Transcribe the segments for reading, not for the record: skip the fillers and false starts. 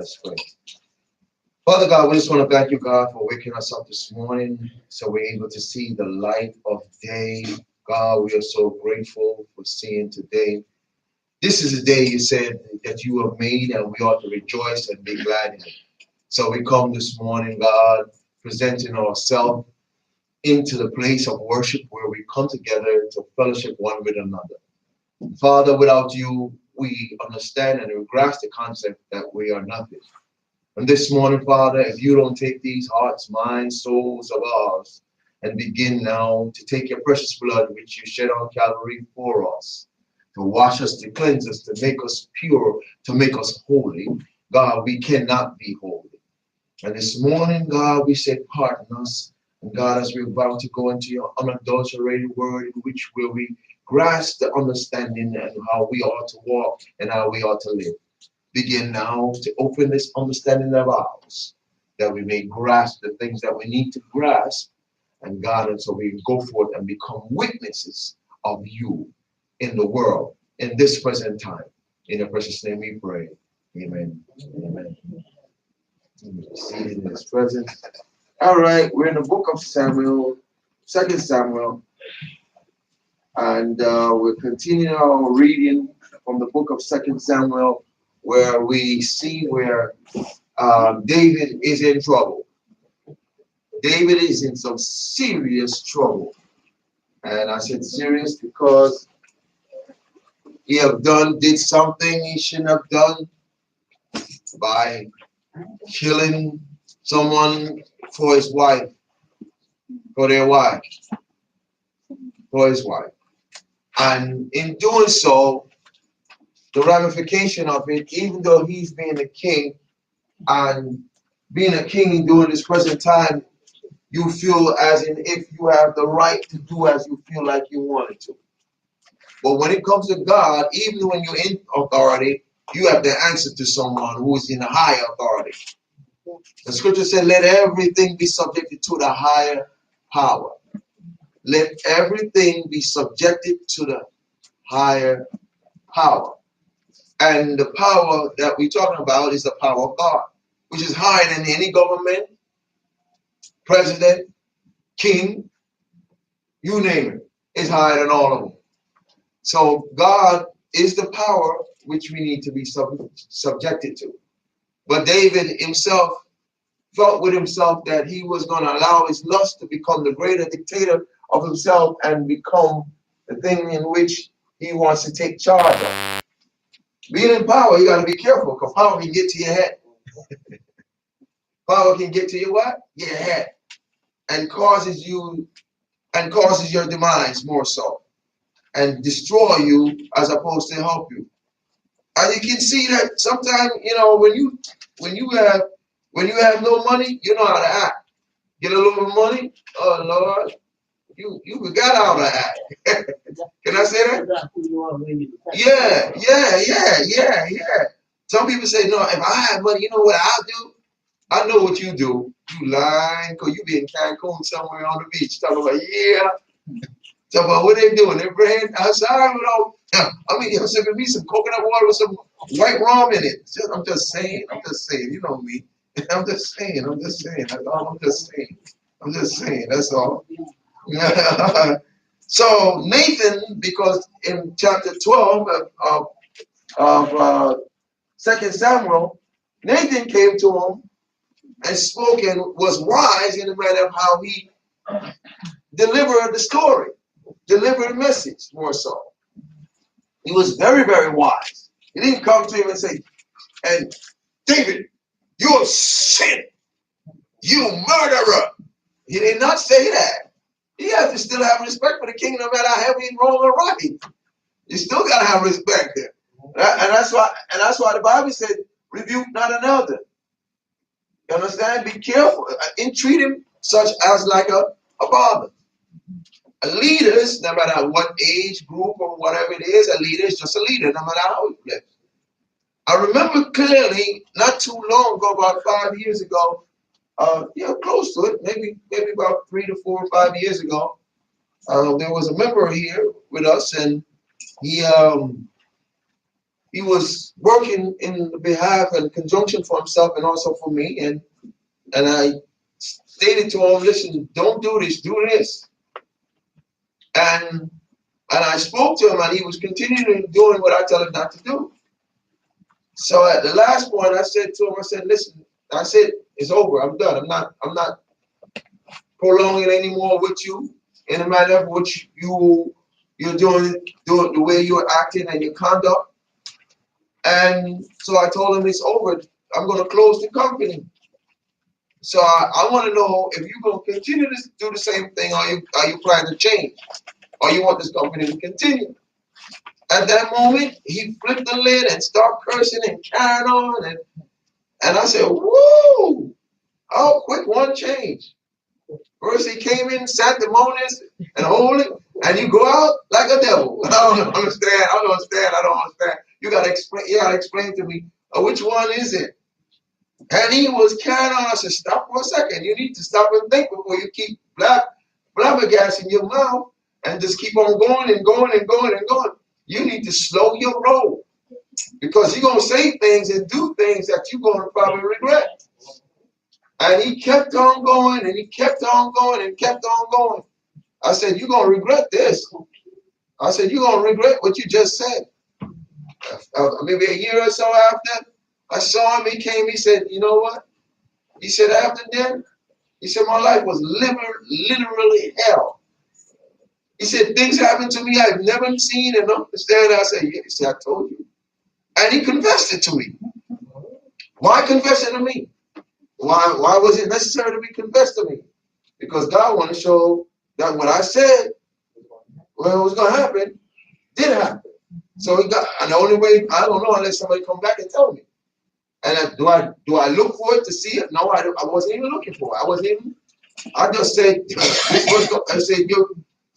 Let's pray. Father God, we just want to thank you, God, for waking us up this morning so we're able to see the light of day. God, we are so grateful for seeing today. This is the day you said that you have made, and we ought to rejoice and be glad in it. So we come this morning, God, presenting ourselves into the place of worship where we come together to fellowship one with another. Father, without you, we understand and we grasp the concept that we are nothing. And this morning, Father, if you don't take these hearts, minds, souls of ours and begin now to take your precious blood, which you shed on Calvary for us, to wash us, to cleanse us, to make us pure, to make us holy, God, we cannot be holy. And this morning, God, we say, pardon us. And God, as we're about to go into your unadulterated word, in which will we grasp the understanding and how we ought to walk and how we ought to live. Begin now to open this understanding of ours, that we may grasp the things that we need to grasp, and God, and so we go forth and become witnesses of you in the world, in this present time. In the precious name we pray. Amen. Amen. Seated in his presence. All right, we're in the book of Samuel, 2 Samuel, and we're continuing our reading from the book of 2 Samuel, where we see where David is in trouble. David is in some serious trouble. And I said serious because he did something he shouldn't have done by killing someone for his wife, for their wife, for his wife. And in doing so, the ramification of it, even though he's being a king, and being a king during this present time, you feel as in if you have the right to do as you feel like you wanted to. But when it comes to God, even when you're in authority, you have to answer to someone who is in a higher authority. The scripture said, let everything be subjected to the higher power. Let everything be subjected to the higher power. And the power that we're talking about is the power of God, which is higher than any government, president, king, you name it. It's higher than all of them. So God is the power which we need to be subjected to. But David himself felt with himself that he was going to allow his lust to become the greater dictator of himself and become the thing in which he wants to take charge of. Being in power, you got to be careful because power can get to your head. Power can get to your what? Your head. And causes your demise more so. And destroy you as opposed to help you. And you can see that sometimes, when you have no money, you know how to act. Get a little money, oh Lord, you forgot how to act. Can I say that? Yeah. Some people say, no, if I have money, you know what I'll do? I know what you do. You lying, because you be in Cancun somewhere on the beach talking about, talking about what they doing. They're praying outside with all, I'm sipping me some coconut water with some white rum in it. I'm just saying, you know me. I'm just saying, that's all I'm just saying, that's all. So Nathan, because in chapter 12 of 2 Samuel, Nathan came to him and spoke and was wise in the matter of how he delivered the story, delivered the message more so. He was very, very wise. He didn't come to him and say, and David, you have sinned, you murderer. He did not say that. He has to still have respect for the king no matter how heavy and wrong or right. You still got to have respect there. And that's why the Bible said, rebuke not an elder. You understand? Be careful and treat him such as like a father. Leaders, no matter what age group or whatever it is, a leader is just a leader, no matter how he lives. I remember clearly not too long ago, about 5 years ago, close to it, maybe about 3 to 4 or 5 years ago, there was a member here with us, and he he was working in the behalf and conjunction for himself and also for me. And I stated to him, listen, don't do this, do this. And I spoke to him, and he was continuing doing what I tell him not to do. So at the last point, I said to him, I said, listen, I said, it's over. I'm done. I'm not prolonging anymore with you in the matter of what you're doing the way you're acting and your conduct. And so I told him it's over. I'm going to close the company. So I want to know if you're going to continue to do the same thing, or you plan to change, or you want this company to continue. At that moment, he flipped the lid and started cursing and carrying on. And I said, woo, how quick one change. First he came in sanctimonious and holy, and you go out like a devil. I don't understand. You gotta explain to me, which one is it? And he was carrying on. I said, stop for a second. You need to stop and think before you keep blabbergas in your mouth and just keep on going and going and going and going. You need to slow your roll, because you're going to say things and do things that you're going to probably regret. And he kept on going, and he kept on going and kept on going. I said, you're going to regret this. I said, you're going to regret what you just said. Maybe a year or so after, I saw him. He came. He said, you know what? He said, after then, he said, my life was literally hell. He said, things happened to me I've never seen and understand. I said, yeah. He said, I told you. And he confessed it to me. Why confess it to me? Why was it necessary to be confessed to me? Because God wanted to show that what I said, well, it was going to happen, did happen. So and the only way, I don't know unless somebody come back and tell me. And do I look for it to see it? No, I wasn't even looking for it. I just said, I said,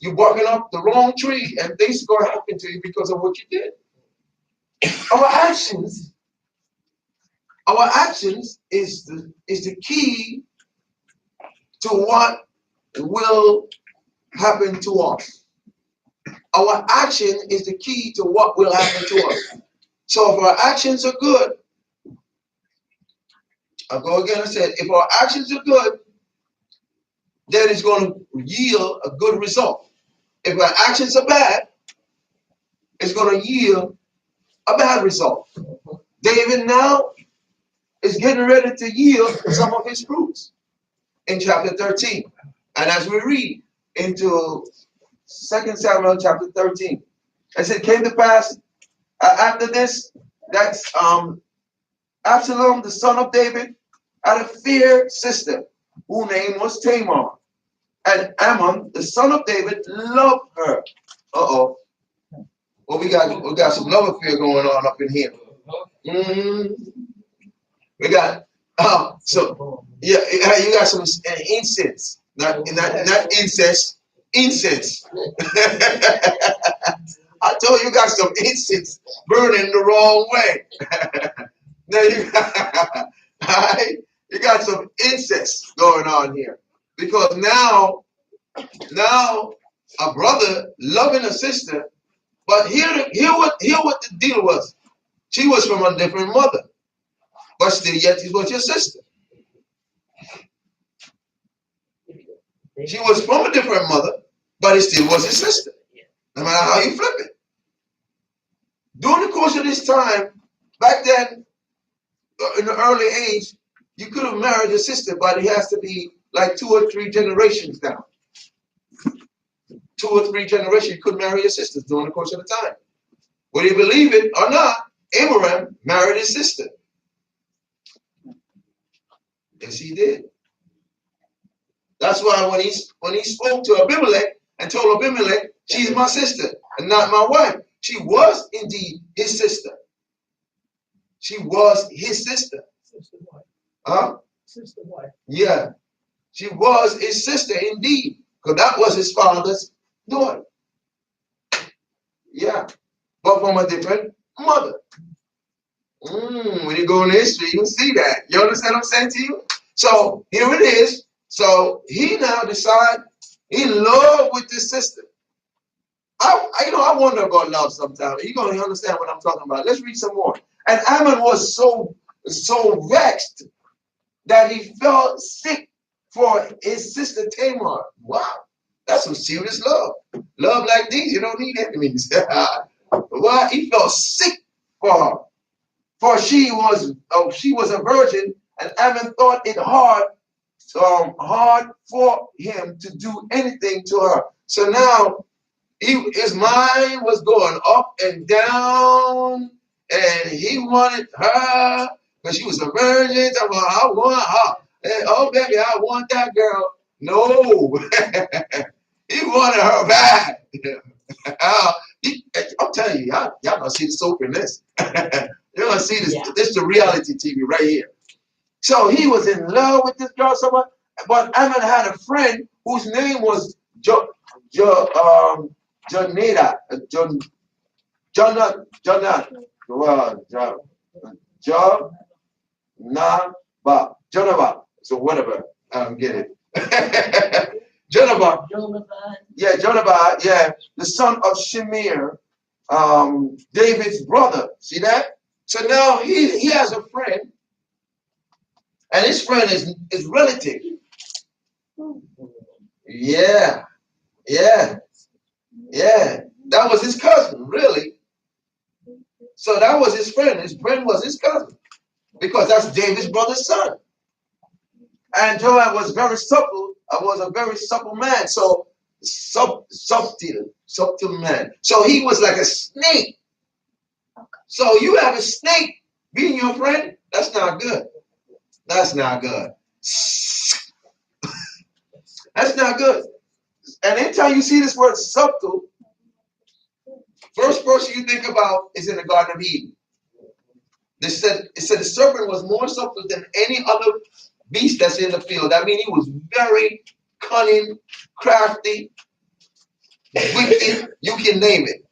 you're barking up the wrong tree, and things are going to happen to you because of what you did. Our actions is the key to what will happen to us. Our action is the key to what will happen to us. So if our actions are good, I'll go again and said, if our actions are good, then it's going to yield a good result. If our actions are bad, it's going to yield a bad result. David now is getting ready to yield some of his fruits in chapter 13. And as we read into 2 Samuel chapter 13, as it came to pass after this, that Absalom, the son of David, had a fair sister whose name was Tamar. And Ammon, the son of David, loved her. Well, we got some love affair going on up in here. We got you got some incense, not incest, incense. I told you got some incense burning the wrong way. Now you got some incest going on here, because now a brother loving a sister, but hear what the deal was. She was from a different mother, but still yet it was your sister. She was from a different mother, but it still was his sister, no matter how you flip it. During the course of this time, back then, in the early age, you could have married your sister, but it has to be like 2 or 3 generations down. 2 or 3 generations, you could marry your sisters during the course of the time. Whether you believe it or not, Abraham married his sister. Yes, he did. That's why when he spoke to Abimelech and told Abimelech, she's my sister and not my wife. She was indeed his sister. She was his sister. Sister wife. Huh? Sister wife. Yeah. She was his sister indeed, because that was his father's daughter. Yeah. But from a different mother. When you go in history, you see that. You understand what I'm saying to you? So here it is. So he now decided he in love with this sister. I wonder about love sometimes. You're going to understand what I'm talking about. Let's read some more. And Ammon was so vexed that he felt sick for his sister Tamar. Wow, that's some serious love. Love like these, you don't need enemies. Well, he felt sick for her, for she was a virgin, and Ammon thought it hard for him to do anything to her. So now his mind was going up and down, and he wanted her because she was a virgin. I want her. Oh, baby, I want that girl. No, he wanted her back. I'm telling you, y'all gonna see the soap in this. You're gonna see this. Yeah. This is the reality TV right here. So he was in love with this girl so much, but Ammon had a friend whose name was Jonadab. So whatever, get it. Jonadab. Yeah, Jonadab. Yeah, the son of Shemir, David's brother. See that? So now he has a friend, and his friend is relative. Yeah. That was his cousin, really. So that was his friend. His friend was his cousin, because that's David's brother's son. And Joab was very supple. Was a very supple man. So subtle man. So he was like a snake. So you have a snake being your friend. That's not good. That's not good. That's not good. And anytime you see this word subtle, first person you think about is in the Garden of Eden. It said the serpent was more subtle than any other beast that's in the field. I mean, he was very cunning, crafty, wicked. You can name it.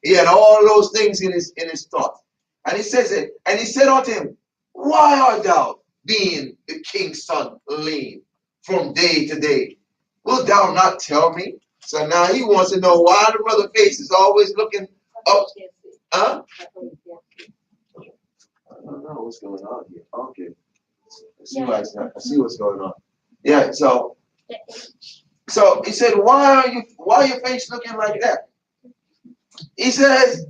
He had all those things in his thoughts. And he says it. And he said unto him, why art thou, being the king's son, lame from day to day? Wilt thou not tell me? So now he wants to know why the brother face is always looking up. Huh? I don't know what's going on here. Okay. I see what's going on. Yeah, so he said, why are your face looking like that? He said,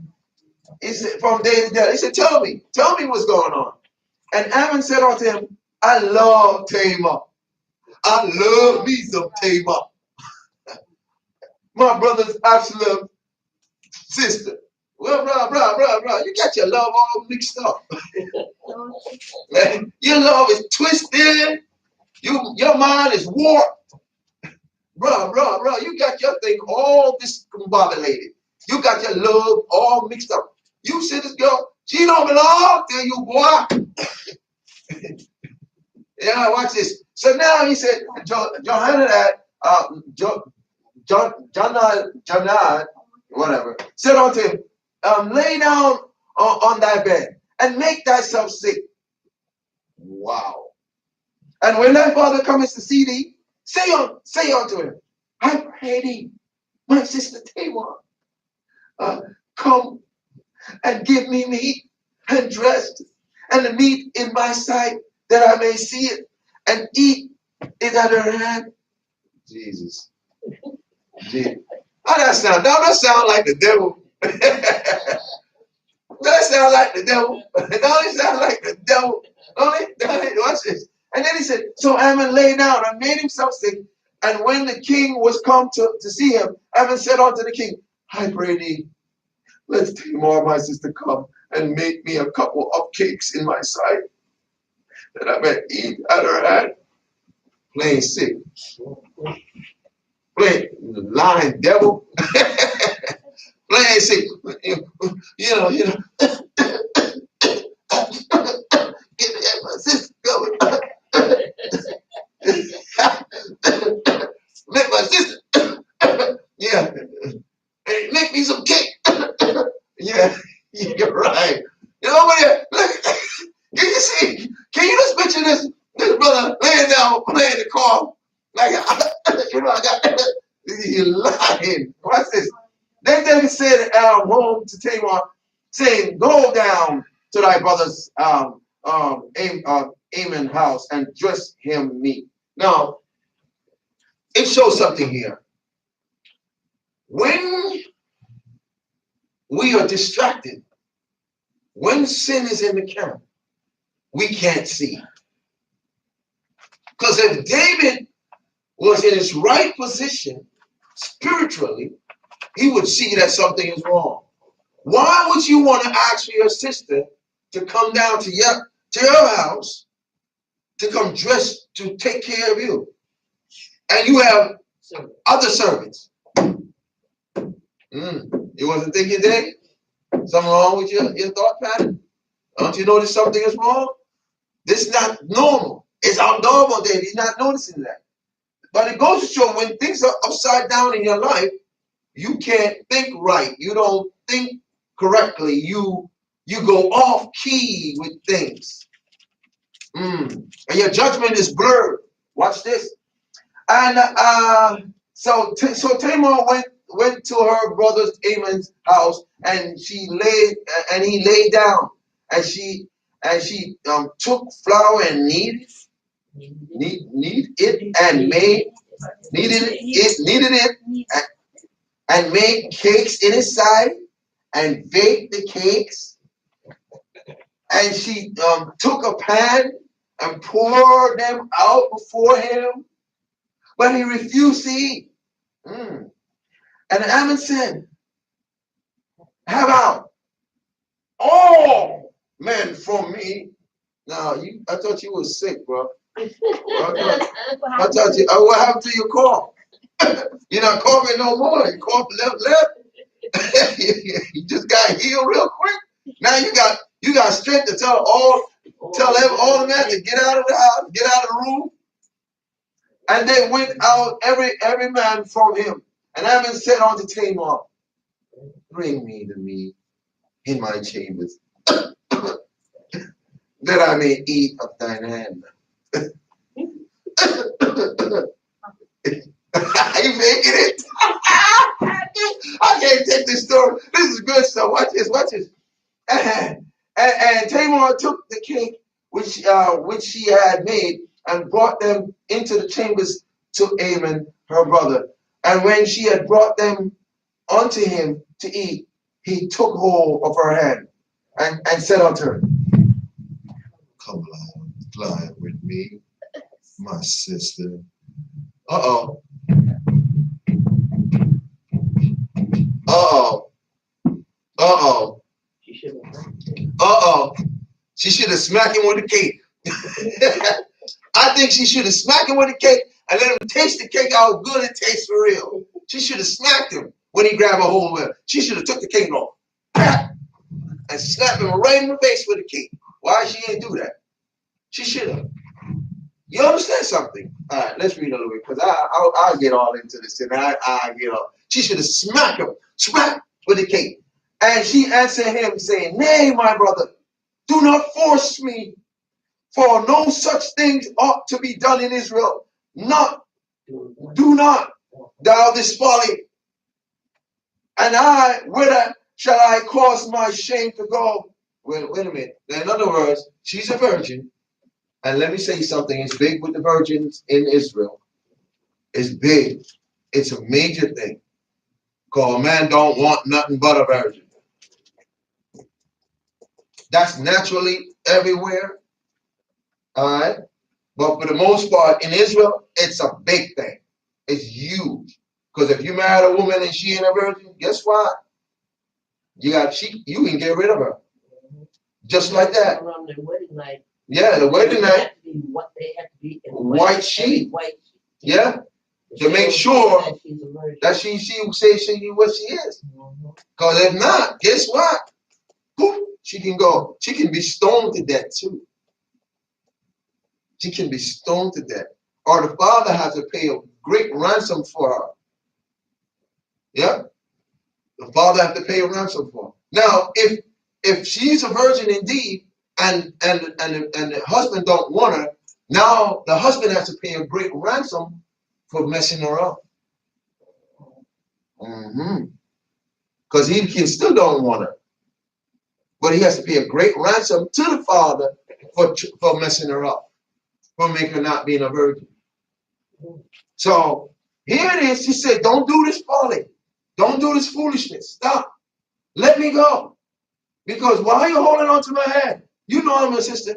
from day to day. He said, tell me what's going on. And Ammon said unto him, I love Tamar. I love me some Tamar. My brother's Absalom's sister. Well, bro, you got your love all mixed up. Your love is twisted. Your mind is warped. Bro, you got your thing all discombobulated. You got your love all mixed up. You see this girl, she don't belong to you, boy. Yeah, watch this. So now he said, Jonadab, whatever, said unto him, lay down on thy bed and make thyself sick. Wow. And when thy father cometh to see thee, say unto him, I pray thee, my sister Tamar, come and give me meat and dress and the meat in my sight, that I may see it and eat it at her hand. Jesus. How that sound? Don't that sound like the devil? That sound like the devil. Don't it sound like the devil? Don't it? Watch this. And then he said, so Ammon lay down and made himself sick. And when the king was come to see him, Ammon said unto the king, I pray thee, let Tamar my sister come and make me a couple of cakes in my sight, that I may eat at her hand. Plain sick. Plain lying devil. Plain sick. You know. Get my sister going. Make my sister. Yeah. Hey, make me some cake. Yeah, you're right. You know what? Can you see? Can you just picture this brother laying down, playing the car? Like, I got, he's lying. Watch this. Then then said home to Tamar, saying, "Go down to thy brother's Amon's house and dress him meat." Now, it shows something here. When we are distracted, when sin is in the camp, we can't see. Because if David was in his right position spiritually, he would see that something is wrong. Why would you want to ask for your sister to come down to your house to come dressed to take care of you? And you have other servants. You wasn't thinking, Dave? Something wrong with your thought pattern? Don't you notice something is wrong? This is not normal. It's abnormal, Dave. You're not noticing that. But it goes to show when things are upside down in your life, you can't think right. You don't think correctly. You go off key with things. And your judgment is blurred. Watch this. And so Tamar went to her brother Amon's house, and he laid down, and she took flour and kneaded it and made cakes in his sight and baked the cakes. And she took a pan and poured them out before him, but he refused to eat. And Ammon said, "Have out all men from me." Now, I thought you was sick, bro. I thought you, what happened to your cough? You're not coughing no more. You cough left. You just got healed real quick. Now you got strength to tell all the men to get out of the house, get out of the room. And they went out every man from him. And Ammon said unto Tamar, "Bring me the meat in my chambers, that I may eat of thine hand." Are you making it? I can't take this story. This is good stuff. Watch this. And Tamar took the cake which she had made and brought them into the chambers to Amon, her brother. And when she had brought them unto him to eat, he took hold of her hand and said unto her, "Come lie with me, my sister." Uh-oh. She should have smacked him with the cake. I think she should have smacked him with the cake and let him taste the cake how good it tastes for real. She should have smacked him when he grabbed a hold of it. She should have took the cake off and slapped him right in the face with the cake. Why she didn't do that? She should have. You understand something? All right, let's read a little bit because I'll get all into this and I get all. She should have smacked him, with the cake. And she answered him, saying, "Nay, my brother, do not force me, for no such things ought to be done in Israel. Do not thou this folly. And whither shall I cause my shame to go?" Wait a minute. Now, in other words, she's a virgin. And let me say something. It's big with the virgins in Israel. It's big. It's a major thing. Because a man don't want nothing but a virgin. That's naturally everywhere. All right. But for the most part, in Israel, it's a big thing. It's huge. Because if you marry a woman and she ain't a virgin, guess what? You can get rid of her. Just like that. Around the wedding night. Yeah, the wedding night. They have to be in white sheet. Yeah. To make sure that she say she what she is. Because if not, guess what? Poof, she can go. She can be stoned to death too. She can be stoned to death. Or the father has to pay a great ransom for her. Yeah? The father has to pay a ransom for her. Now, if she's a virgin indeed, and the husband don't want her, now the husband has to pay a great ransom for messing her up. because he still don't want her. But he has to pay a great ransom to the father for messing her up, for making her not being a virgin. So here it is. She said, don't do this folly. Don't do this foolishness. Stop. Let me go. Because why are you holding on to my hand? You know I'm a sister.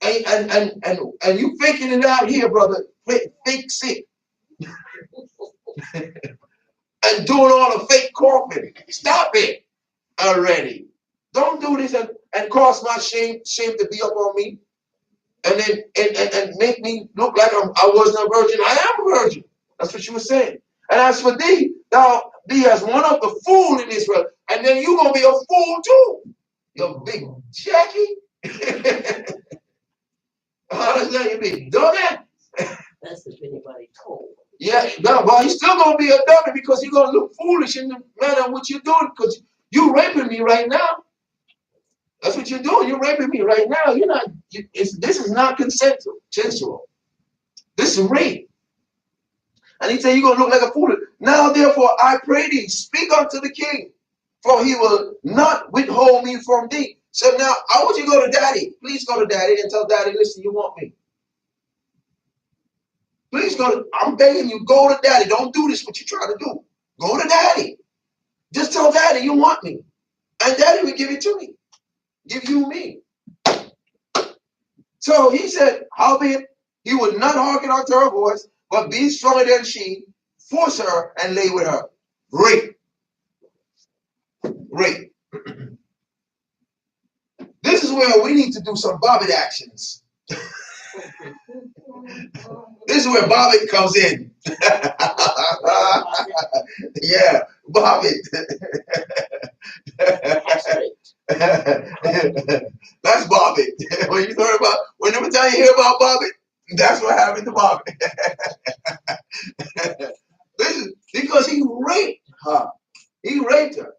And you faking it out here, brother. Fake sick. And doing all the fake coughing. Stop it already. Don't do this and cause my shame to be up on me. And then and make me look like I wasn't a virgin. I am a virgin. That's what she was saying. And as for thee, thou be as one of the fool in Israel. And then you're going to be a fool too. You big Jackie. How does that you be? Dummy? That's if anybody told. Yeah, no, but you're still going to be a dummy because you're going to look foolish in the manner in which you're doing because you're raping me right now. That's what you're doing. You're raping me right now. You're not. This is not consensual. This is rape. And he said, you're going to look like a fool. Now, therefore, I pray thee, speak unto the king, for he will not withhold me from thee. So now, I want you to go to daddy. Please go to daddy and tell daddy, listen, you want me. Please go. I'm begging you, go to daddy. Don't do this, what you're trying to do. Go to daddy. Just tell daddy you want me. And daddy will give it to me. Give you me. So he said, howbeit, he would not hearken unto her voice, but be stronger than she, force her, and lay with her. Rape. Rape. This is where we need to do some Bobbitt actions. This is where Bobbitt comes in. Yeah, Bobbitt. That's Bobbitt. When you heard about, whenever time you hear about Bobbitt, that's what happened to Bobbitt. This is because he raped her. He raped her.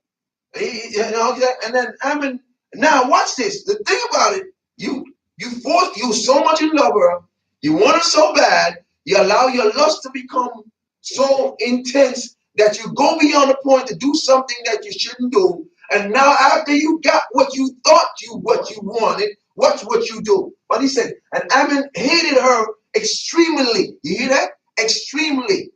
And then Ammon. Now watch this. The thing about it, you so much in love her, you want her so bad, you allow your lust to become so intense that you go beyond the point to do something that you shouldn't do. And now after you got what you thought you wanted, watch what you do. But he said, and Ammon hated her extremely. You hear that? Extremely.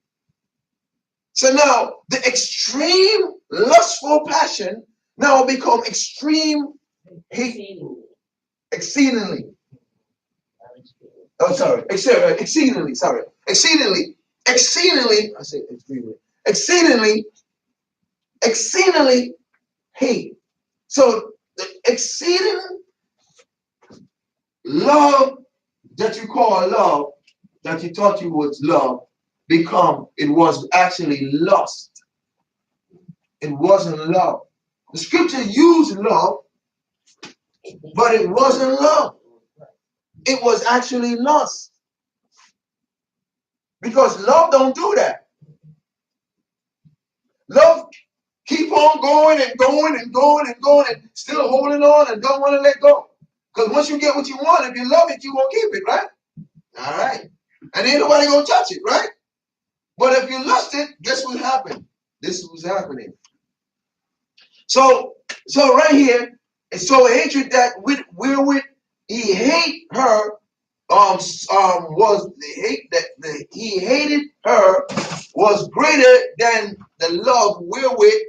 So now the extreme lustful passion now become extreme hate. Exceedingly. Oh, sorry. Exceedingly. Sorry. Exceedingly. I say extremely. Exceedingly hate. So the exceeding love that you call love, that you thought you was love, it was actually lust. It wasn't love. The scripture used love, but it wasn't love. It was actually lust. Because love don't do that. Love keep on going and going and going and going and still holding on and don't want to let go. Because once you get what you want, if you love it, you won't keep it, right? All right. And ain't nobody gonna touch it, right? But if you lust it, guess what happened? This was happening. So right here, and so hatred that wherewith he hate her was the hate that he hated her was greater than the love wherewith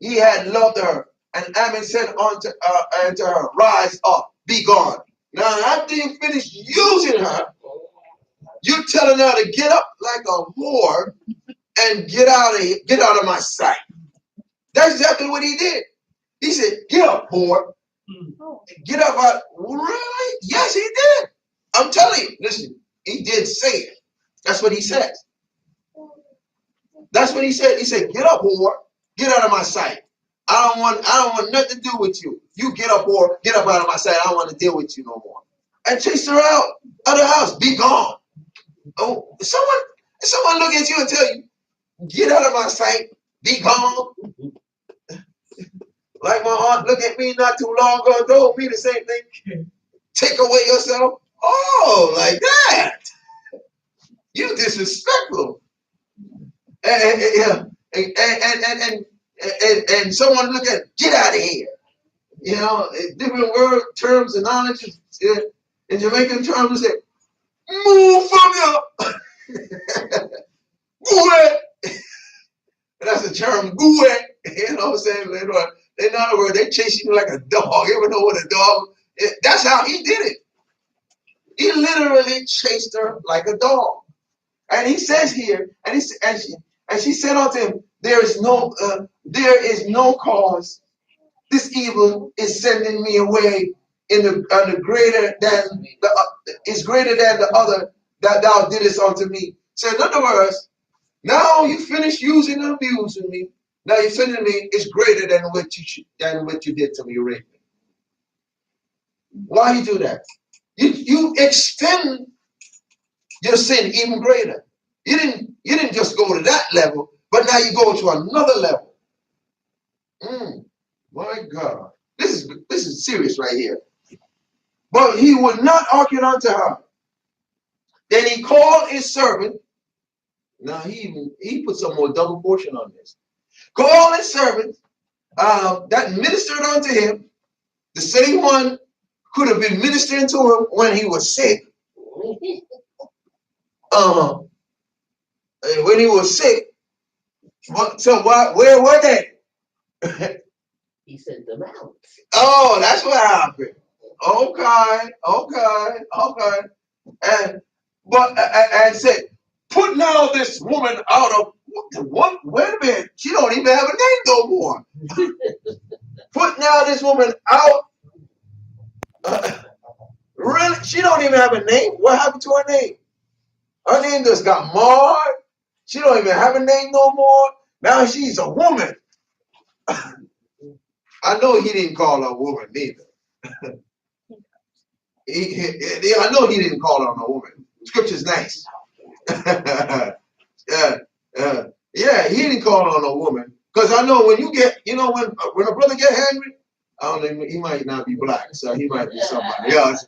he had loved her. And Ammon said unto her, rise up, be gone. Now after you finish using her, you're telling her to get up like a whore and get out of my sight. That's exactly what he did. He said, get up, whore. Get up out. Really? Yes, he did. I'm telling you, listen, he did say it. That's what he said. That's what he said. He said, get up, whore. Get out of my sight. I don't want nothing to do with you. You get up, whore. Get up out of my sight. I don't want to deal with you no more. And chase her out of the house. Be gone. Oh, someone look at you and tell you, get out of my sight. Be gone. Like my aunt looked at me not too long ago and told me the same thing. Take away yourself. Oh, like that. You disrespectful. And and someone look at it, get out of here. You know, different word terms and knowledge. In Jamaican terms, we say, move from here. That's a term, goo it. You know what I'm saying? In other words, they chasing you like a dog. You ever know what a dog? That's how he did it. He literally chased her like a dog. And he says here, and she said unto him, there is no cause. This evil is sending me away in the greater than is greater than the other that thou didst unto me. So in other words, now you finish using and abusing me. Now you're sending me is greater than what you did to me, you raped me. Why you do that? You extend your sin even greater. You didn't just go to that level, but now you go to another level. My God, this is serious right here. But he would not hearken unto her. Then he called his servant. Now he put some more double portion on this. Called his servant that ministered unto him. The same one could have been ministering to him when he was sick. When he was sick. So where were they? He sent them out. Oh, that's what happened. Okay. And said, put now this woman out of what? Wait a minute. She don't even have a name no more. Put now this woman out. Really? She don't even have a name? What happened to her name? Her name just got marred. She don't even have a name no more. Now she's a woman. I know he didn't call her a woman neither. I know he didn't call her a woman. Scripture's nice. Yeah, he didn't call her a woman. Because I know when you get, when a brother get angry, I don't know, he might not be black, so he might be somebody else.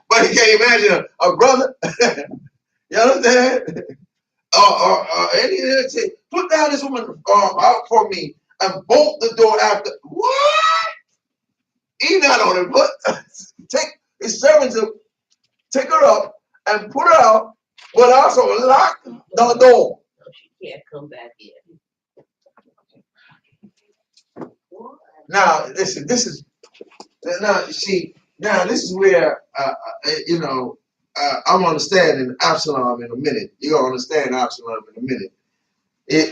But he can't imagine a brother. You understand? And say, put down this woman out for me and bolt the door after. What? He not on it, but take his servants to take her up and put her out, but also lock the door. She can't come back in. Now, listen, this is where I'm understanding Absalom in a minute. You're gonna understand Absalom in a minute.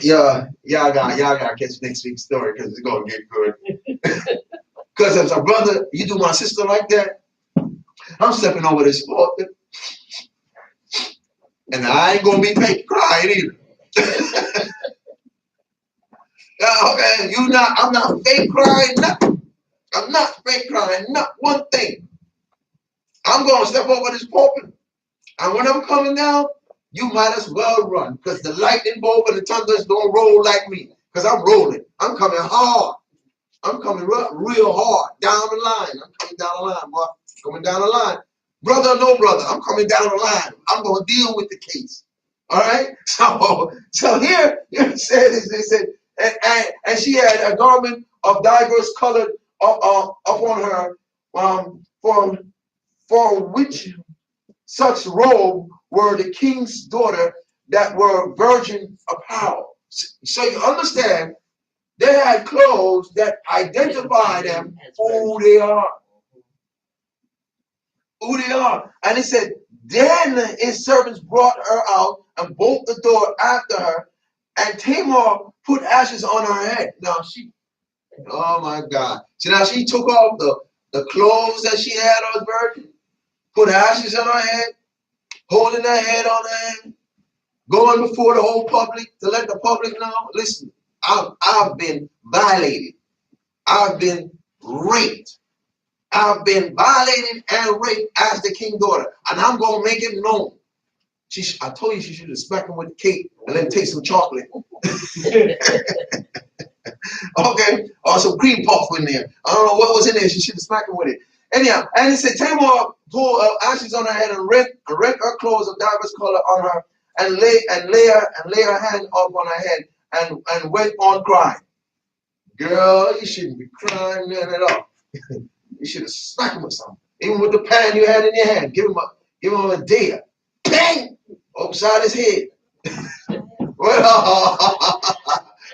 Y'all gotta catch next week's story because it's gonna get good. Because as a brother, you do my sister like that, I'm stepping over this floor. And I ain't gonna be fake crying either. Okay, I'm not fake crying nothing. I'm not fake crying, not one thing. I'm gonna step over this pulpit. And when I'm coming down, you might as well run. Because the lightning bolt and the thunders don't roll like me. Because I'm rolling. I'm coming hard. I'm coming real hard down the line. I'm coming down the line, boy. Coming down the line. Brother or no brother, I'm coming down the line. I'm going to deal with the case. All right? So here it said, and she had a garment of diverse colored upon her, for which such robe were the king's daughter that were virgin apparel. So you understand, they had clothes that identify them who they are. Who they are. And he said, then his servants brought her out and bolted the door after her, and Tamar put ashes on her head. Now oh my God. So now she took off the clothes that she had on virgin, put ashes on her head, holding her head on her hand, going before the whole public to let the public know, listen, I've been violated. I've been raped. I've been violated and raped as the king's daughter. And I'm going to make it known. I told you she should have smacked him with the cake and let him taste some chocolate. Okay. Or some cream puff in there. I don't know what was in there. She should have smacked him with it. Anyhow, and he said, Tamar pulled ashes on her head and rent her clothes of diverse color on her and lay her hand up on her head and went on crying. Girl, you shouldn't be crying, man, at all. You should have smacked him with something. Even with the pan you had in your hand, give him a deer. Bang! Upside his head. Well,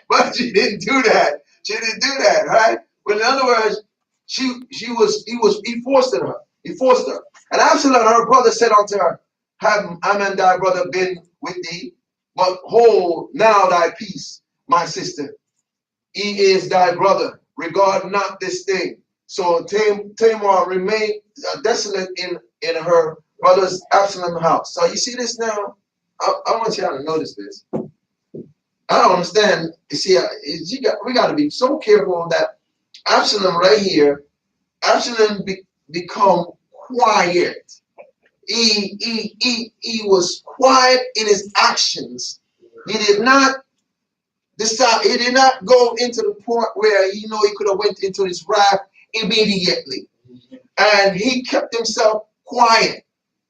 but she didn't do that. She didn't do that, right? But in other words, he forced her. He forced her. And Absalom, her brother, said unto her, have Ammon thy brother been with thee? But hold now thy peace, my sister. He is thy brother. Regard not this thing. So Tamar remained desolate in her brother's Absalom house. So you see this now? I want y'all to notice this. I don't understand. You see, we got to be so careful that Absalom right here, Absalom become quiet. He was quiet in his actions. He did not decide. He did not go into the point where he could have went into his wrath immediately, and he kept himself quiet.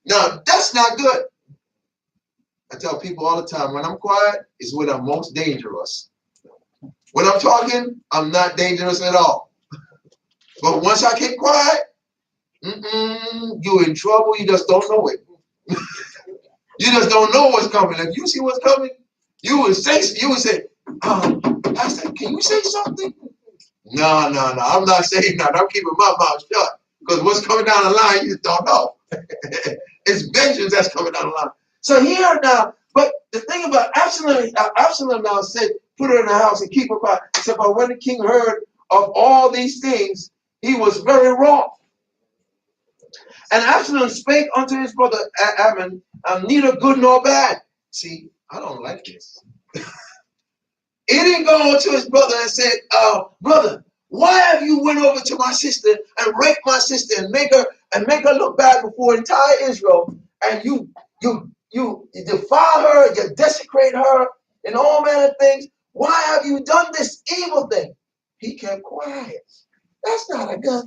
Now that's not good. I tell people all the time, when I'm quiet is when I'm most dangerous. When I'm talking, I'm not dangerous at all. But once I get quiet, you're in trouble. You just don't know it. You just don't know what's coming. If you see what's coming, you would say, Pastor, can you say something? No, I'm not saying that. I'm keeping my mouth shut. Because what's coming down the line, you just don't know. It's vengeance that's coming down the line. So here now, but the thing about Absalom now said, put her in the house and keep her quiet. He said, but when the king heard of all these things, he was very wroth. And Absalom spake unto his brother Ammon, neither good nor bad. See, I don't like this. He didn't go to his brother and said, brother, why have you went over to my sister and raped my sister and make her look bad before entire Israel, and you defile her, you desecrate her, and all manner of things? Why have you done this evil thing? He kept quiet. That's not a good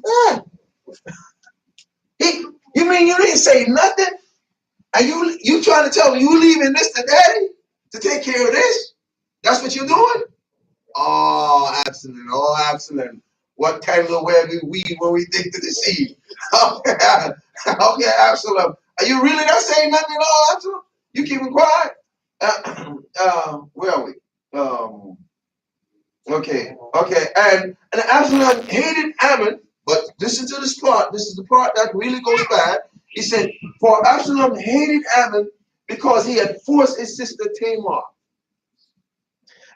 thing. You mean you didn't say nothing? And you trying to tell me you leaving this to daddy to take care of this? That's what you're doing? Oh, Absalom. What tangle where we weave when we think to deceive? Okay, Absalom. Are you really not saying nothing at all, Absalom? You keeping quiet? Where are we? Okay. And Absalom hated Ammon, but listen to this part. This is the part that really goes bad. He said, for Absalom hated Ammon because he had forced his sister Tamar.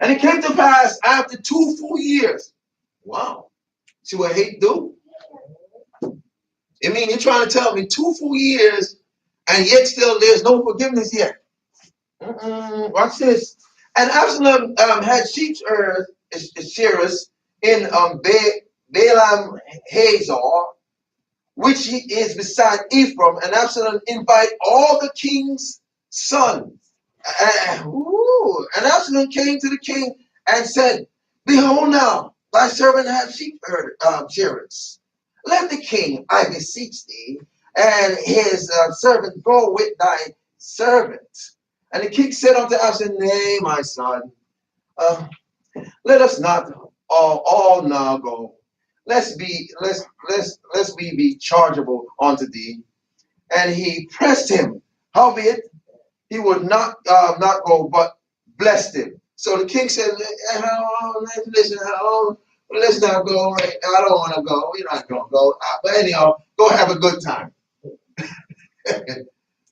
And it came to pass after 2 full years. Wow. See what hate do? I mean, you're trying to tell me 2 full years and yet still there's no forgiveness yet. Watch this. And Absalom had shearers in Balaam Hazor, which is beside Ephraim. And Absalom invited all the king's sons. And Absalom came to the king and said, behold now, thy servant hath shearers. Let the king, I beseech thee, and his servant go with thy servant. And the king said unto Absalom, nay, my son, let us not all now go. Lest we be chargeable unto thee. And he pressed him. Howbeit, he would not go, but blessed him. So the king said, listen, let's not go. Right? I don't want to go. We're not going to go. But anyhow, go have a good time.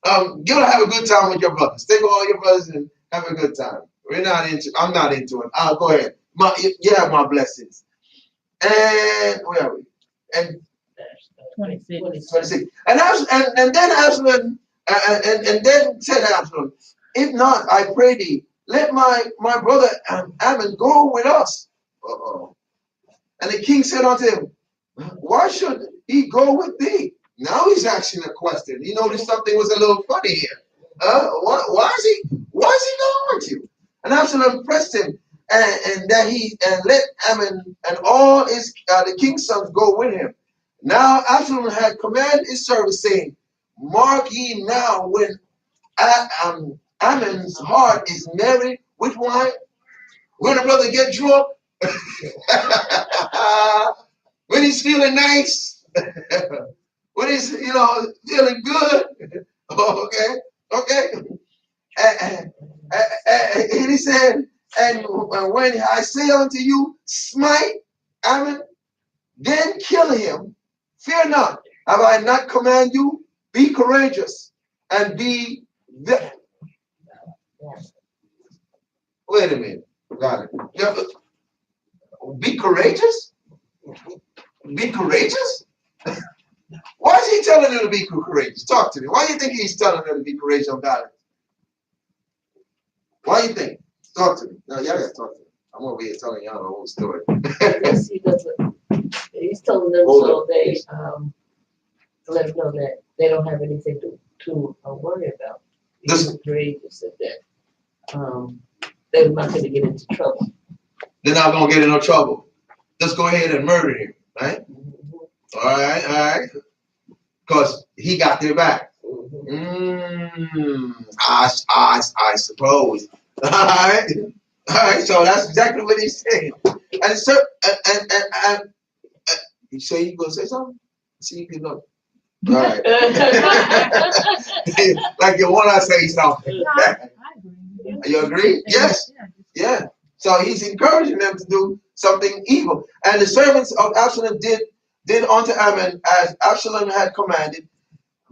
Go have a good time with your brothers. Take all your brothers and have a good time. I'm not into it. Go ahead. You have my blessings. And where are we? And 26. And then Absalom, and then said Absalom, if not, I pray thee, let my brother Ammon go with us. And the king said unto him, why should he go with thee? Now he's asking a question. He noticed something was a little funny here. Why is he going with you? And Absalom pressed him, and let Ammon and all his the king's sons go with him. Now Absalom had commanded his servants, saying, mark ye now when Ammon's heart is merry with wine, when a brother get drunk, When he's feeling nice, when he's feeling good, okay, okay. And he said, and when I say unto you, smite Ammon, then kill him. Fear not. Have I not commanded you? Be courageous and be. Wait a minute. Got it. Yeah, be courageous? Be courageous? Why is he telling her to be courageous? Talk to me. Why do you think he's telling her to be courageous about it? Why do you think? Talk to me. No, y'all gotta talk to me. I'm over here telling y'all the whole story. Yes, he doesn't. He's telling them Hold so up. they let them know that they don't have anything to worry about. This- He's courageous and that they're not going to get into trouble. They're not gonna get in no trouble. Let's go ahead and murder him, right? All right. Because he got their back. I suppose. All right. So that's exactly what he's saying. And so, and you say you gonna say something? See, you can go. All right. Like you want to say something. I agree. You agree? Yes. Yeah. So he's encouraging them to do something evil. And the servants of Absalom did unto Ammon as Absalom had commanded.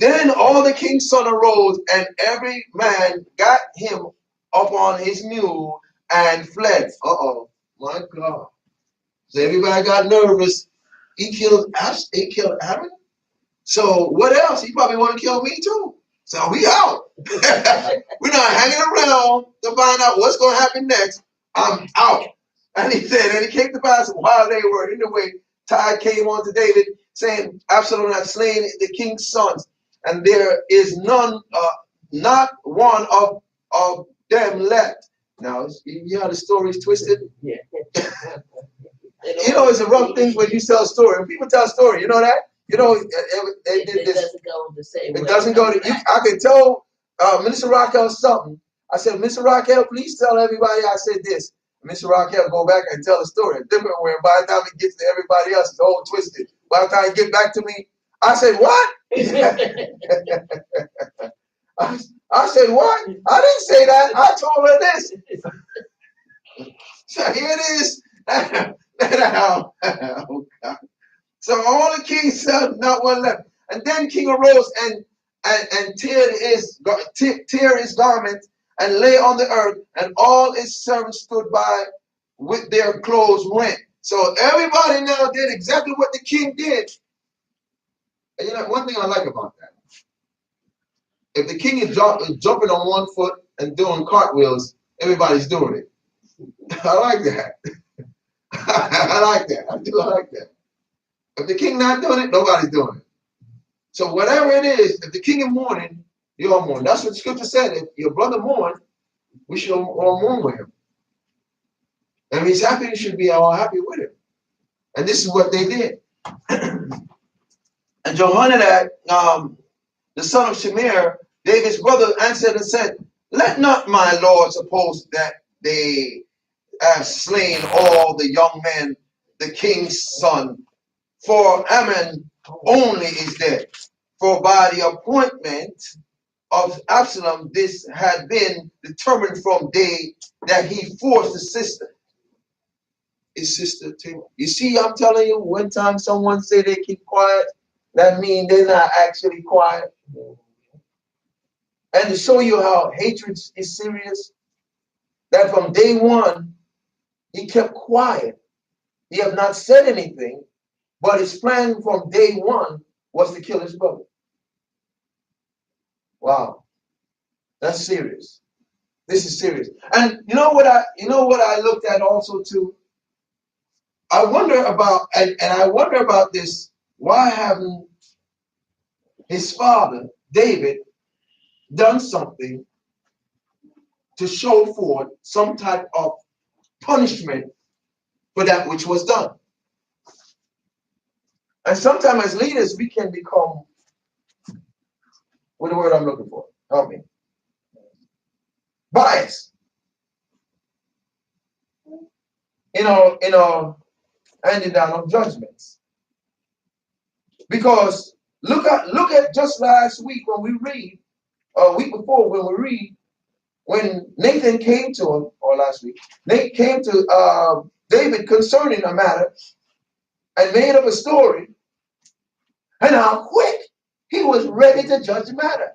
Then all the king's son arose, and every man got him upon his mule and fled. My God. So everybody got nervous. He killed Ammon. So what else? He probably want to kill me too. So we out. We're not hanging around to find out what's going to happen next. I'm out. And he said, and it came to pass while they were in the way, tide came on to David, saying, Absalom had slain the king's sons, and there is none, not one of them left. Now, you know the story's twisted. Yeah. It's a rough thing when you tell a story. When people tell a story, you know that? They did It this. doesn't go the same way. It doesn't go to you. I can tell Minister Raquel something. I said, Mr. Raquel, please tell everybody I said this. Mr. Raquel go back and tell the story a different way. And by the time it gets to everybody else, it's all twisted. By the time it get back to me, I said, what? I said, what? I didn't say that. I told her this. So here it is. Oh, God. So all the king's sons, not one left. And then King arose and tear his garment and lay on the earth, and all his servants stood by with their clothes rent. So everybody now did exactly what the king did. And one thing I like about that, if the king is jumping on one foot and doing cartwheels, everybody's doing it. I like that. I like that. I do like that. If the king not doing it, nobody's doing it. So whatever it is, if the king is mourning, you all mourn. That's what the scripture said. If your brother mourn, we should all mourn with him. And if he's happy, we should be all happy with him. And this is what they did. And Jehonadab, the son of Shemir, David's brother, answered and said, let not my lord suppose that they have slain all the young men, the king's son, for Ammon only is dead. For by the appointment of Absalom, this had been determined from day that he forced his sister Tamar. You see, I'm telling you, one time someone say they keep quiet, that means they're not actually quiet. And to show you how hatred is serious, that from day one, he kept quiet. He have not said anything, but his plan from day one was to kill his brother. Wow, that's serious. This is serious. And you know what I looked at also too? I wonder about, and I wonder about this, why haven't his father, David, done something to show forth some type of punishment for that which was done? And sometimes as leaders, we can become, what the word I'm looking for? Help me. Bias. handing down of judgments. Because look at just last week when we read, or week before when we read, when Nathan came to him, or last week, Nathan came to David concerning a matter and made up a story, and how quick he was ready to judge the matter.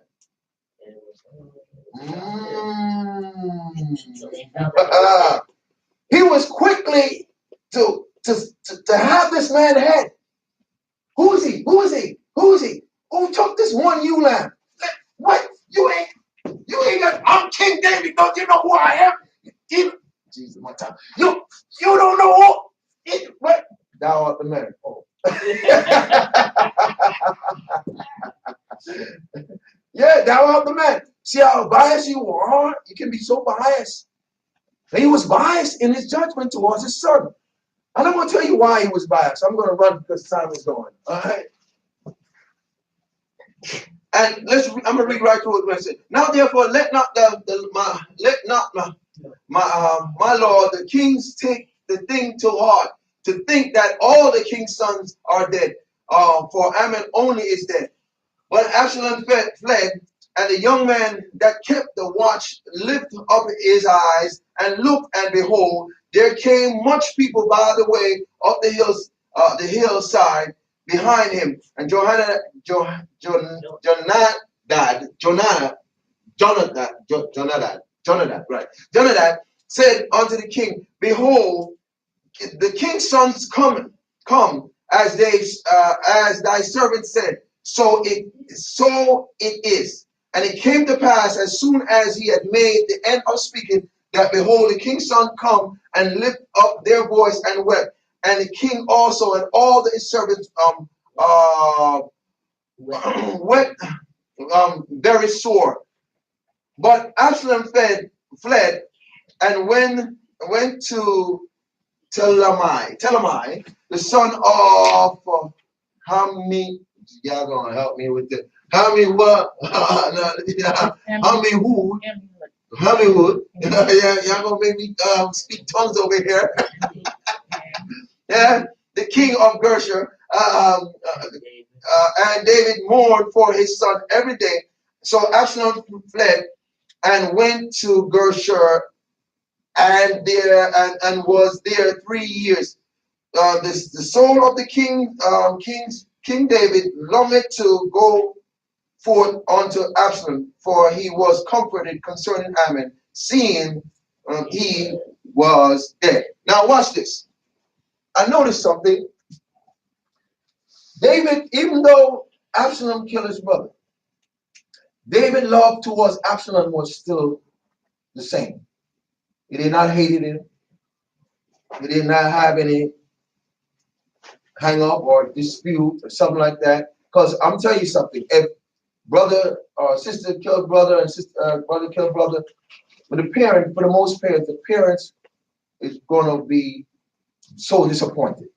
He was quickly to have this man head. Who is he? Who is he? Who is he? Who took this one ewe lamb? What? You ain't got. I'm King David. Don't you know who I am? Even, Jesus, my time. You don't know who. What? Thou art the man. Oh. Yeah, thou art the man. See how biased you are? You can be so biased. And he was biased in his judgment towards his servant. And I'm going to tell you why he was biased. I'm going to run because time is going. All right. And I'm going to read right through it. When I said, now therefore let not my lord the kings take the thing to heart, to think that all the king's sons are dead. For Ammon only is dead. But Absalom fled, and the young man that kept the watch lifted up his eyes and looked, and behold, there came much people by the way of the hillside behind him. And Jonadab said unto the king, behold, the king's sons come as thy servant said. So it is. And it came to pass as soon as he had made the end of speaking, that behold, the king's son come and lift up their voice and wept. And the king also and all his servants wept very sore. But Absalom fled and went to Telamai, the son of y'all gonna help me with this. Hamihud. Yeah, y'all gonna make me speak tongues over here. Yeah, the king of Gershur. And David mourned for his son every day. So Absalom fled and went to Gershur, and was there 3 years. The soul of the King David longed to go forth unto Absalom, for he was comforted concerning Ammon, seeing he was dead. Now watch this. I noticed something. David, even though Absalom killed his brother, David's love towards Absalom was still the same. He did not hate him. He did not have any hang up or dispute or something like that. Because I'm telling you something. If brother or sister killed brother and brother killed brother, but the parent, for the most part, the parents is going to be so disappointed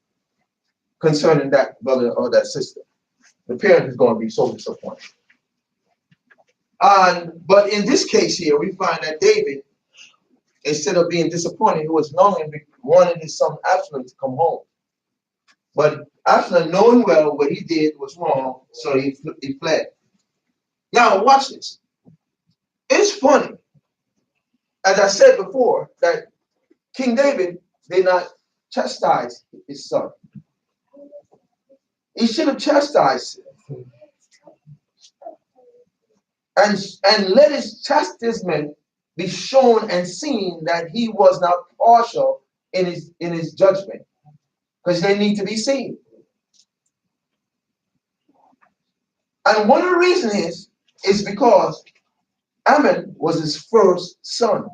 concerning that brother or that sister. The parent is going to be so disappointed. But in this case here, we find that David, instead of being disappointed, he was longing, wanting his son Absalom to come home. But Absalom, knowing well what he did was wrong, so he fled. Now, watch this. It's funny, as I said before, that King David did not chastise his son. He should have chastised him. And let his chastisement be shown and seen that he was not partial in his judgment, because they need to be seen. And one of the reasons is because Ammon was his first son.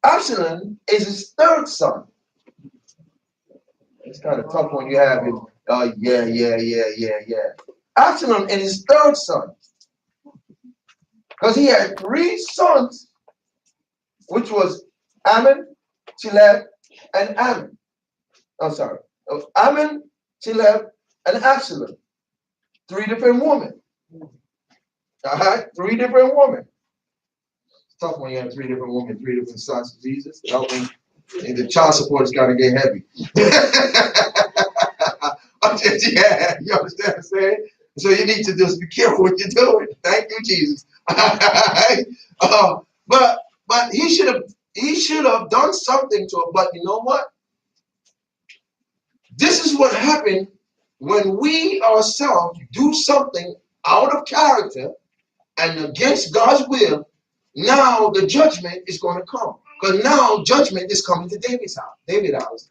Absalom is his third son. It's kind of tough when you have it. Yeah. Absalom is his third son. Because he had 3 sons, which was Ammon, Cheleb, and Ammon. I'm sorry. Ammon, Cheleb, and Absalom. 3 different women. All right? 3 different women. tough when you have 3 different women, 3 different sons of Jesus. Help me. And the child support is gotta get heavy. Yeah, you understand what I'm saying? So you need to just be careful what you're doing. Thank you, Jesus. But he should have done something to it. But you know what? This is what happened when we ourselves do something out of character and against God's will. Now the judgment is going to come. Because now judgment is coming to David's house.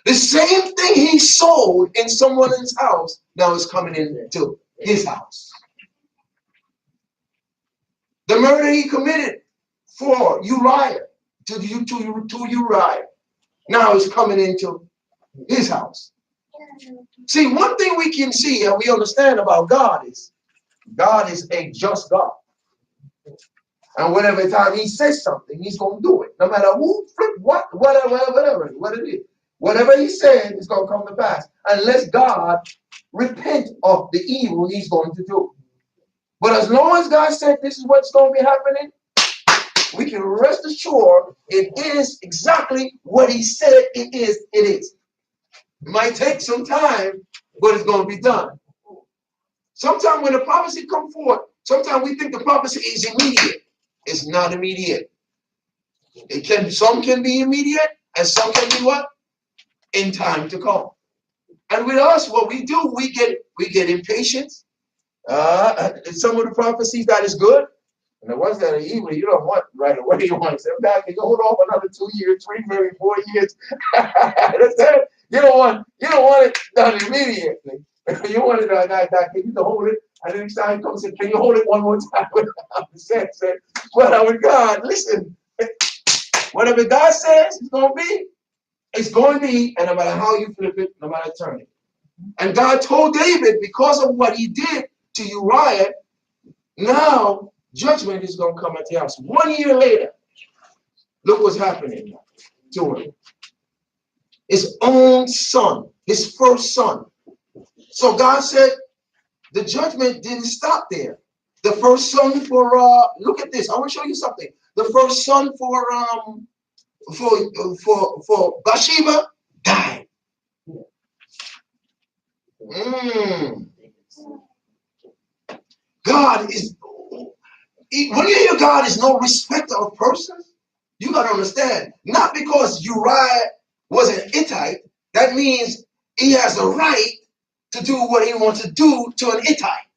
The same thing he sold in someone else's house now is coming into his house. The murder he committed for Uriah to Uriah now is coming into his house. See, one thing we can see and we understand about God is a just God. And whenever time he says something, he's going to do it. No matter who, whatever it is. Whatever he said is going to come to pass. Unless God repent of the evil he's going to do. But as long as God said this is what's going to be happening, we can rest assured it is exactly what he said it is. It might take some time, but it's going to be done. Sometimes when the prophecy comes forth, sometimes we think the prophecy is immediate. It's not immediate. Some can be immediate, and some can be what? In time to come. And with us, what we do, we get impatient. Some of the prophecies that is good, and the ones that are evil, you don't want right away. You want to say, God, can you hold off another 2 years, 3, maybe 4 years? Understand? You don't want it done immediately. You want it done, can you hold it? And the next time he comes and can you hold it one more time? Well, with God, listen, whatever God says it's going to be, and no matter how you flip it, no matter turn it. And God told David, because of what he did to Uriah, now judgment is going to come at the house. 1 year later, look what's happening to him. His own son, his first son. So God said the judgment didn't stop there. The first son for look at this. I want to show you something. The first son for Bathsheba died. God is, when you hear God is no respecter of persons, you got to understand, not because Uriah was an Hittite, that means he has a right to do what he wants to do to an Hittite,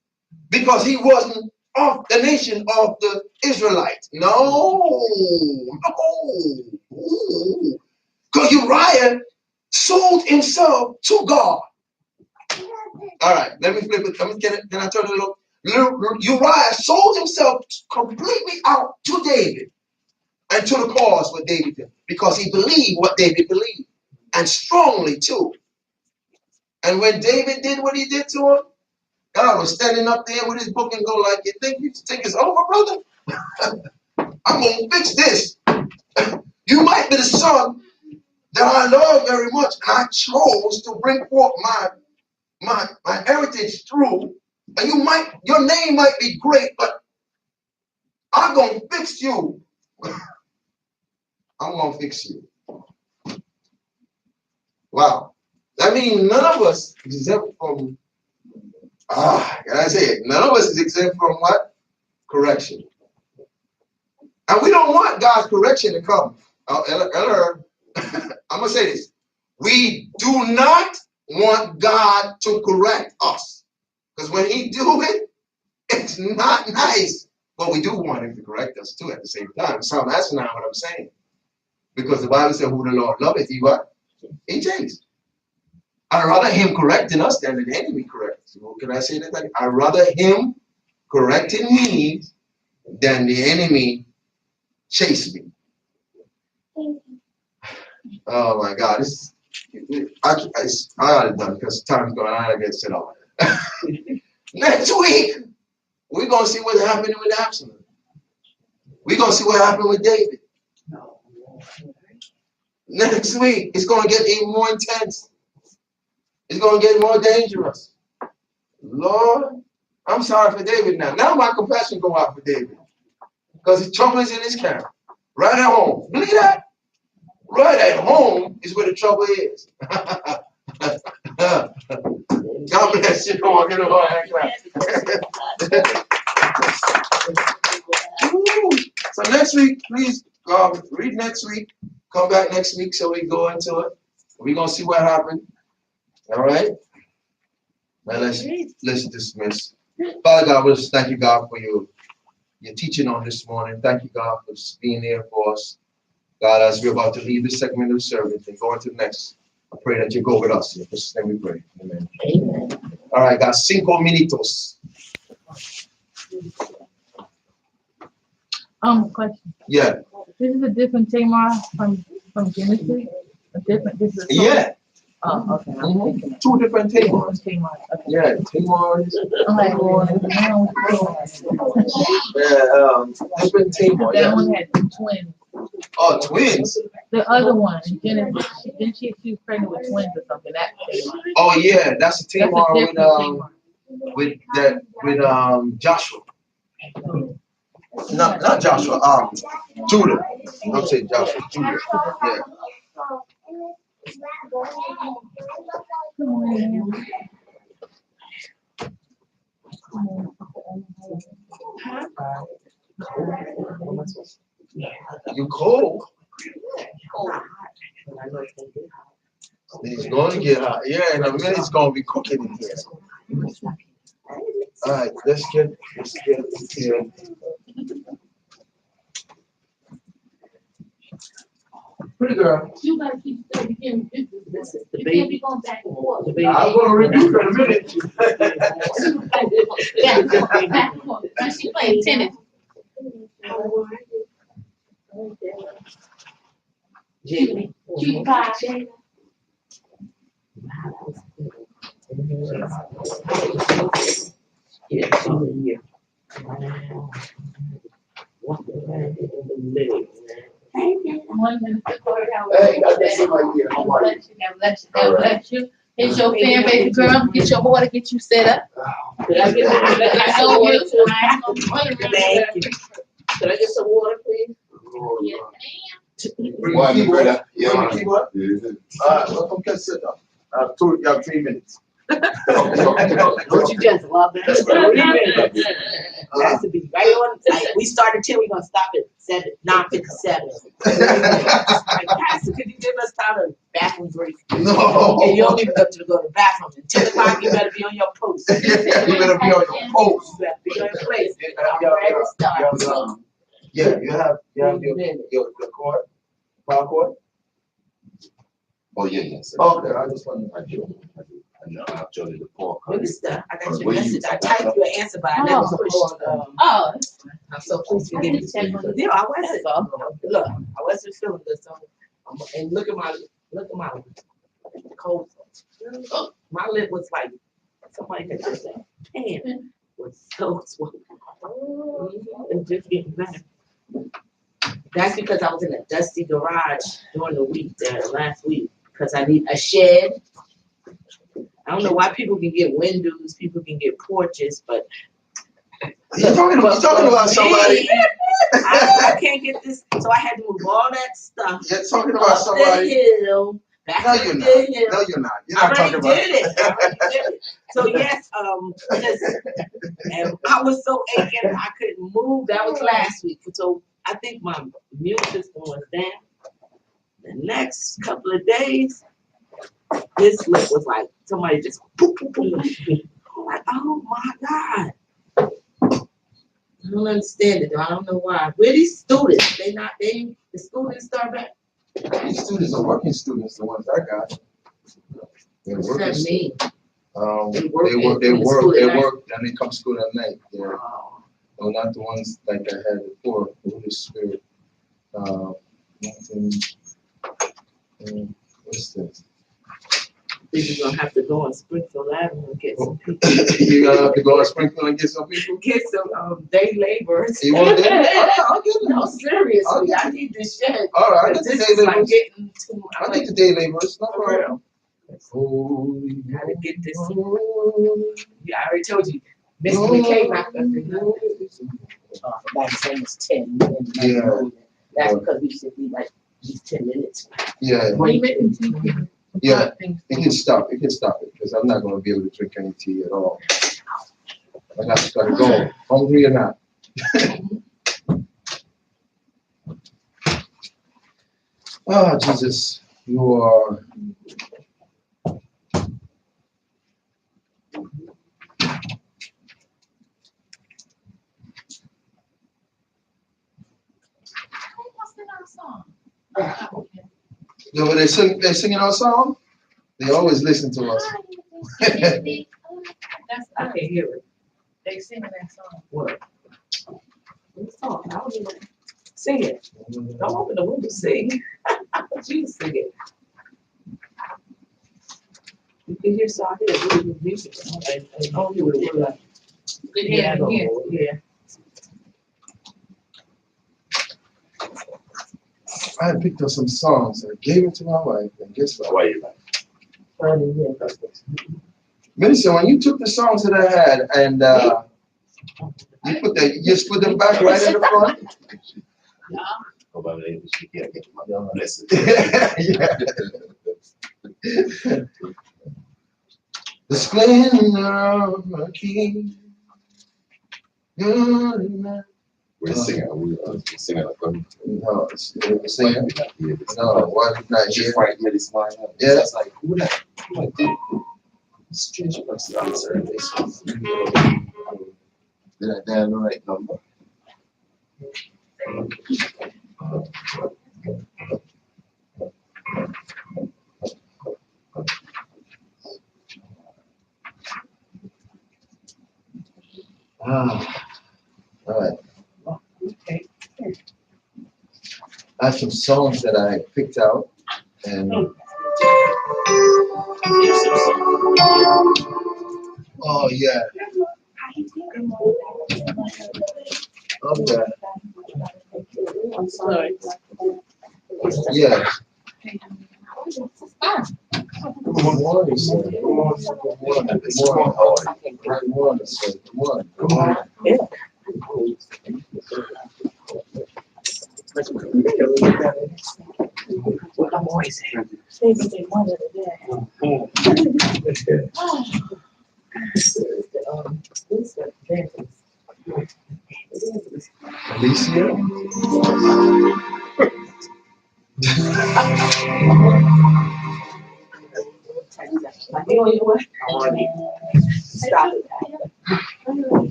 because he wasn't of the nation of the Israelites. No. Because Uriah sold himself to God. All right, let me flip it. Let me get it. Then I turn it a little. Uriah sold himself completely out to David and to the cause what David did, because he believed what David believed, and strongly too. And when David did what he did to him, God was standing up there with his book and go like, you think it's over, brother? I'm going to fix this. You might be the son that I love very much, and I chose to bring forth my heritage through. And your name might be great, but I'm going to fix you. I'm going to fix you. Wow. That means none of us is exempt from, can I say it? None of us is exempt from what? Correction. And we don't want God's correction to come. I'm going to say this. We do not want God to correct us. Because when he do it, it's not nice. But we do want him to correct us too at the same time. So that's not what I'm saying. Because the Bible said, who the Lord loveth, he what? He takes. I'd rather him correcting us than the enemy corrects. Can I say that? I'd rather him correcting me than the enemy chase me. Oh my God. I ought to done because time's going on. I gotta get set up. Next week, we're going to see what happened with Absalom. We're going to see what happened with David. Next week, it's going to get even more intense. It's going to get more dangerous. Lord, I'm sorry for David now. Now my compassion go out for David. Because the trouble is in his camera. Right at home. Believe that? Right at home is where the trouble is. God bless you. Come on, get a hand clap. So next week, please read next week. Come back next week so we go into it. We're gonna see what happened. All right. Now let's dismiss. Father God, we just thank you, God, for your teaching on this morning. Thank you, God, for just being there for us. God, as we're about to leave this segment of service and go into the next, I pray that you go with us. In Jesus' name we pray. Amen. Amen. All right, got 5 minutos. Question. Yeah. This is a different Tamar from Genesis. A different. This is. Yeah. Oh, okay. Mm-hmm. 2 different Tamars. Tamar. Okay. Yeah, Tamars. I'm like, well, now Different Tamar. that Yeah. one had twins. Oh, twins. The other one, Genesis, she was pregnant with twins or something. That Tamar. Oh yeah, that's a Tamar That's a different Tamar. with Joshua. Not Joshua. Judah. I'm saying Joshua. Judah. Yeah. You cold? It's going to get hot. Yeah, in a minute it's going to be cooking in here. All right, let's get here. Pretty girl. You gotta keep studying. This is the You can't baby. be going back and forth. The baby. I'm going to rebuke her in a minute. Back and forth. Now she playing tennis. Jamie. Cutie pie. Yeah, she was here. Walking around in the living. One minute before it out. Hey, got that shit right here. How are you? God bless you. God bless you. It's your fan, baby girl. Get your water, get you set up. Could I get I some know water you. too? I ain't gonna run around Thank there. you. Could I get some water, please? Bring the keyboard. Bring the keyboard. All right, welcome to sit down. You have 3 minutes. Don't you just love that? It has to be right on. Like, we start at 10, we're gonna stop at 9:57. Pastor, could you give us time to bathroom break? No. And you don't even have to go to the bathroom. At 10 o'clock, you better be on your post. You better be on your post. You better be on your place. Yeah, I'm ready to start. Yeah, you have your cord, power cord. Oh, yes. Okay, I just want I do. I know, I'll show you the pork. Minister, I got your Where you- message. I typed your answer, but I never pushed. Oh, I'm so pleased to give you. Yeah, I wasn't. Look, I wasn't feeling good, so, and look at my cold. Oh, my lip was like, somebody had just said, pan was so swollen. It's just getting better. That's because I was in a dusty garage during the week, last week, because I need a shed. I don't know why people can get windows, people can get porches, but You're talking about somebody. I can't get this, so I had to move all that stuff You're talking about up somebody. the hill, back No, up you're the not. hill. No, you're not. You're I not talking already about. did it. So yes, and I was so aching, I couldn't move. That was last week. So I think my immune system was down. The next couple of days, this lip was like somebody just poof, poof, poof. I'm like, oh my God. I don't understand it though. I don't know why. Where these students? The students start back. These students are working students, the ones I got. They're What's working that mean? They work, and they come to school at night. Yeah. Oh. No, not the ones like I had before. The Holy Spirit. Nothing. What's this? You're gonna have to go on Springfield Avenue and get some people. You gonna have to go to Springfield and get some people? Get some day laborers. You want that? I'll get them. No, seriously, I need this shed. All right, I get the This day is like laborers. getting too. I get the day laborers. No For problem. real. Holy. Gotta get this. Yeah, I already told you. Mr. McKay knocked us in. Back saying it's 10. Yeah. That's because we should be like, just 10 minutes. Yeah, When you making tea, you can Yeah. put things it can stop it, because I'm not gonna be able to drink any tea at all. I gotta go, hungry or not. Ah, Jesus, you are. You know, they singing our song. They always listen to us. That's I us. can hear it. They singing that song. What? Let's talk. I don't even sing it. Don't open the window, sing. Jesus, sing it. You can hear, so I hear really good music. I don't hear what it was like. Yeah, I know. yeah. Yeah. I had picked up some songs and gave it to my wife, and guess what? Why you like? I didn't hear it. Minister, when you took the songs that I had and you just put them back right in the front. Oh, but she can't get my blessing. Yeah. The splendor of a king. Good enough. We're singing. We're singing a good. No, it's singing. Yeah, No, why not She here? frightened me this morning. Yeah. It's like, who that? Who that? Strange person answering this. Did I dial the right number? Ah, all right. Okay. I have some songs that I picked out, and oh yeah, okay, I'm sorry. yeah. Ah, Good morning, sir. Good morning. Good morning. Good morning. Good morning, sir. Good morning. Good morning. What I'm always saying. Alicia? You know what? Stop it.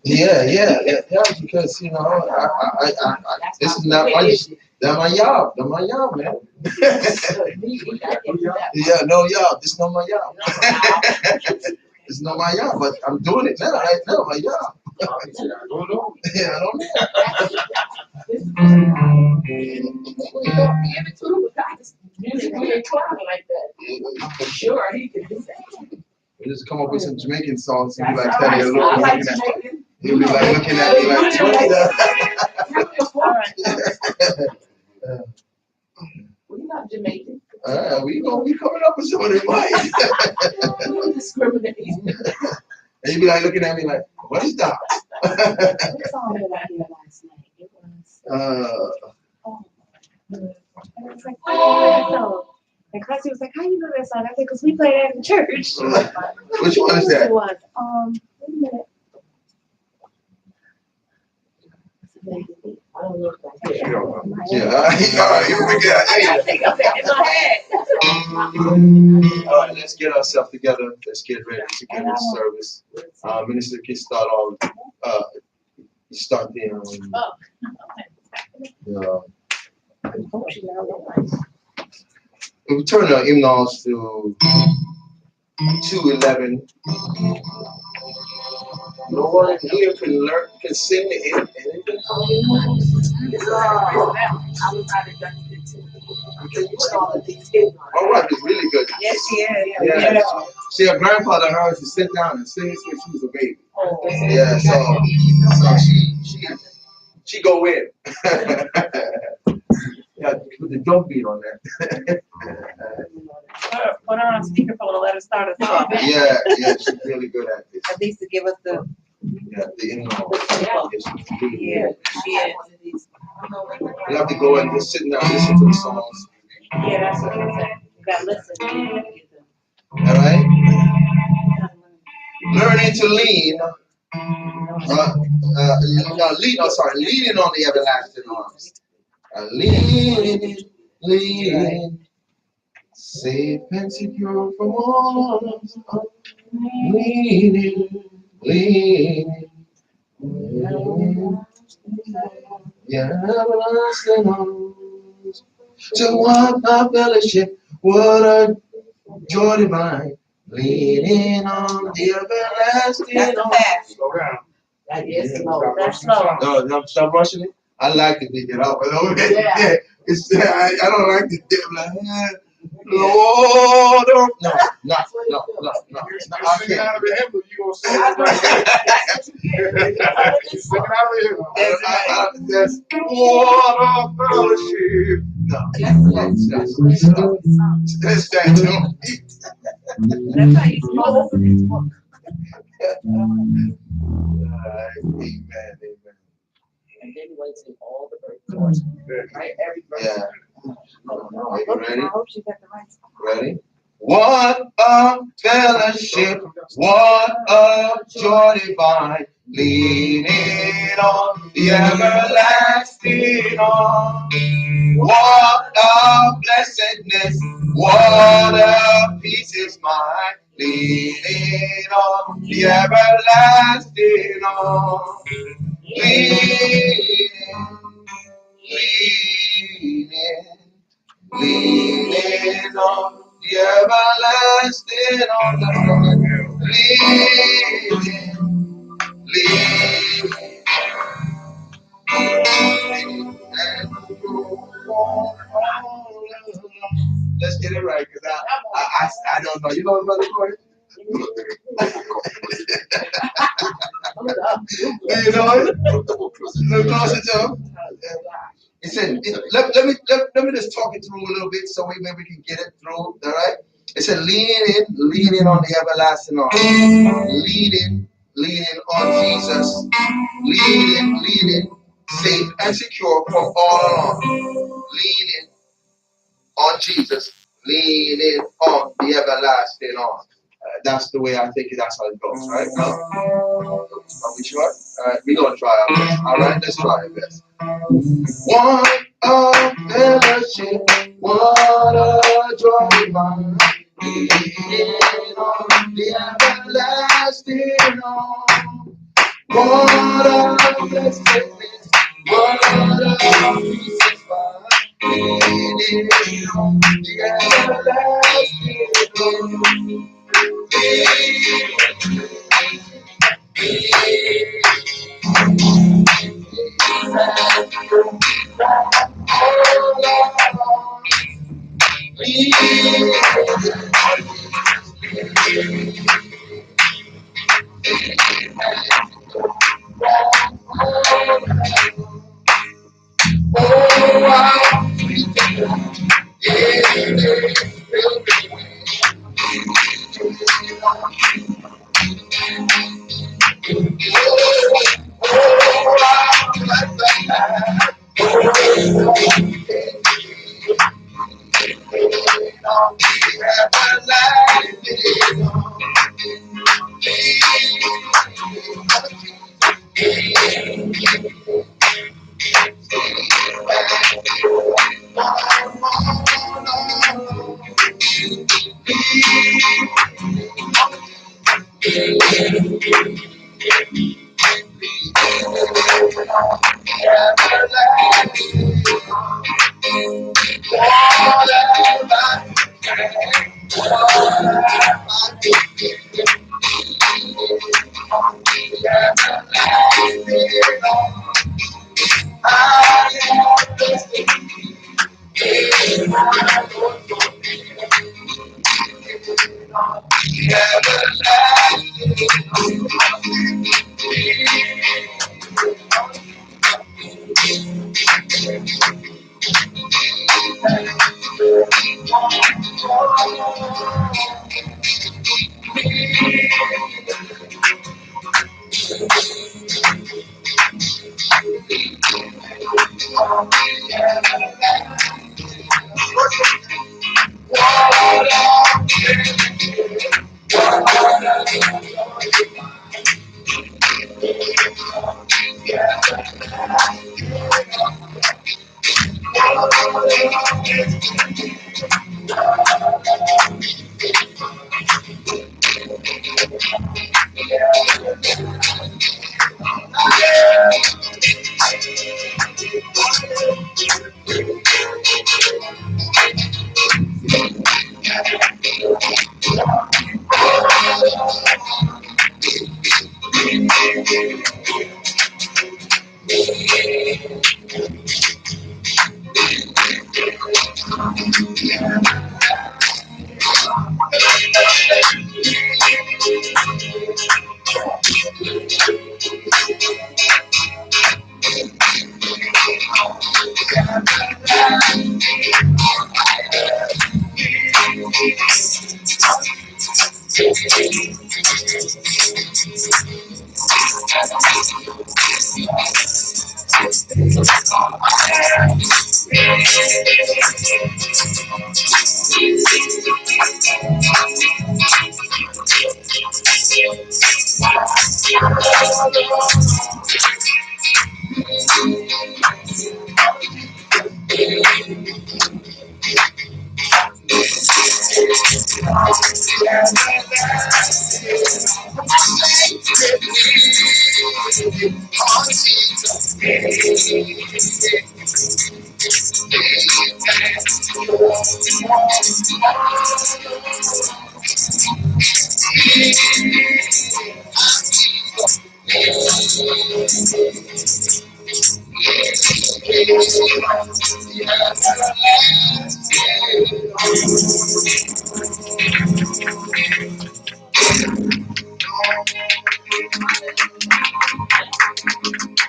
Yeah, because you know, this is not my, that's my job, man. Yeah, no job, this is not my job. It's not my job, but I'm doing it now, right now, my job. I don't know. Yeah, I don't know. Sure, he can do that. We just come up with some Jamaican songs and be like, That's Teddy, all look, right. I like looking at, Jamaican. he'll be like looking at me like, We're not Jamaican. we gonna be coming up with some of them lines. We're discriminating. And you be like looking at me like, what is that? What song did I hear last night? It was, and it's like, oh, that song. And Classy was like, how you know that song? I said, because we played it in church. Which one is that? It was, wait a minute. I don't know if I hear it. Yeah, all right, you forget. I gotta think of that in my head. All right, let's get ourselves together. Let's get ready to get in service. Minister can start off. You start there. We turn our hymnals to 211. No one here can sing anything from you. My wife is really good. Yes, she is. Yeah. See, her grandfather heard her to sit down and sing when she was a baby. Oh, Yeah, so she go in. Yeah, put the drum beat on there. put her on speakerphone and let her start us off. Yeah, she's really good at this. At least to give us the. Yeah, the in-law. Yeah. Yeah, she's really Yeah, good. she is. You have to go and just sit down and listen to the songs. Yeah, that's what I'm saying. You gotta listen. All right? Learning to lean. Leaning on the everlasting arms. Leaning. Safe and secure from all. Leaning. Yeah, everlasting arms. To what a fellowship, what a joy divine. Leaning on the everlasting That's the arms. fast. Slow down. That is slow. That's slow. No, stop rushing it. I like to pick it up. Yeah. It's, I don't like to dip like, Lord, no, I You're singing can't. out of the hymn, but you gonna sing it right. You're singing out of the hymn. That's what a fellowship. No, that's that too. That's how you supposed to. Amen. And then wait till all the verses, right? Every verse. Yeah. Are you ready? I hope she got the right spot. Ready? What a fellowship, what a joy divine, leaning on the everlasting arm. What a blessedness, what a peace is mine, leaning on the everlasting arm. Leaning on the everlasting arm. Let's get it right, because I don't know. You know what Brother Corey? Do you know it? Look closer to him. It said, let me just talk it through a little bit so maybe we can get it through. All right? It said, leaning on the everlasting arm. Leaning on Jesus. Leaning, safe and secure from all alarm. Leaning on Jesus. Leaning on the everlasting arm. That's the way I think that's how it goes, right? Now, are we sure? All right, we're going to try our best. All right, let's try our best. What a fellowship, what a joy divine, leaning on the everlasting arm. What a blessedness, what a peace is mine, leaning on the everlasting arm.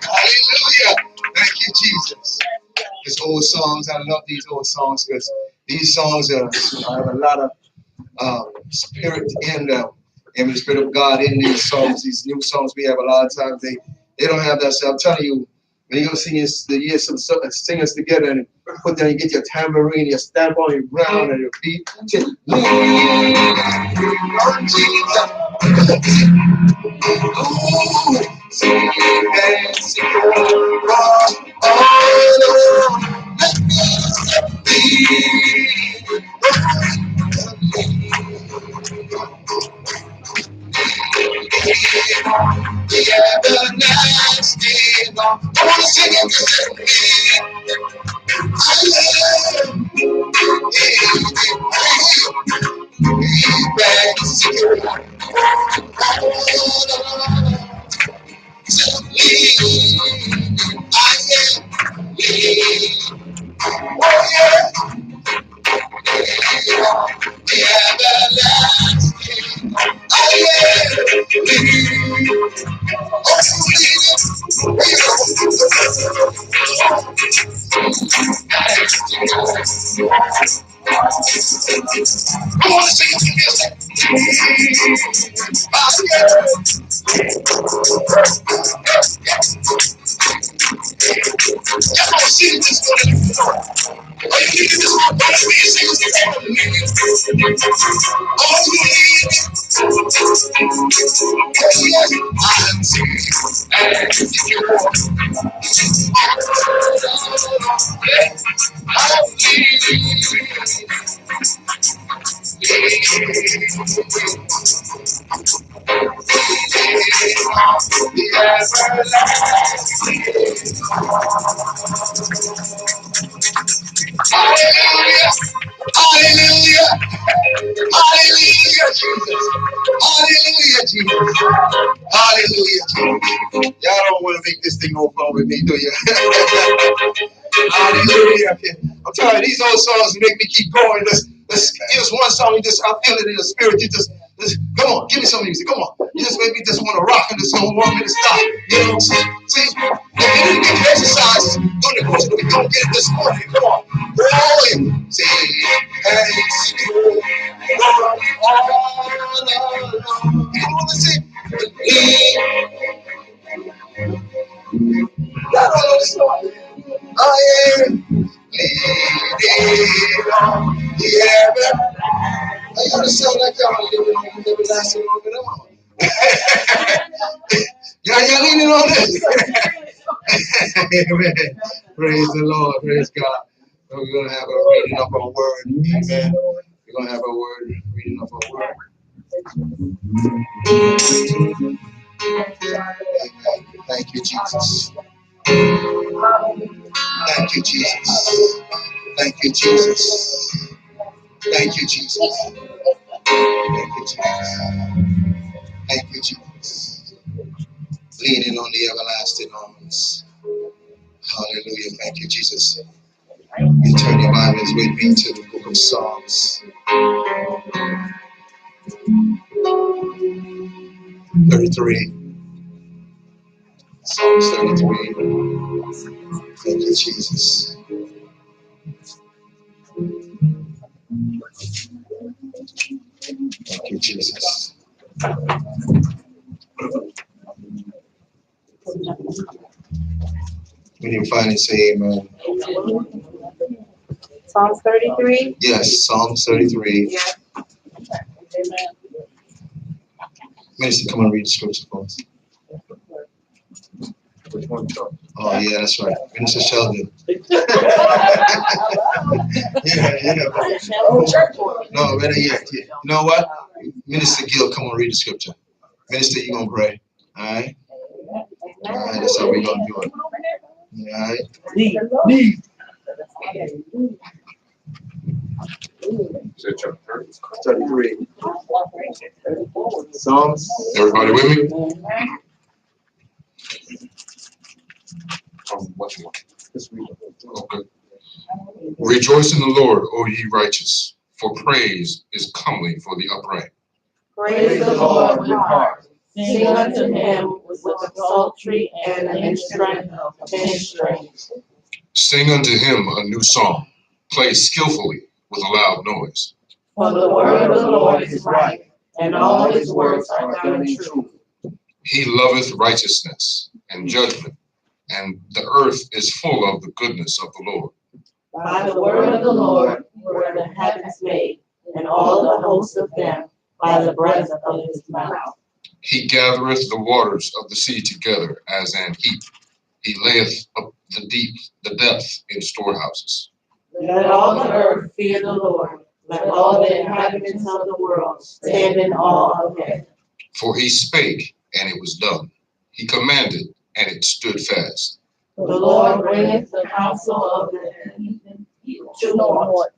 Hallelujah. Thank you, Jesus. These old songs, I love these old songs because these songs have a lot of spirit in them. And the Spirit of God in these songs. These new songs we have a lot of times, they don't have that. So I'm telling you, when you go sing some singers together and put down, you get your tambourine, you stamp on your ground and your feet. Hallelujah. Hallelujah, Jesus. Hallelujah, Jesus. Hallelujah, Jesus. Y'all don't want to make this thing go fun with me, do you? Hallelujah. I'm telling you, these old songs make me keep going. Let's give us one song. I feel it in the spirit. You just come on, give me some music. Come on. You just make me just want to rock and just don't want me to stop. You know, see, if you didn't get your exercise during the course of the week, don't get it this morning. Come on. Oh, yeah. See, hey, you want to see? That's all the story. I am leading on. Yeah, I gotta sound like y'all living lasting longer than mine. Y'all leaning on this. Amen. Praise the Lord. Praise God. We're gonna have a reading of our word. Amen. We're gonna have a word, reading of our word. Amen. Thank you, Jesus. Thank you, Jesus. Thank you, Jesus. Thank you, Jesus. Thank you, Jesus. Thank you, Jesus. Leaning on the everlasting arms. Hallelujah. Thank you, Jesus. You turn your Bibles with me to the book of Psalms 33. Psalms 33. Thank you, Jesus. Thank you, Jesus. When you finally say amen. Psalms 33? Yes, Psalms 33. Yeah. Minister, come and read the scripture for us. Which one? Oh, yeah, that's right. Minister Sheldon. Yeah. No, better yet. You know what? Minister Gill, come and read the scripture. Minister, you gonna pray. All right? All right, that's how we're gonna do it. All right? Is that chapter 33. Psalms. Everybody with me? What you want? Let's read it. Okay. Rejoice in the Lord, O ye righteous, for praise is comely for the upright. Praise the Lord with heart. Sing unto him with the psaltery and the instrument of 10 strings. Sing unto him a new song. Play skillfully with a loud noise. For the word of the Lord is right, and all his words are done in truth. He loveth righteousness and judgment, and the earth is full of the goodness of the Lord. By the word of the Lord were the heavens made, and all the hosts of them by the breath of his mouth. He gathereth the waters of the sea together as an heap. He layeth up the depth in storehouses. Let all the earth fear the Lord. Let all the inhabitants of the world stand in awe of him. For he spake, and it was done. He commanded, and it stood fast. The Lord bringeth the counsel of the heathen to naught.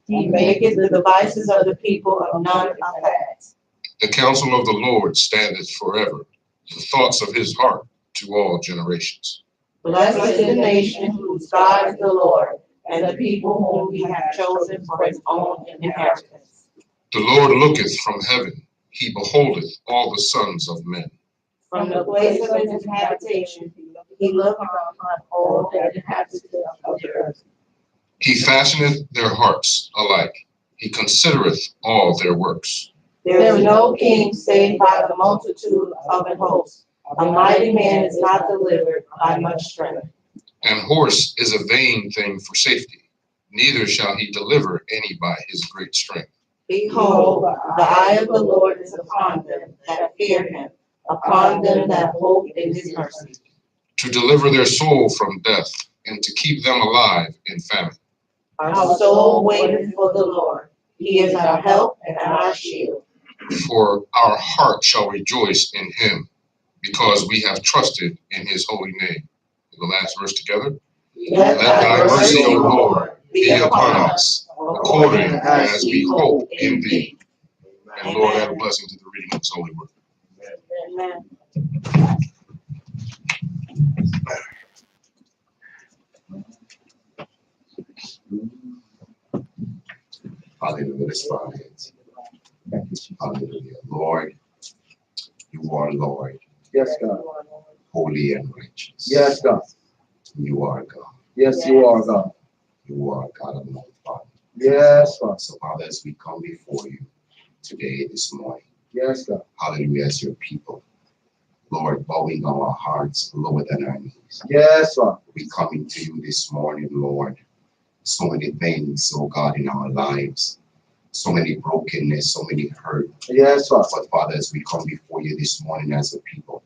He maketh the devices of the people of none effect. The counsel of the Lord standeth forever, the thoughts of his heart to all generations. Blessed is the nation whose God is the Lord, and the people whom he hath chosen for his own inheritance. The Lord looketh from heaven, he beholdeth all the sons of men. From the place of his habitation, he looketh upon all the inhabitants of the earth. He fashioneth their hearts alike, he considereth all their works. There is no king save by the multitude of an host. A mighty man is not delivered by much strength. An horse is a vain thing for safety, neither shall he deliver any by his great strength. Behold, the eye of the Lord is upon them that fear him, upon them that hope in his mercy. To deliver their soul from death, and to keep them alive in famine. Our soul waiteth for the Lord. He is our help and our shield. For our heart shall rejoice in him, because we have trusted in his holy name. The last verse together. Let thy mercy, O Lord, be upon us, according as we hope in thee. And Lord, add a blessing to the reading of his holy word. Amen. Hallelujah. Let's bow our heads. Hallelujah. Lord, you are Lord. Yes, God. Holy and righteous. Yes, God. You are God. Yes, you are God. You are God Almighty, Father. Yes, Father. So, Father, as we come before you today, this morning, Yes, God. hallelujah, as your people, Lord, bowing our hearts lower than our knees. Yes, Father. We coming to you this morning, Lord. So many things, oh God, in our lives. So many brokenness, so many hurt. Yes, Father. But Father, as we come before you this morning as a people,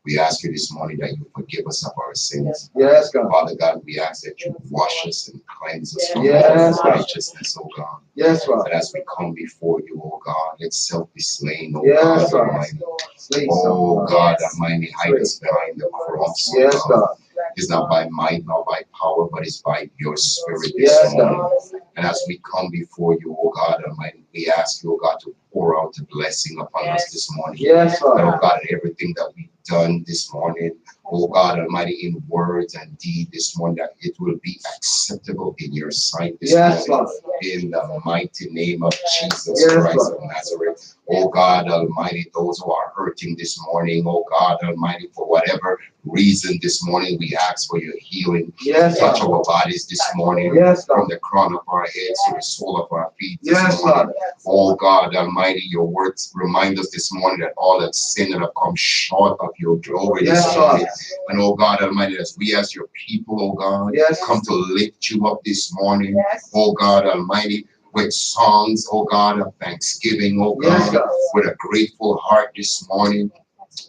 We ask you this morning that you forgive us of our sins. Yes, God. Father God, we ask that you wash us and cleanse us from Yes, all God. righteousness, oh God. Yes, Father. And as we come before you, oh God, let self be slain, oh Yes, God God. Almighty. Slay Oh some, God Almighty, hide us behind the cross, oh Yes, God. It's not by might nor by power, but it's by your spirit Yes, this morning. God. And as we come before you, oh God Almighty, we ask you, oh God, to pour out the blessing upon us this morning. Yes, And, Father. oh God, everything that we've done this morning, oh God Almighty, in words and deed this morning, that it will be acceptable in your sight this Yes, morning. Father. In the mighty name of Jesus Yes, Christ Father. of Nazareth. Oh God Almighty, those who are hurting this morning, oh God Almighty, for whatever reason this morning, we ask for your healing. Yes, Touch Father. our bodies this morning, Yes, from God. the crown of our heads to the sole of our feet this Yes, morning. Father. Oh God Almighty, your words remind us this morning that all have sinned and have come short of your glory this Yes, morning. Father. And oh God Almighty, as we as your people, oh God, Yes. come to lift you up this morning, oh God Almighty, with songs, oh God, of thanksgiving, oh Yes, God, God. with a grateful heart this morning.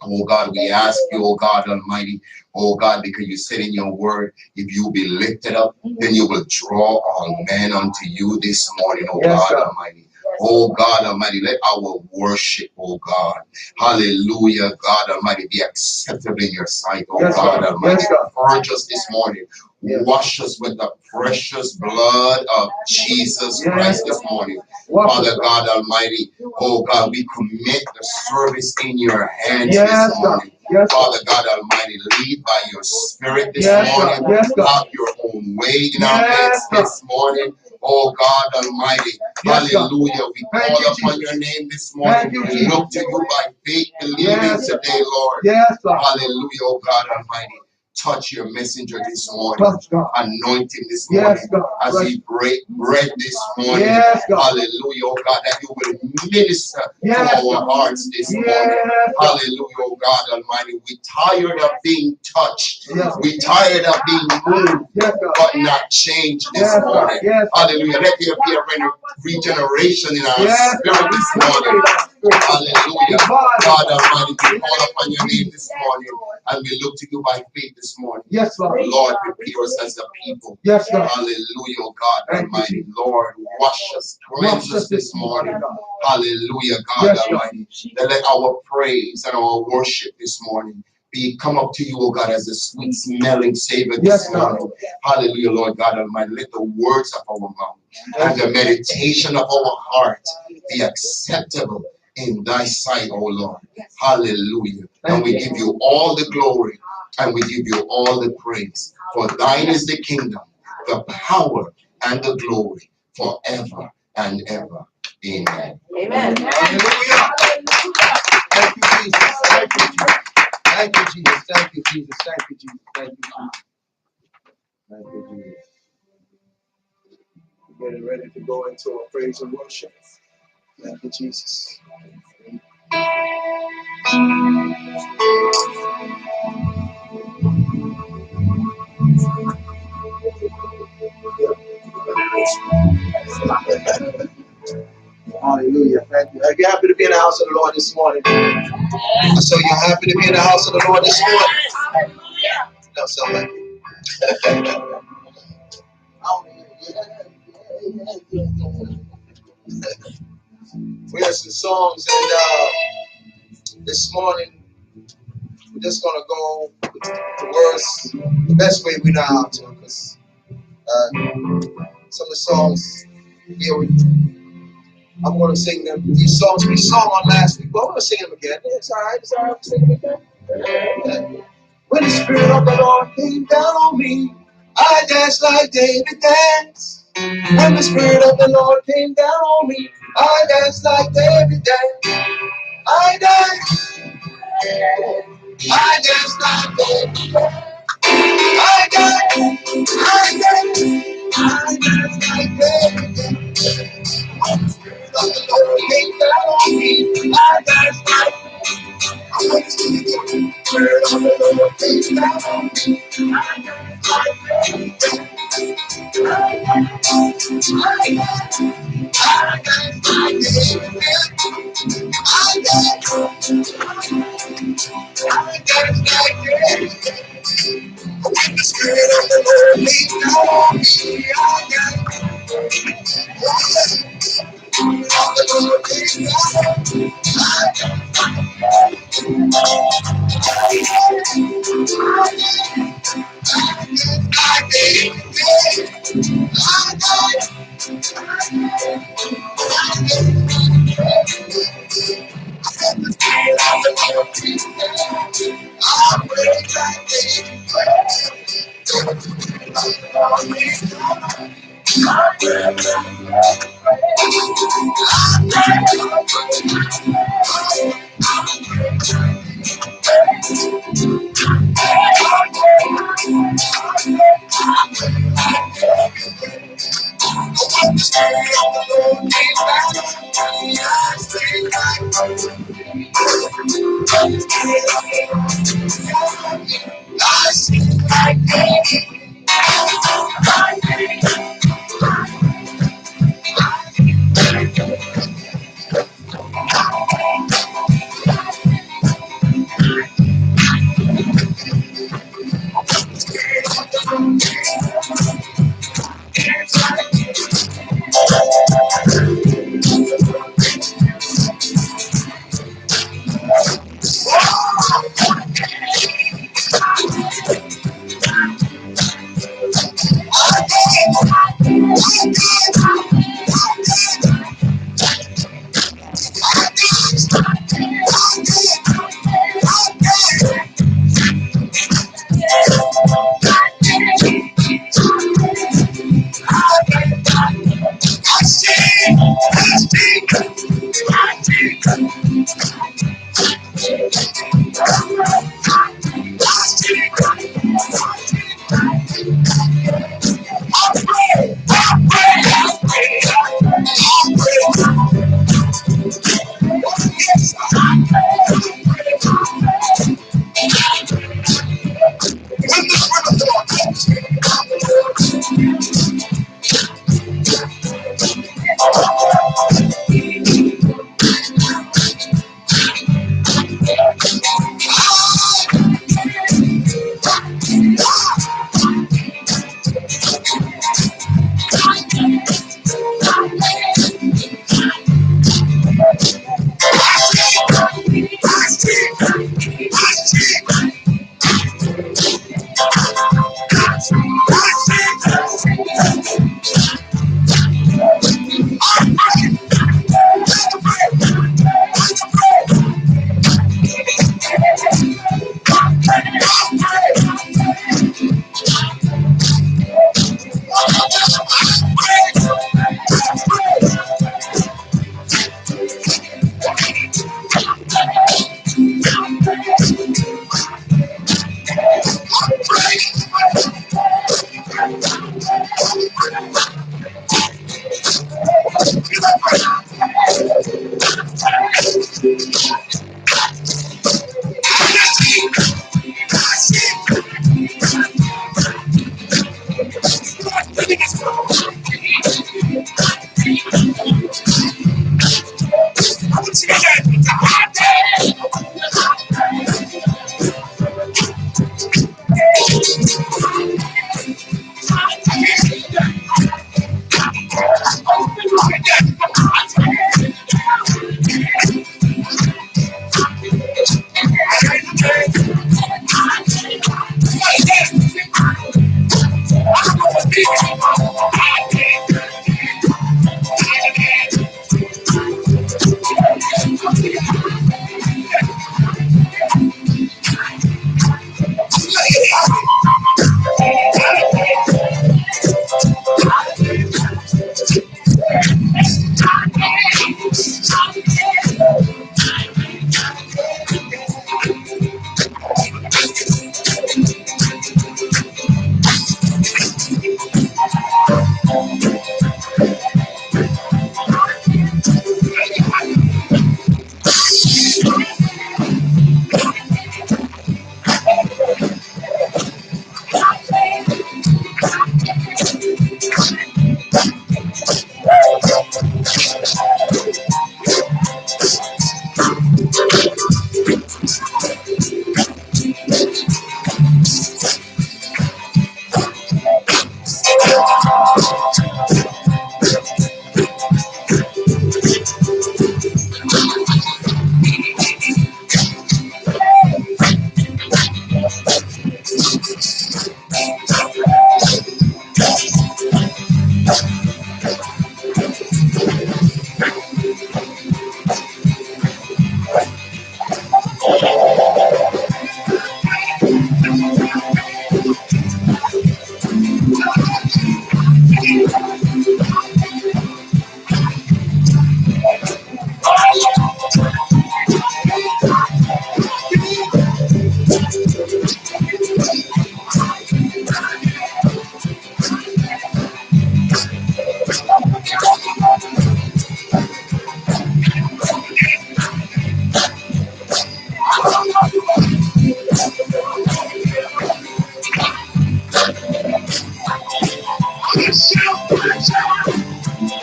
Oh God, we ask you, oh God Almighty, oh God, because you said in your word, if you be lifted up, then you will draw all men unto you this morning, oh Yes, God God. Almighty. Oh God Almighty, let our worship, oh God, hallelujah, God Almighty, be acceptable in your sight, oh Yes, God God. Almighty. Yes, God. Purge us this morning. Yes. Wash us with the precious blood of Jesus Yes. Christ this morning. Watch Father us, God Almighty, oh God, we commit the service in your hands Yes, this God. morning. Yes, God. Father God Almighty, lead by your spirit this Yes, morning. God. Yes, God. Have your own way in our Yes, midst God. this morning. Oh God Almighty, Yes, God. hallelujah. We Thank call you, upon Jesus. your name this morning. Thank you, We Jesus. look to you by faith, believing Yes. today, Lord. Yes, God. Hallelujah, oh God Almighty. Touch your messenger this morning. Touch, God. Anoint him this morning Yes, God. as he break bread this morning. Yes, God. Hallelujah, oh God, that you will minister Yes, to our God. hearts this morning. Yes, God. Hallelujah, oh God Almighty. We tired of being touched. Yes. We tired of being moved, Yes, God. but not changed this Yes, God. morning. Yes. Hallelujah. Let there be a regeneration in our Yes, spirit God. this morning. Hallelujah. God Almighty, we call upon your name this morning and we look to you by faith this morning. Yes, Lord. Lord, prepare us as a people. Yes, God. Hallelujah, oh God Thank you, Almighty. Lord, wash us, cleanse us this morning. Hallelujah, God Yes, God. Almighty. That let our praise and our worship this morning be come up to you, oh God, as a sweet smelling savor Yes, this God. morning. Hallelujah, Lord God Almighty. Let the words of our mouth and the meditation of our heart be acceptable in thy sight, oh Lord. Hallelujah. And we give you all the glory and we give you all the praise. For thine is the kingdom, the power, and the glory forever and ever. Amen. Amen. Hallelujah. Thank you, Jesus. Thank you, Jesus. Thank you, Jesus. Thank you, Jesus. Thank you, Jesus. Thank you, Jesus. Thank you, Jesus. We're getting ready to go into a praise and worship. Thank you, Jesus. Hallelujah. Thank you. Are you happy to be in the house of the Lord this morning? So you're happy to be in the house of the Lord this morning? No, somebody. We had some songs, and this morning we're just gonna go with the words the best way we know how to, because some of the songs here I'm gonna sing them. These songs we sung on last week, but I'm gonna sing them again. It's all right. It's all right. I'm singing them again. When the Spirit of the Lord came down on me, I danced like David danced. When the Spirit of the Lord came down on me, I danced like David danced. I danced. I danced like David danced. I danced. I danced. I danced like David danced. When the Spirit of the Lord came down on me, I danced like I went to the Spirit of the Lord came down on me. I danced like David danced. I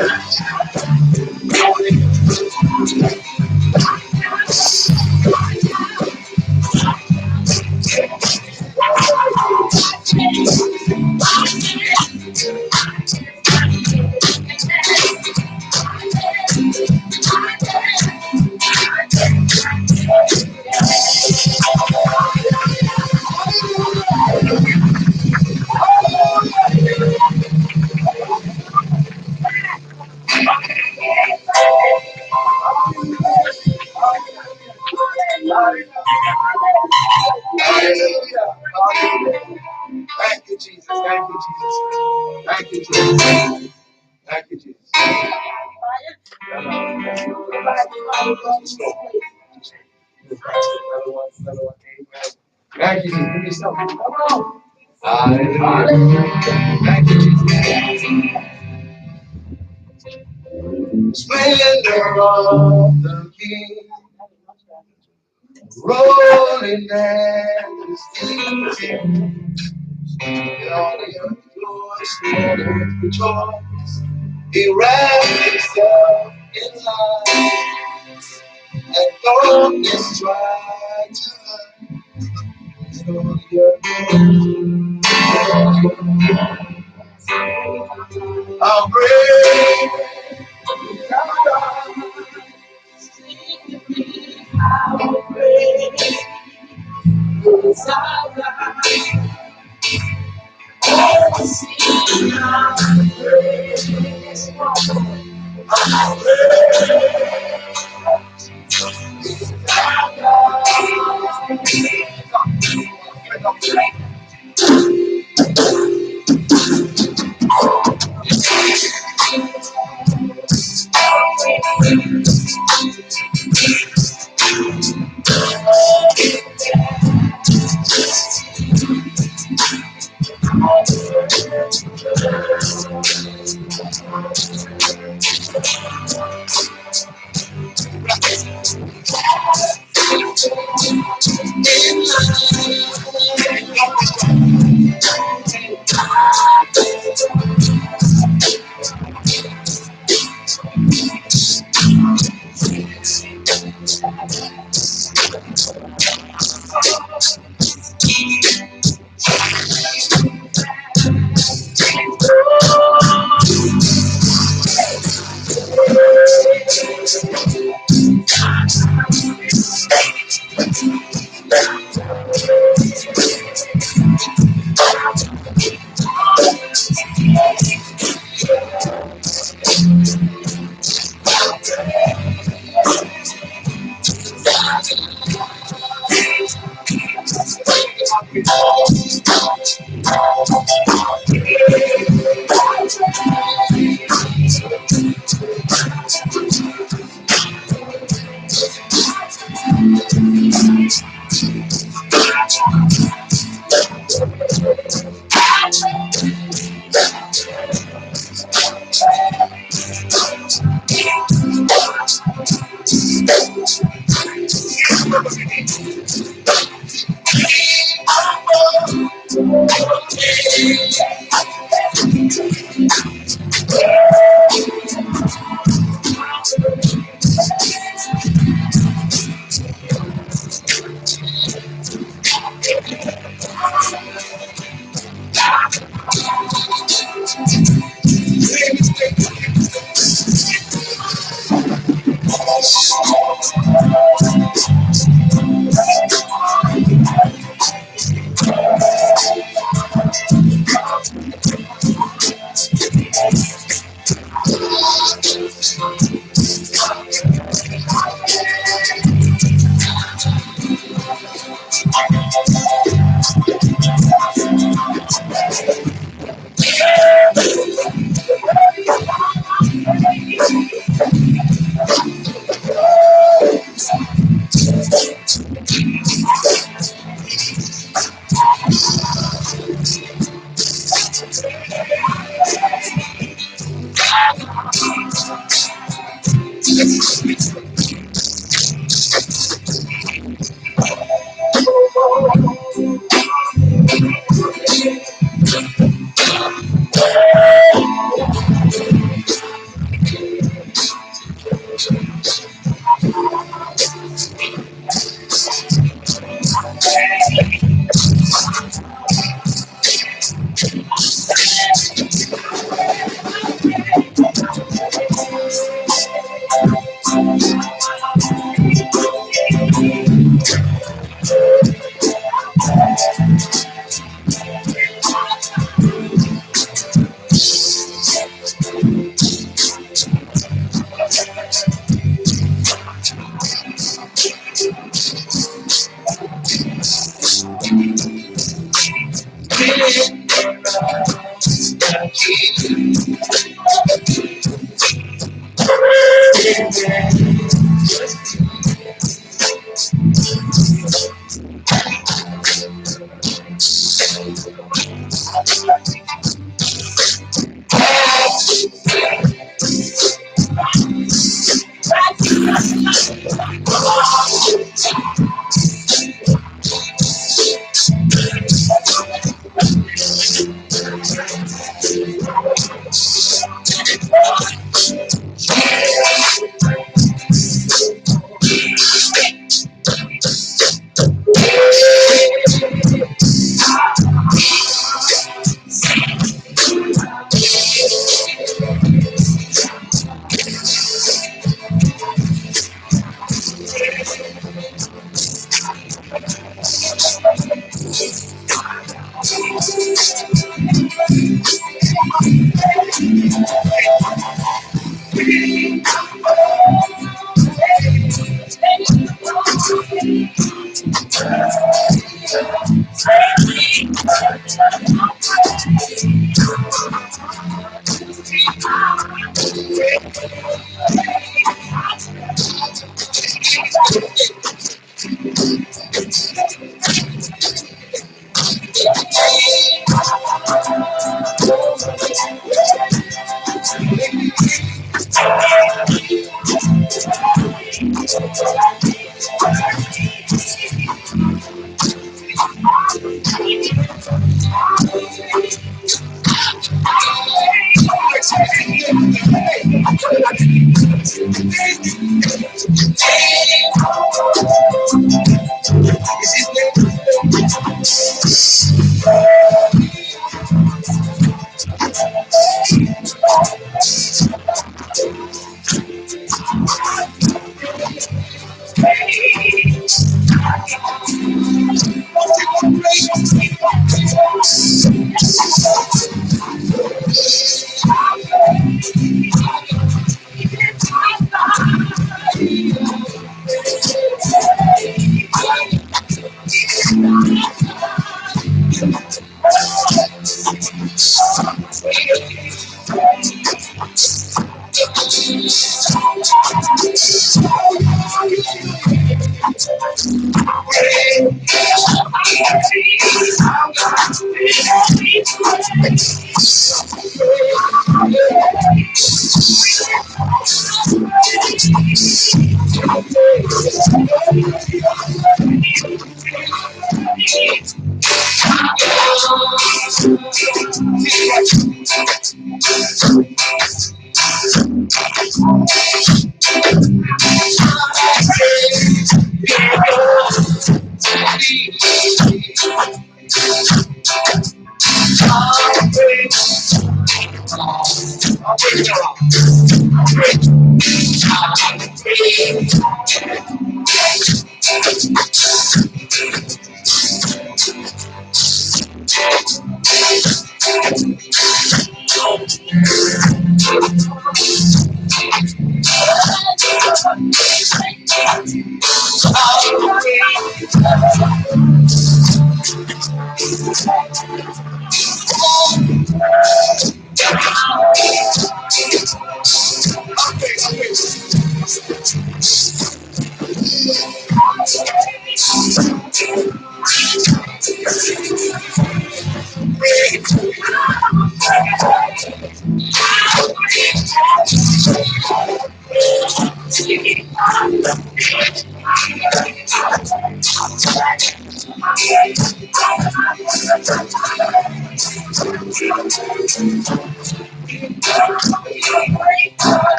Hallelujah. Hallelujah. Thank you, Jesus. Thank you, Jesus. Thank you, Jesus. Thank you, Jesus. Thank you, Jesus. Give me something. Come on. Hallelujah. Thank you, Jesus. Splendor of the King, rolling and singing, all the earth rejoice, the earth rejoice. He wrapped himself in light, and darkness tried to hide. So how great thou art, how great is our God. Oh, sing how great is our God.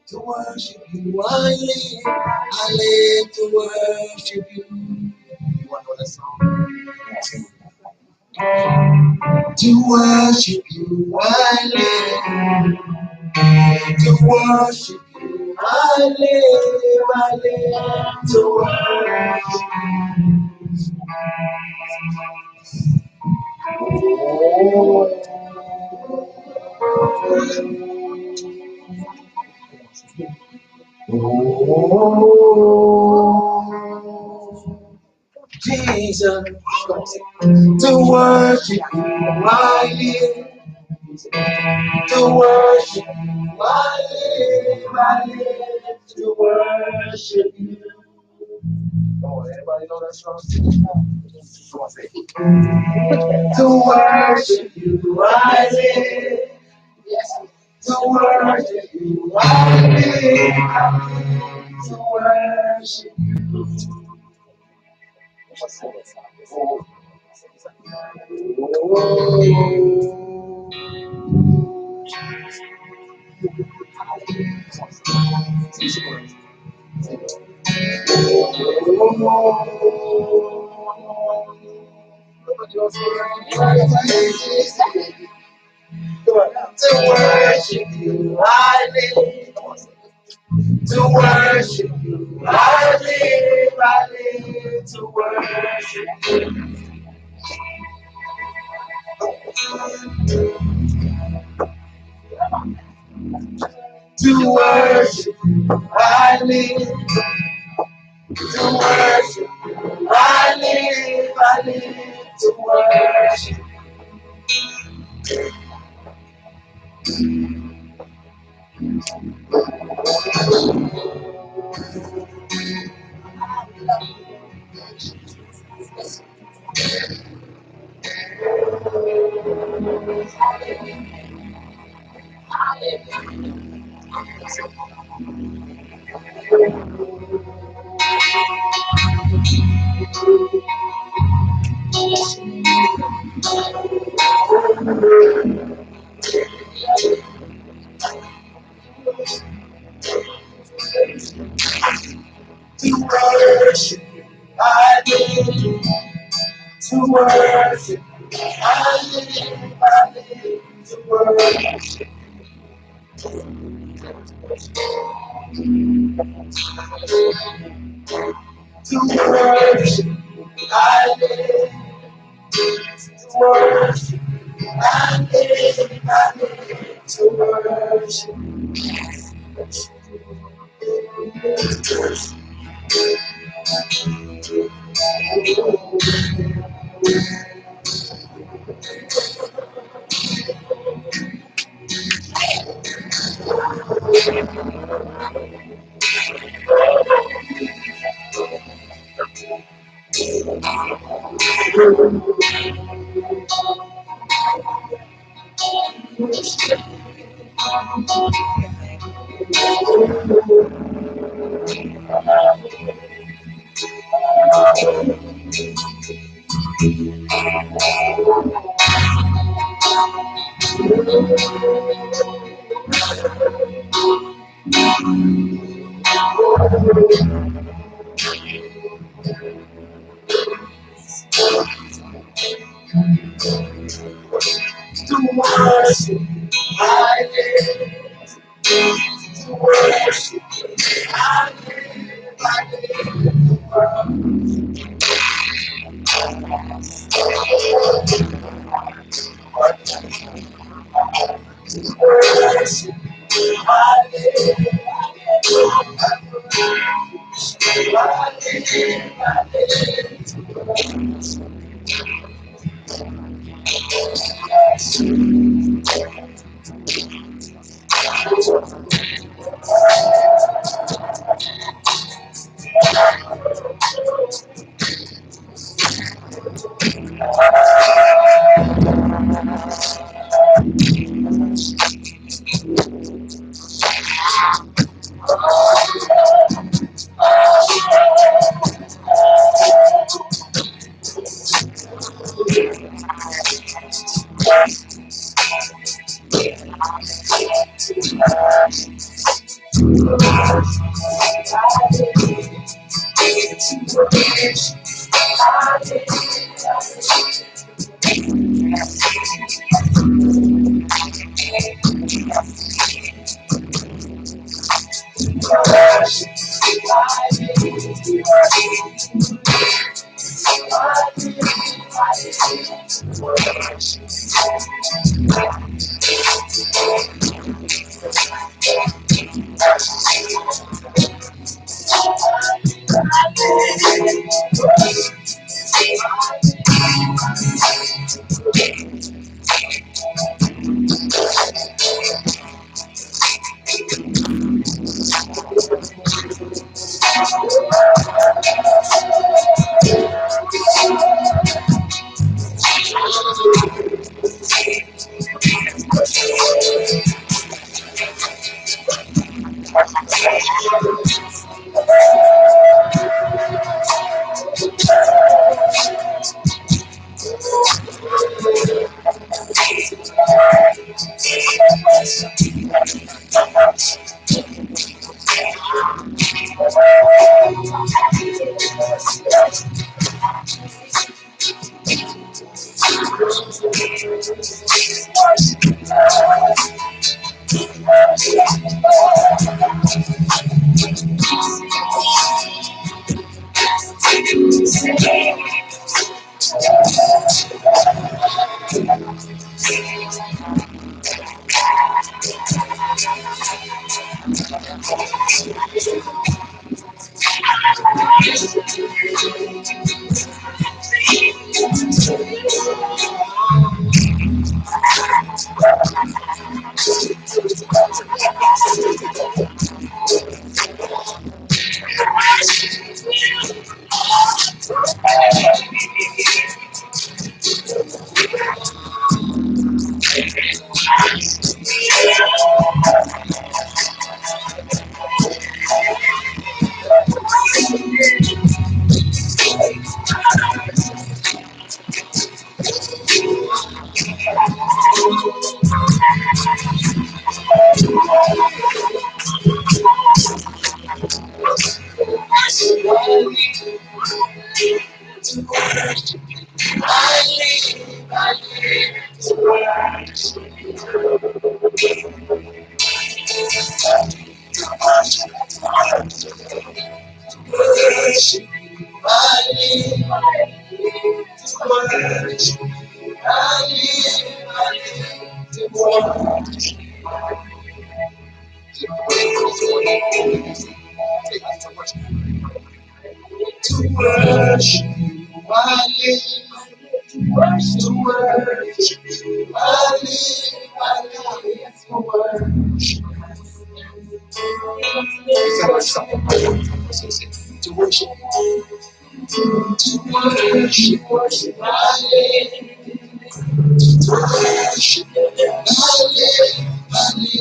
To worship you, I live to worship you. You want to know that song? To worship you, I live. To worship you, I live to worship Jesus. To worship you, I live. To worship you, I live to worship you. Come on, everybody know that song? Come on, say it. To worship you, I live. Yes. To worship you, I live to worship you. To worship you, I live. To worship you, I live to worship you. To worship you, I live. To worship you, I live to worship you. To worship you, I live. To worship you, I live to worship to worship you, I live to worship To worship you, I live. To worship you, I live. I live to worship. To worship, to worship, I live. To worship, I live. I live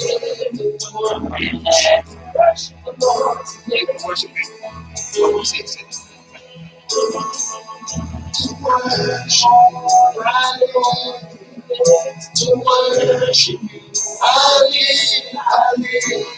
to worship the Lord. To worship Him. To worship, I live. To worship you, I live. I live.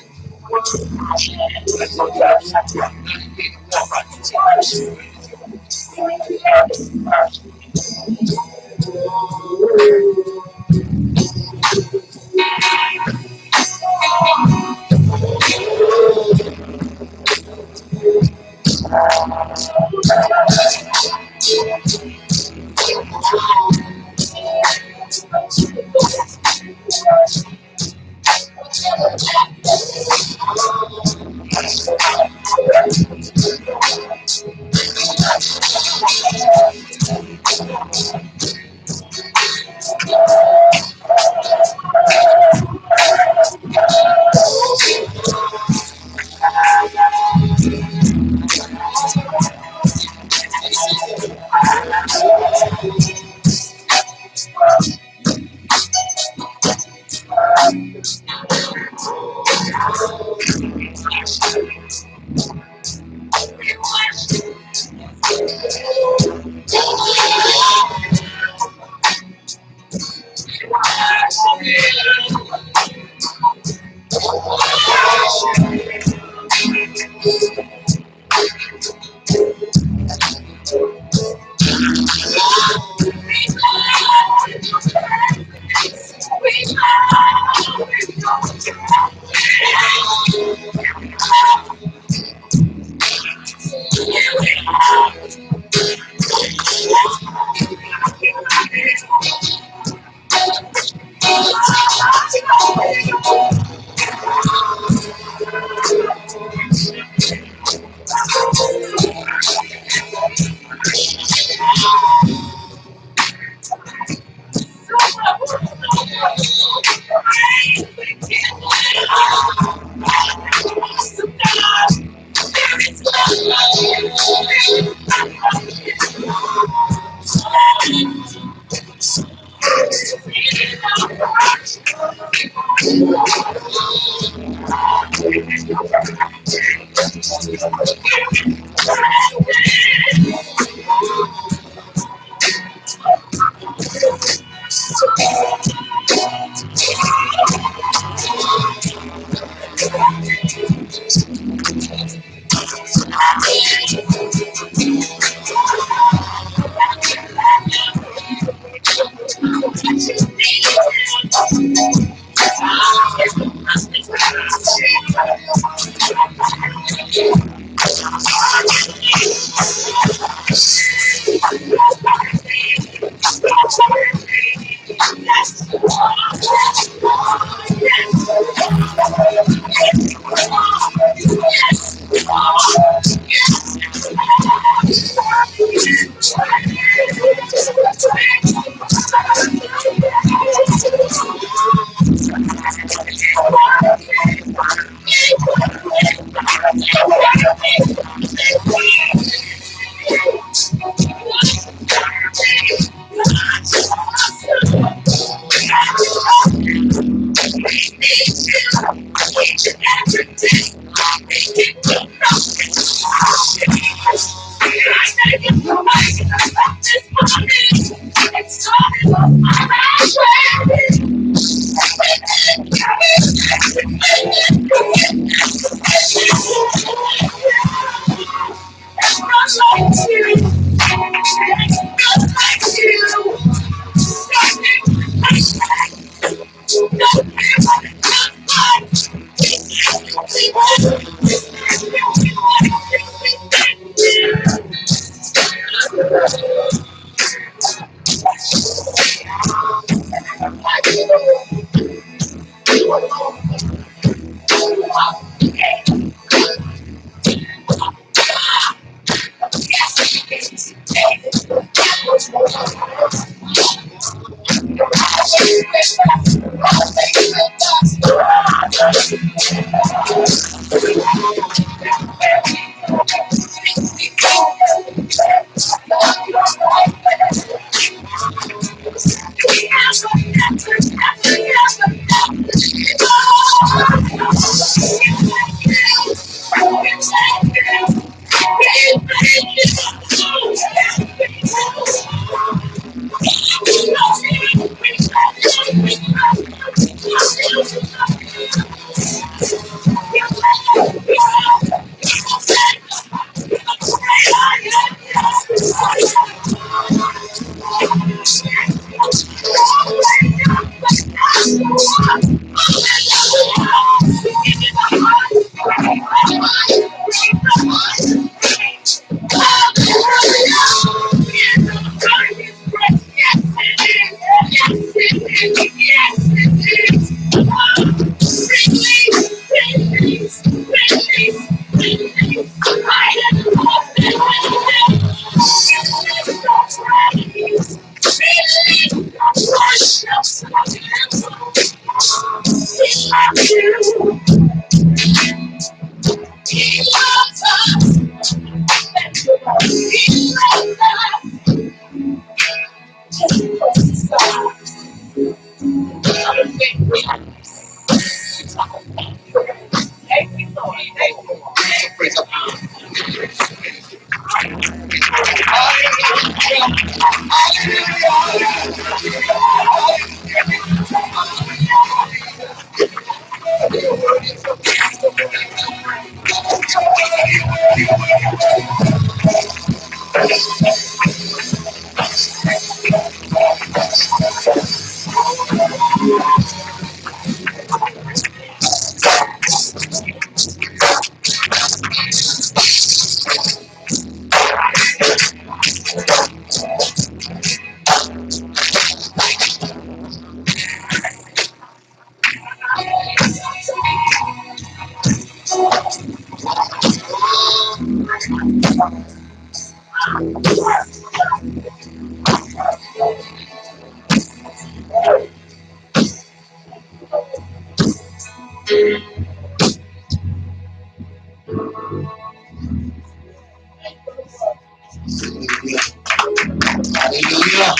Hallelujah.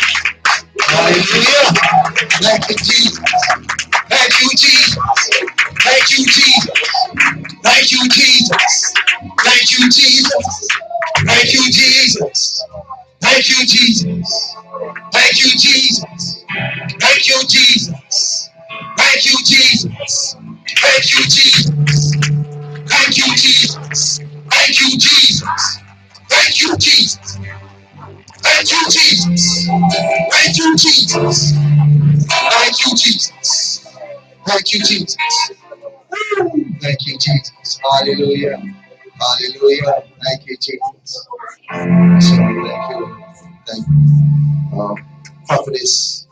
Hallelujah. Thank you, Jesus. Thank you, Jesus. Thank you, Jesus. Thank you, Jesus. Thank you, Jesus. Thank you, Jesus. Thank you, Jesus. Thank you, Jesus. Thank you, Jesus. Thank you, Jesus. Thank you, Jesus. Thank you, Jesus. Thank you, Jesus. Thank you, Jesus. Thank you, Jesus. Thank you, Jesus. Thank you, Jesus. Thank you, Jesus. Thank you, Jesus. Hallelujah. Hallelujah. Thank you, Jesus. So thank you. Thank you. Prophetess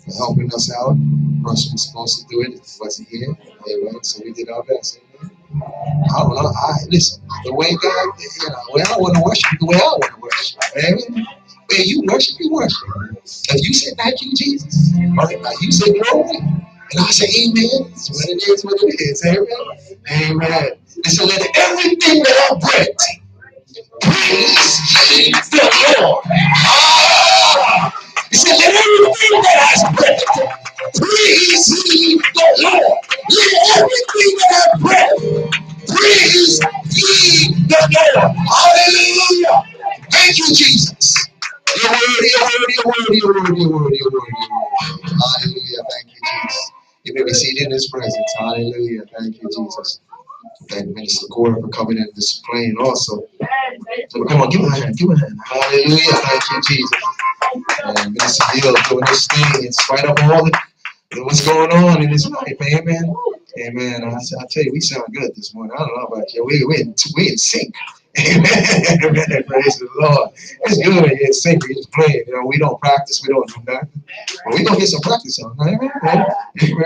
for helping us out. The person was supposed to do it. It wasn't here. Amen. So we did our best. Amen. I don't know. Listen, the way God, way I want to worship, the way I want to worship. Amen. When you worship, you worship. If you say thank you, Jesus, right now you say glory, and I say amen. It's what it is, what it is. Amen. Amen. And so let everything that I breath praise ye the Lord. He said, let everything that has breath praise ye the Lord. Let everything that has breath praise ye the Lord. Hallelujah. Thank you, Jesus. You're worthy, you're worthy, you're worthy, you're worthy, you're worthy, you're worthy. Hallelujah. Thank you, Jesus. You may be seated in His presence. Hallelujah. Thank you, Jesus. Thank Minister Gordon for coming in and displaying also. So come on, give him a hand, give him a hand. Hallelujah. Thank you, Jesus. And Minister Hill doing this thing in spite of all the what's going on in his life. Amen. Amen. I tell you, we sound good this morning. I don't know about you. We in sync. Amen. Amen. Praise the Lord. It's good when you're in sync. We're just playing. We don't practice. We don't do nothing. But we're going to get some practice on. Amen. Amen.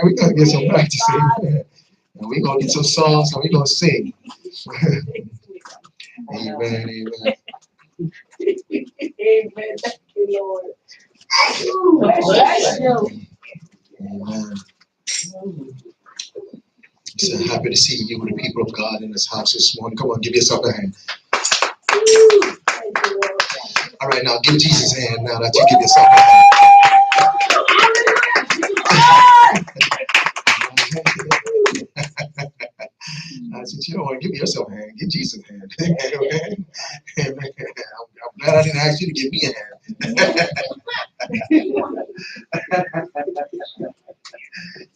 We're going to get some practice. Amen. And we're going to get some songs and we're going to sing. Amen. Amen. this house this morning. Come on, give yourself a hand. All right, now give Jesus a hand now that you give yourself a hand. I said, you don't want to give yourself a hand, give Jesus a hand. Amen. Amen. I'm glad I didn't ask you to give me a hand.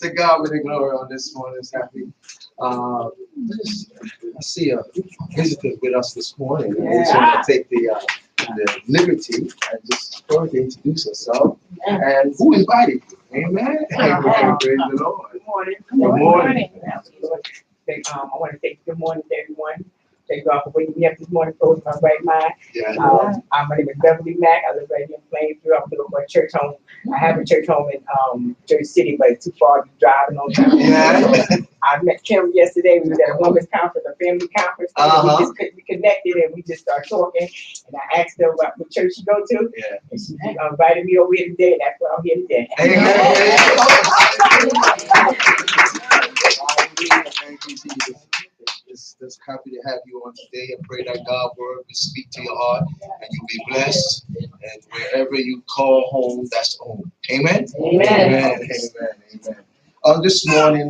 To God be the glory on this morning. It's happy. I see a visitor with us this morning. And we're going to take the liberty and just go to introduce herself and who invited you. Amen. Amen. Praise the Lord. Good morning. Good morning. I want to say good morning to everyone. Thank God for waking me up this morning, closing my right mind. Yeah. My name is Beverly Mack. I live right here in Plainfield. I'm looking for a church home. I have a church home in Jersey City, but it's too far to be driving on time. Yeah. I met Kim yesterday. We were at a women's conference, a family conference. We connected and we just started talking. And I asked her what church she go to. Yeah. And she invited me over here today. And that's why I'm here today. Amen. Thank you, Jesus. Just happy to have you on today. I pray that God's word will speak to your heart and you'll be blessed. And wherever you call home, that's home. Amen? Amen. Amen. Amen. This morning,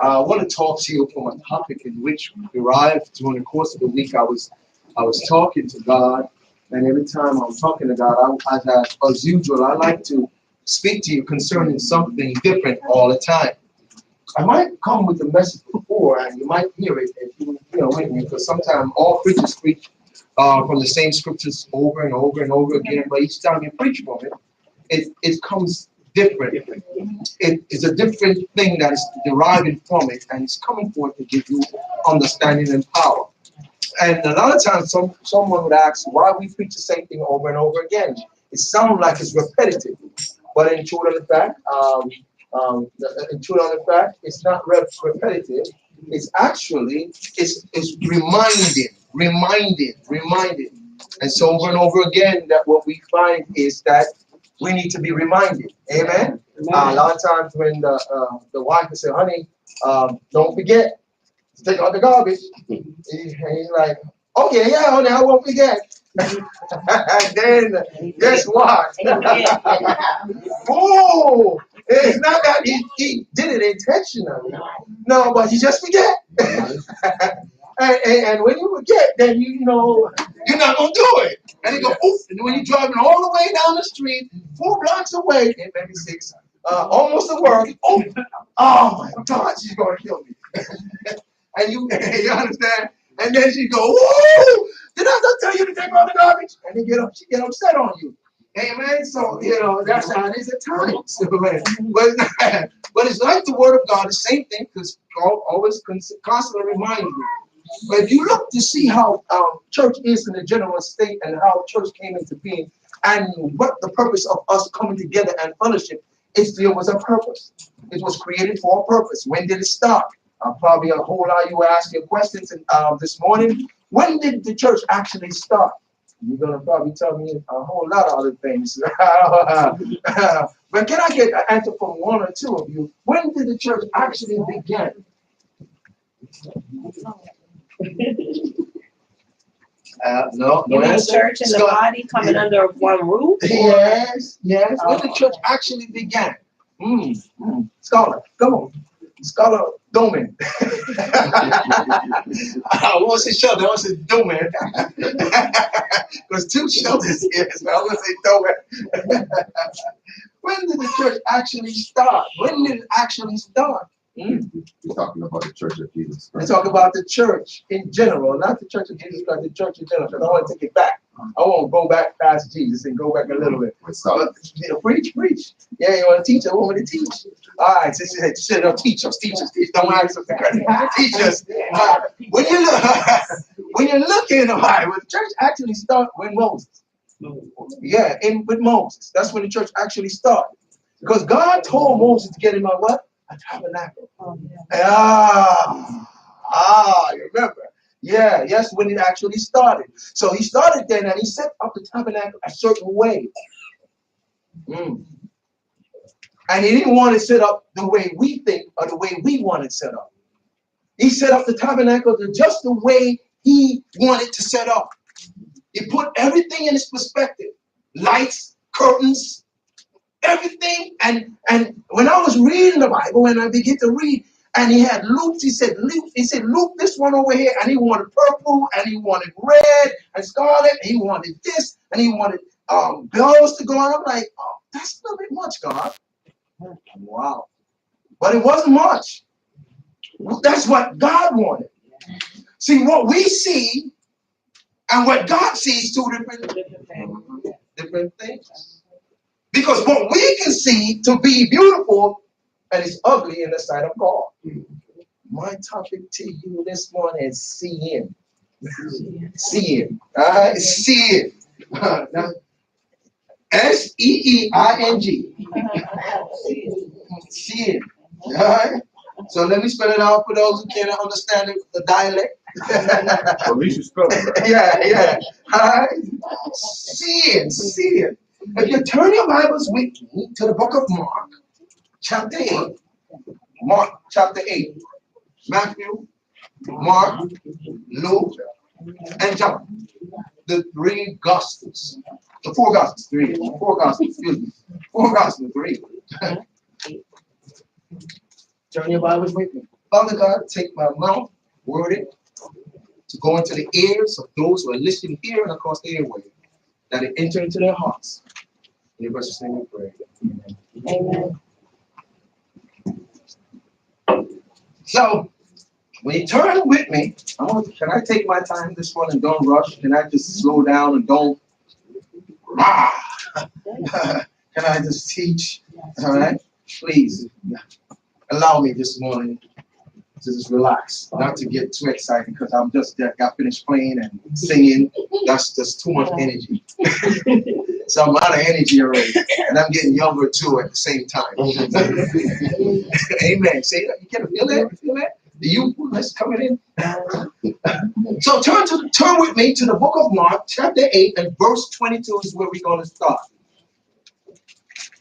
I want to talk to you from a topic in which we derived during the course of the week. I was talking to God, and every time I'm talking to God, as usual, I like to speak to you concerning something different all the time. I might come with the message before, and you might hear it if you with me, because sometimes all preachers preach from the same scriptures over and over and over again, but each time you preach from it comes different. It is a different thing that is deriving from it, and it's coming forth to give you understanding and power. And a lot of times, someone would ask why we preach the same thing over and over again. It sounds like it's repetitive, but in truth of the fact, it's not repetitive. It's actually it's reminding. And so over and over again, that what we find is that we need to be reminded. Amen. A lot of times when the wife will say, "Honey, don't forget to take out the garbage," and he's like, "Okay, yeah, honey, I won't forget." And then guess what? Oh, it's not that he did it intentionally. No, but he just forget. and when you forget, then you know you're not gonna do it. And he go, oof, and when you're driving all the way down the street, 4 blocks away, and maybe 6, almost to work. Oh my God, she's gonna kill me. And you understand? And then she go, whoa, did I not tell you to take out the garbage? And she get upset on you. Amen. So, that's how it is at times. But it's like the word of God, the same thing, because God always constantly reminds you. But if you look to see how church is in the general state and how church came into being and what the purpose of us coming together and fellowship, there was a purpose. It was created for a purpose. When did it start? Probably a whole lot of you were asking questions this morning. When did the church actually start? You're going to probably tell me a whole lot of other things. But can I get an answer from one or two of you? When did the church actually begin? No. You mean church and the body coming under one roof? Yes. When the church actually began. Scholar, come on. Scholar Doman. I won't say Sheldon, I want to say Doman. Because 2 Sheldons here, so I want to say Doman. When did the church actually start? We're talking about the church of Jesus We're Christ. talking about the church in general, not the church of Jesus Christ, the church in general. Because I want to take it back. I won't go back past Jesus and go back a little bit. But, preach. Yeah, you want to teach? I want me to teach. All right, so teach us. Don't ask us to teach us. When you're looking in the Bible, the church actually started with Moses. Yeah, with Moses. That's when the church actually started. Because God told Moses to get him a what? A tabernacle. You remember? Yeah, yes, when it actually started. So he started then and he set up the tabernacle a certain way. And he didn't want it set up the way we think or the way we want it set up. He set up the tabernacle just the way he wanted to set up. He put everything in its perspective. Lights, curtains, everything. And when I was reading the Bible, when I began to read, and he had loops, he said, Luke, this one over here, and he wanted purple, and he wanted red, and scarlet, and he wanted this, and he wanted bells to go on. I'm like, oh, that's a little bit much, God. Wow. But it wasn't much. That's what God wanted. See, what we see and what God sees, two different things. Because what we can see to be beautiful and it's ugly in the sight of God. My topic to you this morning is seeing. Seeing. All right? Seeing. S-E-E-I-N-G. Seeing. All right? So let me spell it out for those who can't understand the dialect. At least you spelled it right. Yeah. All right? Seeing. If you turn your Bibles with me to the book of Mark, chapter 8. Mark, chapter 8. Matthew, Mark, Luke, and John. The three Gospels. The four Gospels. Excuse me. Four Gospels, three. Turn your Bibles with me. Father God, take my mouth, word it, to go into the ears of those who are listening here and across the airway, that it enter into their hearts. In your precious name we pray. Amen. So, when you turn with me, can I take my time this one and don't rush? Can I just slow down and don't? Can I just teach? All right? Please, allow me this morning to just relax, not to get too excited because I'm just got finished playing and singing. That's just too much energy. So I'm out of energy already, and I'm getting younger too at the same time. Amen. Say that. You can feel that? Feel that? The youthfulness coming in. So turn with me to the book of Mark, chapter 8, and verse 22 is where we're going to start.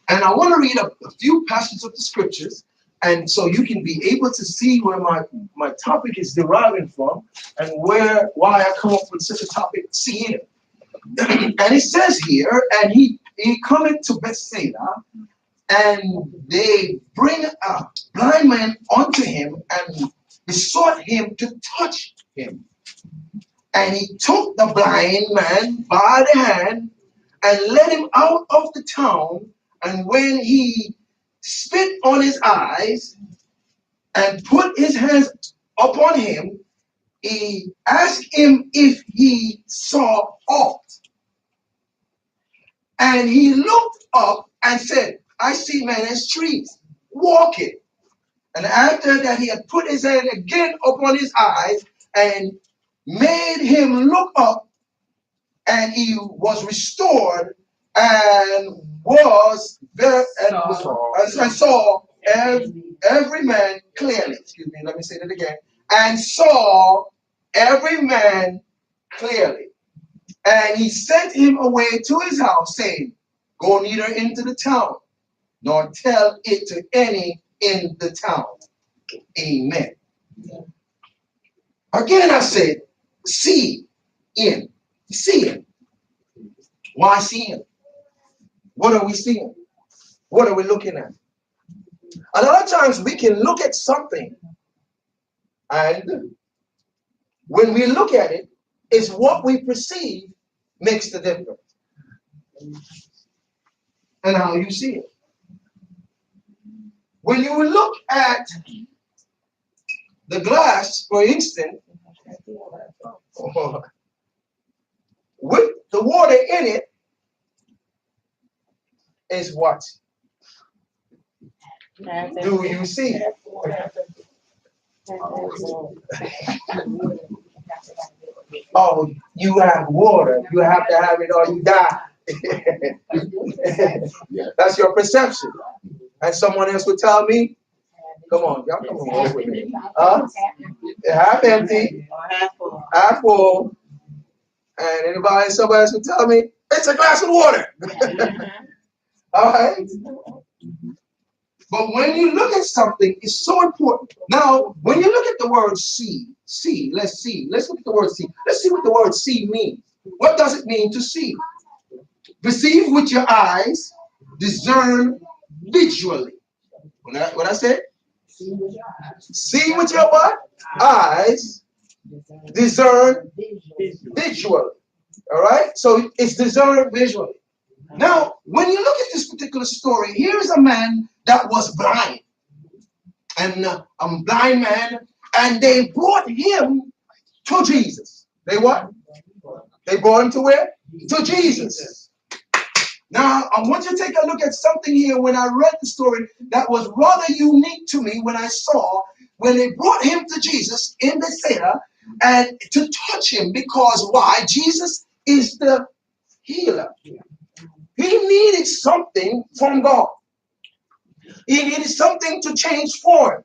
And I want to read a few passages of the scriptures, and so you can be able to see where my topic is deriving from, and why I come up with such a topic, seeing. And it says here, and he cometh to Bethsaida, and they bring a blind man unto him and besought him to touch him. And he took the blind man by the hand and led him out of the town. And when he spit on his eyes and put his hands upon him, he asked him if he saw aught. And he looked up and said, I see men as trees walking. And after that, he had put his hand again upon his eyes and made him look up, and he was restored and was there and saw every man clearly. Excuse me, let me say that again. And saw every man clearly. And he sent him away to his house, saying, Go neither into the town, nor tell it to any in the town. Amen. Again, I said, seeing. Why seeing? What are we seeing? What are we looking at? A lot of times we can look at something, and when we look at it, it's what we perceive makes the difference. And how you see it. When you look at the glass, for instance, with the water in it, is what do you see? Oh, you have water. You have to have it or you die. That's your perception. And someone else would tell me, come on, y'all come on with me. Half empty, half full. And somebody else would tell me, it's a glass of water. All right. But when you look at something, it's so important. Now, when you look at the word see, let's see. Let's look at the word see. Let's see what the word see means. What does it mean to see? Perceive with your eyes, discern visually. What I said? See with your what? Eyes, discern visually. All right? So it's discerned visually. Now, when you look at this particular story, here is a man that was blind. And a blind man, and they brought him to Jesus. They what? They brought him to where? To Jesus. Now, I want you to take a look at something here when I read the story that was rather unique to me when I saw when they brought him to Jesus in Bethsaida and to touch him, because why? Jesus is the healer. He needed something from God. He needed something to change for him,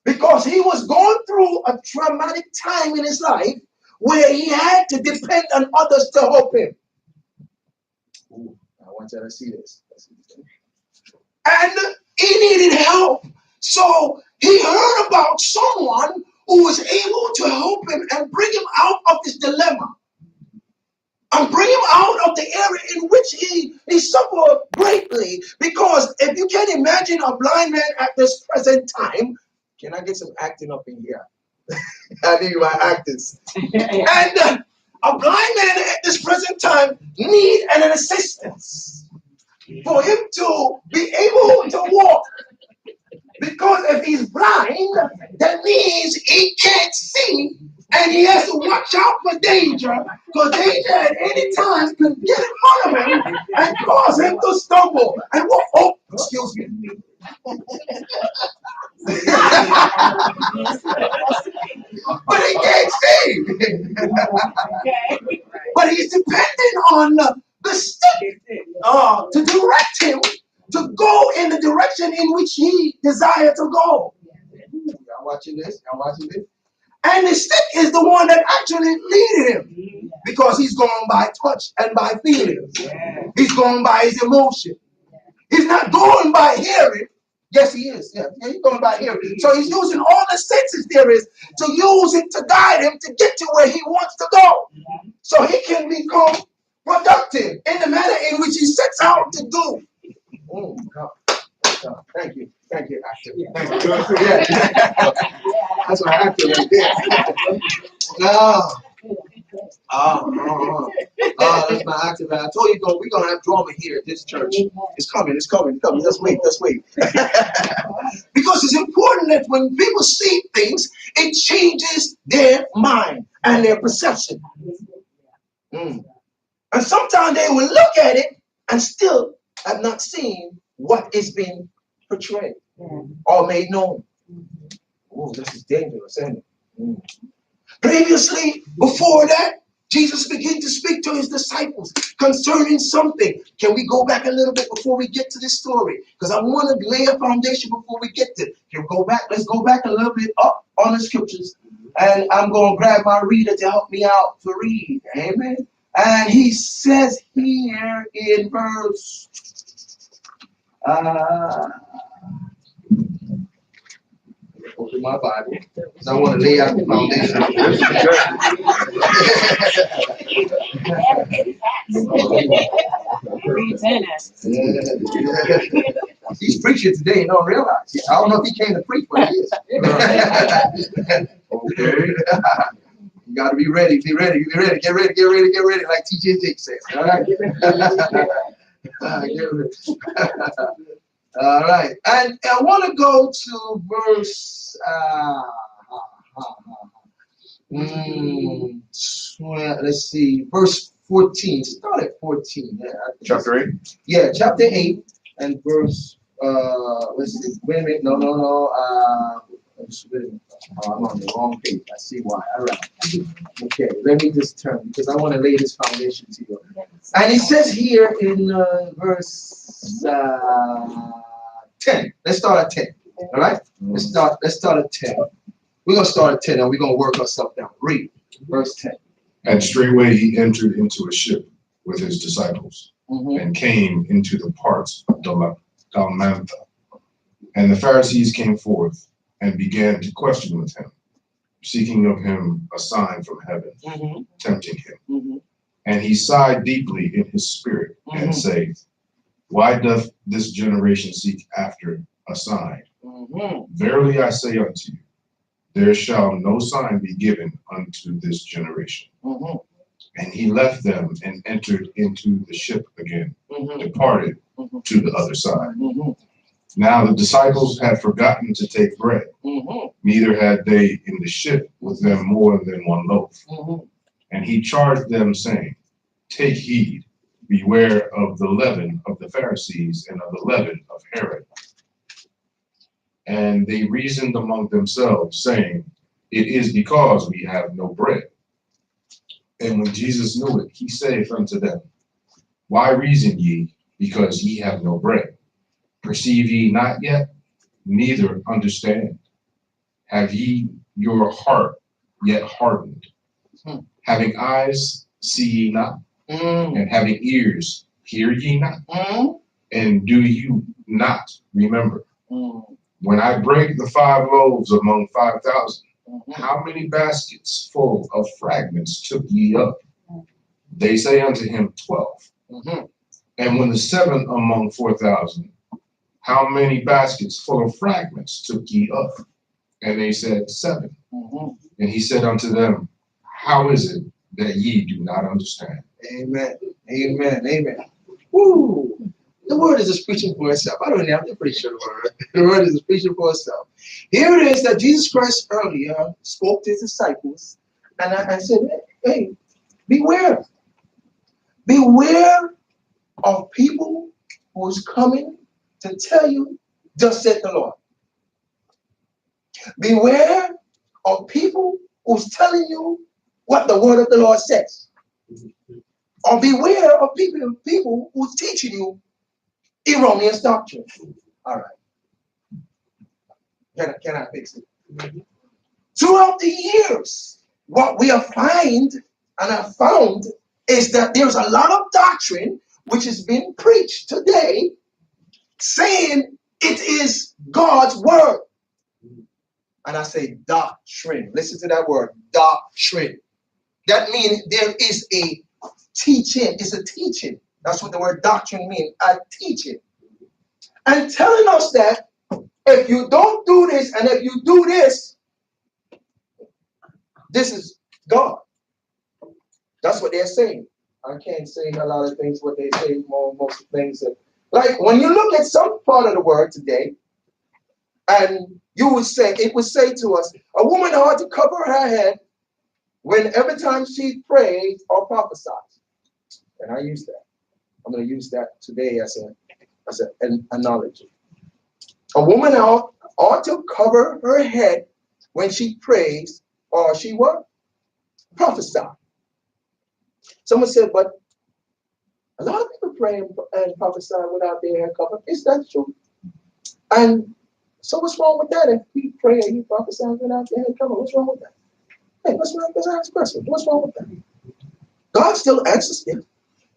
because he was going through a traumatic time in his life where he had to depend on others to help him. Ooh, I want you to see this. And he needed help. So he heard about someone who was able to help him and bring him out of this dilemma. And bring him out of the area in which he suffered greatly. Because if you can imagine a blind man at this present time, can I get some acting up in here? I need my actors. And a blind man at this present time need an assistance for him to be able to walk. Because if he's blind, that means he can't see. And he has to watch out for danger, because danger at any time can get in front of him and cause him to stumble. And what? Oh, excuse me. But he can't see. But he's depending on the stick to direct him to go in the direction in which he desired to go. Y'all watching this? Y'all watching this? And the stick is the one that actually leaded him, because he's going by touch and by feeling. He's going by his emotion. He's not going by hearing. Yes, he is. Yeah, he's going by hearing. So he's using all the senses there is to use it to guide him to get to where he wants to go, so he can become productive in the manner in which he sets out to do. Oh, God. Thank you. Thank you, actor. Thank you. Yeah. That's what actor right there. That's my actor. I told you, we're going to have drama here at this church. It's coming. It's coming. Let's wait. Because it's important that when people see things, it changes their mind and their perception. And sometimes they will look at it and still have not seen what is being portrayed or made known. Oh, this is dangerous, isn't it? Previously, before that, Jesus began to speak to his disciples concerning something. Can we go back a little bit before we get to this story? Because I want to lay a foundation before we get there. Can we go back? Let's go back a little bit up on the scriptures. And I'm going to grab my reader to help me out to read. Amen. And he says here in verse open my Bible. So I want to lay out the foundation of this. He's preaching today and don't realize. I don't know if he came to preach, but he is. Okay. You got to be ready. Be ready. Be ready. Get ready. Get ready. Get ready. Like TJ Jake says. All right. Get ready. All right, and I want to go to verse, let's see, verse 14. Start at 14. Yeah. Chapter 8? Yeah, chapter 8 and verse, let's see, wait a minute, no. I'm on the wrong page. I see why. All right. Okay, let me just turn, because I want to lay this foundation to you. And it says here in verse 10. Let's start at 10. All right? Let's start at 10. We're going to start at 10 and we're going to work ourselves down. Read verse 10. And straightway he entered into a ship with his disciples and came into the parts of Dalmantha. And the Pharisees came forth and began to question with him, seeking of him a sign from heaven, tempting him. And he sighed deeply in his spirit and said, why doth this generation seek after a sign? Verily I say unto you, there shall no sign be given unto this generation. And he left them and entered into the ship again, departed to the other side. Now the disciples had forgotten to take bread, neither had they in the ship with them more than one loaf. And he charged them, saying, take heed, beware of the leaven of the Pharisees and of the leaven of Herod. And they reasoned among themselves, saying, it is because we have no bread. And when Jesus knew it, he saith unto them, why reason ye, because ye have no bread? Perceive ye not yet, neither understand? Have ye your heart yet hardened? Having eyes, see ye not? And having ears, hear ye not? And do you not remember? When I break the 5 loaves among 5,000, how many baskets full of fragments took ye up? They say unto him, 12. And when the 7 among 4,000, how many baskets full of fragments took ye up? And they said, 7. And he said unto them, how is it that ye do not understand? Amen. Amen. Amen. Woo. The word is speaking for itself. I don't know. I'm pretty sure the word is speaking for itself. Here it is that Jesus Christ earlier spoke to his disciples, and I said, hey, beware. Beware of people who's coming to tell you, thus said the Lord. Beware of people who's telling you what the word of the Lord says. Or beware of people who's teaching you erroneous doctrine. All right. Can I fix it? Throughout the years, what we have found is that there's a lot of doctrine which has been preached today saying it is God's word. And I say doctrine. Listen to that word, doctrine. That means there is a teaching. It's a teaching. That's what the word doctrine means, a teaching. And telling us that if you don't do this and if you do this, this is God. That's what they're saying. I can't say a lot of things what they say, most things. Like when you look at some part of the word today, and you would say, it would say to us, a woman ought to cover her head when every time she prays or prophesies. And I use that. I'm going to use that today as an analogy. A woman ought to cover her head when she prays or she what? Prophesy. Someone said, but a lot of people pray and prophesy without their hair covered. Is that true? And so what's wrong with that? If we pray and you prophesy without their hair covered, what's wrong with that? Hey, let's ask a question. What's wrong with that? God still answers, yes.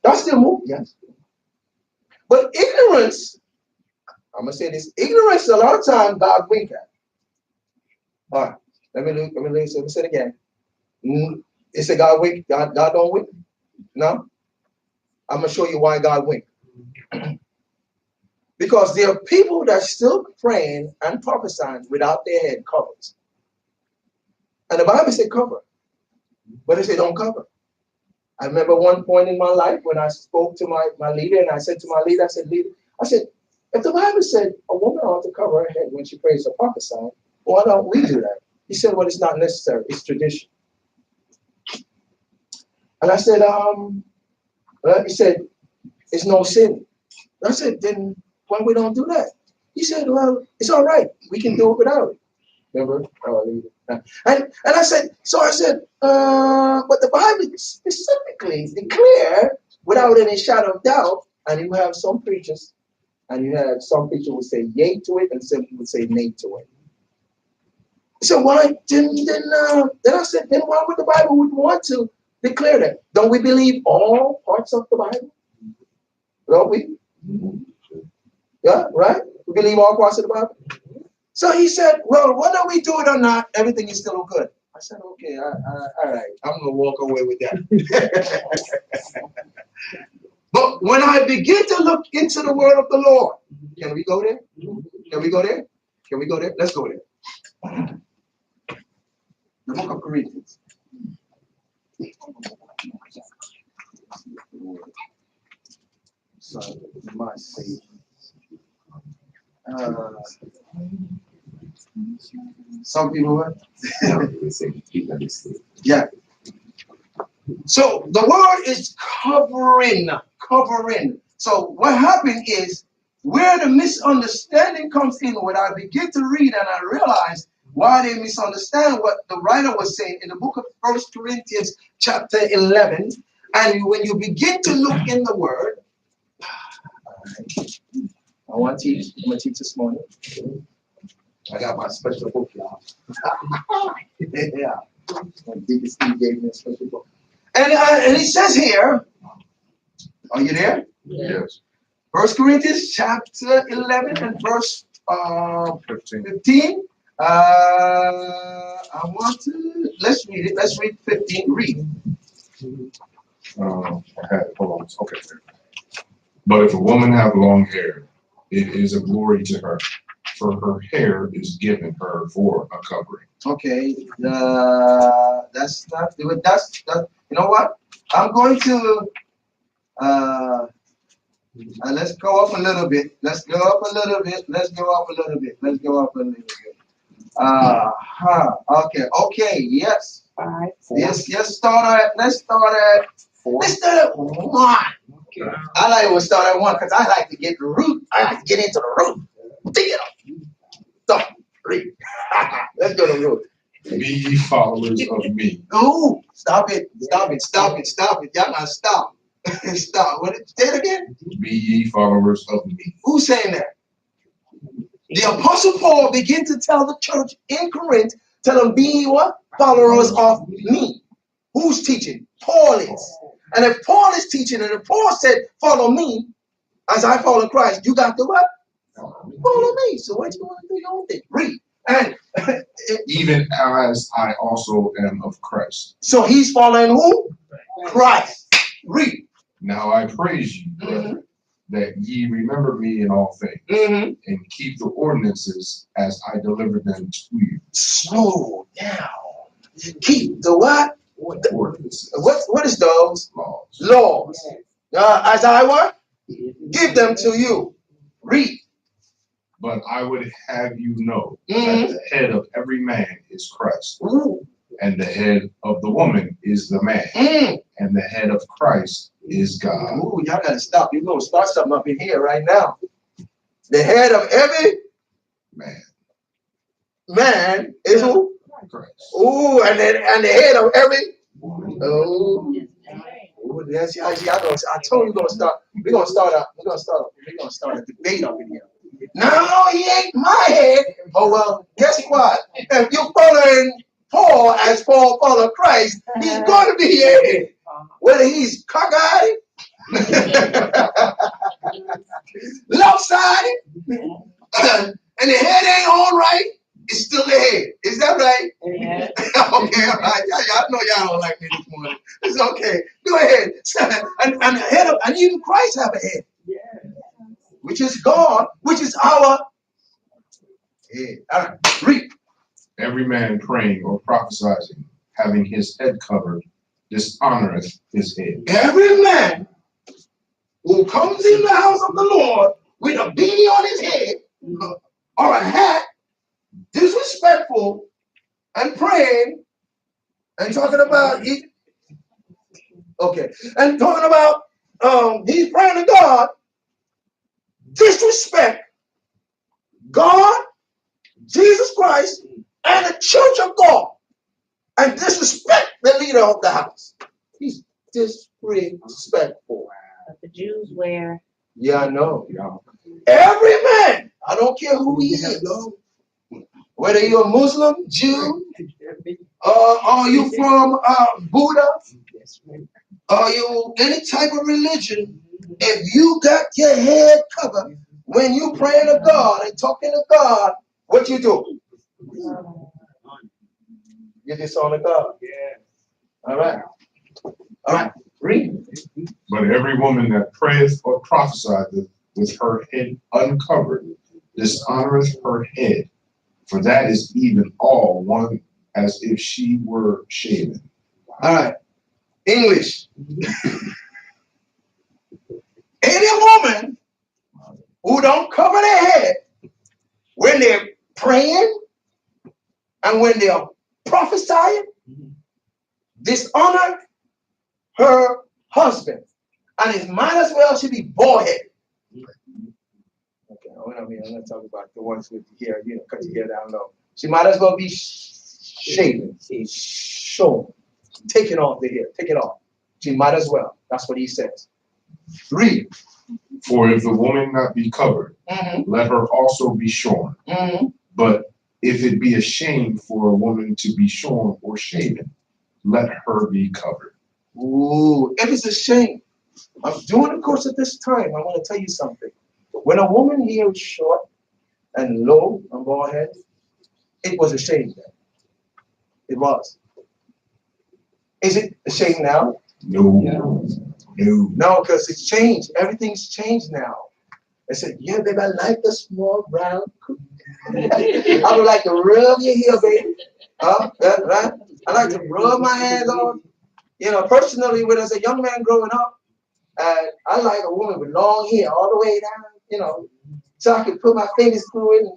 God still moves, yes. But ignorance, I'm going to say this, ignorance a lot of times God wink at. All right, let me say it again. It said God wink, God don't wink. No? I'm going to show you why God wink. Because there are people that are still praying and prophesying without their head covered. And the Bible said cover, but it said don't cover. I remember one point in my life when I spoke to my leader, and I said to my leader, leader, if the Bible said a woman ought to cover her head when she prays or prophesies, why don't we do that? He said, well, it's not necessary. It's tradition. And I said, he said, it's no sin. I said, then why we don't do that? He said, well, it's all right. We can do it without it. Remember? And I said, but the Bible specifically declare without any shadow of doubt, and you have some preachers, and you have some preachers would say yay to it, and some would say nay to it. So why then I said, then why would the Bible would want to declare that? Don't we believe all parts of the Bible? Don't we? Yeah, right? We believe all parts of the Bible. So he said, well, whether we do it or not, everything is still good. I said, okay, all right. I'm going to walk away with that. But when I begin to look into the word of the Lord, can we go there? Can we go there? Can we go there? Let's go there. The book of Corinthians. So, my Savior. Some people what? Yeah. So the word is covering. So what happened is where the misunderstanding comes in, when I begin to read and I realize why they misunderstand what the writer was saying in the book of 1 Corinthians chapter 11. And when you begin to look in the word, I want to teach. I'm going to teach this morning. I got my special book, y'all. Yeah. My deacon Steve gave me a special book. And it says here, are you there? Yes. 1 Corinthians chapter 11 and verse 15. I want to, let's read it. Let's read 15. Read. Hold on. Okay. But if a woman have long hair, it is a glory to her, for her hair is given her for a covering. Okay. That's not. You know what? I'm going to. Let's go up a little bit. Let's go up a little bit. Okay. Yes. Let's start at 1. I like to start at 1 because I like to get the root. I like to get into the root. So, read. Let's go to the root. Be ye followers of me. Oh, stop it. Y'all gotta stop. Stop. Say it again. Be ye followers of me. Who's saying that? The Apostle Paul began to tell the church in Corinth, tell them, be what? Followers of me. Who's teaching? Paul is. And if Paul is teaching, and if Paul said, follow me, as I follow Christ, you got to what? Follow me. So what you want to do your own thing? Read. And even as I also am of Christ. So he's following who? Christ. Read. Now I praise you, brethren, that ye remember me in all things, and keep the ordinances as I delivered them to you. Slow down. Keep the what? The ordinances. What is those? Laws. As I what? Give them to you. Read. But I would have you know that the head of every man is Christ, and the head of the woman is the man, and the head of Christ is God. Ooh, y'all gotta stop. You're gonna start something up in here right now. The head of every man is who? Christ. Ooh, and the head of every yes, I told you we're gonna start a debate up in here. No, he ain't my head. Oh well, guess what? If you're following Paul as Paul followed Christ, he's going to be your head. Whether he's cockeyed, lopsided, and the head ain't all right, it's still the head. Is that right? Yeah. Okay, all right. I know y'all don't like me this morning. It's okay. Go ahead. And the head of, and even Christ have a head. Which is God, which is our head. All right, read. Every man praying or prophesying, having his head covered, dishonoreth his head. Every man who comes in the house of the Lord with a beanie on his head or a hat, disrespectful and praying and talking about and talking about he's praying to God, disrespect God, Jesus Christ, and the church of God, and disrespect the leader of the house. He's disrespectful. But the Jews wear. Yeah, I know. Every man, I don't care who he is, whether you're a Muslim, Jew, are you from Buddha, are you any type of religion, if you got your head covered when you praying to God and talking to God, what you do? You dishonor God. Yeah. All right. All right. Read. But every woman that prayeth or prophesieth with her head uncovered dishonoreth her head, for that is even all one as if she were shaven. All right. English. Any woman who don't cover their head when they're praying and when they're prophesying, dishonor her husband. And it might as well should be bald-headed. Okay, I'm not talking about the ones with the hair, cut your hair down low. She might as well be shaven, shorn, taking off the hair, take it off. She might as well. That's what he says. Read. For if the woman not be covered, let her also be shorn. But if it be a shame for a woman to be shorn or shaven, let her be covered. Ooh, if it's a shame. During the course of this time, I want to tell you something. When a woman here is short and low and bald head, it was a shame then. It was. Is it a shame now? No. No, because it's changed. Everything's changed now. I said, yeah, baby, I like the small brown cookie. I would like to rub your hair, baby. Right? I like to rub my hands on. Personally, when I was a young man growing up, I like a woman with long hair all the way down, so I could put my fingers through it,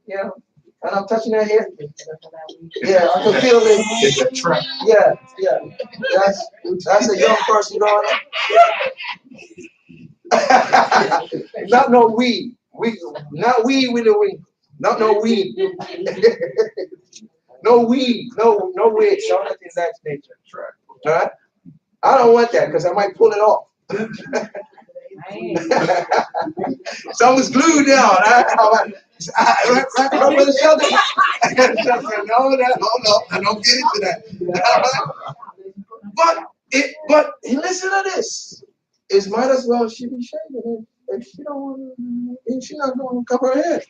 and I'm touching her hair. Yeah, I can feel it. It's a trap. Yeah. That's a young person growing up. Not no weed. Not weed with the weed. Not no weed. No weed. No wig. No nothing of that nature. All right? I don't want that because I might pull it off. Someone's glued down. Right with the shoulder. No, I don't get into that. But listen to this. It might as well she be shaven if she don't want to, if she's not going to cover her head.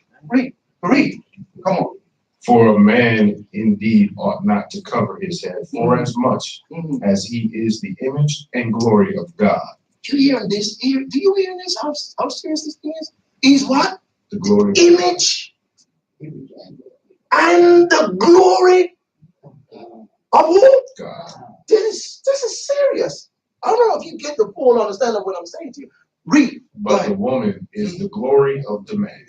Read. Come on. For a man indeed ought not to cover his head, for as much as he is the image and glory of God. Do you hear this? Do you hear this? How serious this thing is? He's what? The glory. Image and the glory of who? God. This is serious. I don't know if you get the full understanding of what I'm saying to you. Read. But the woman is the glory of the man.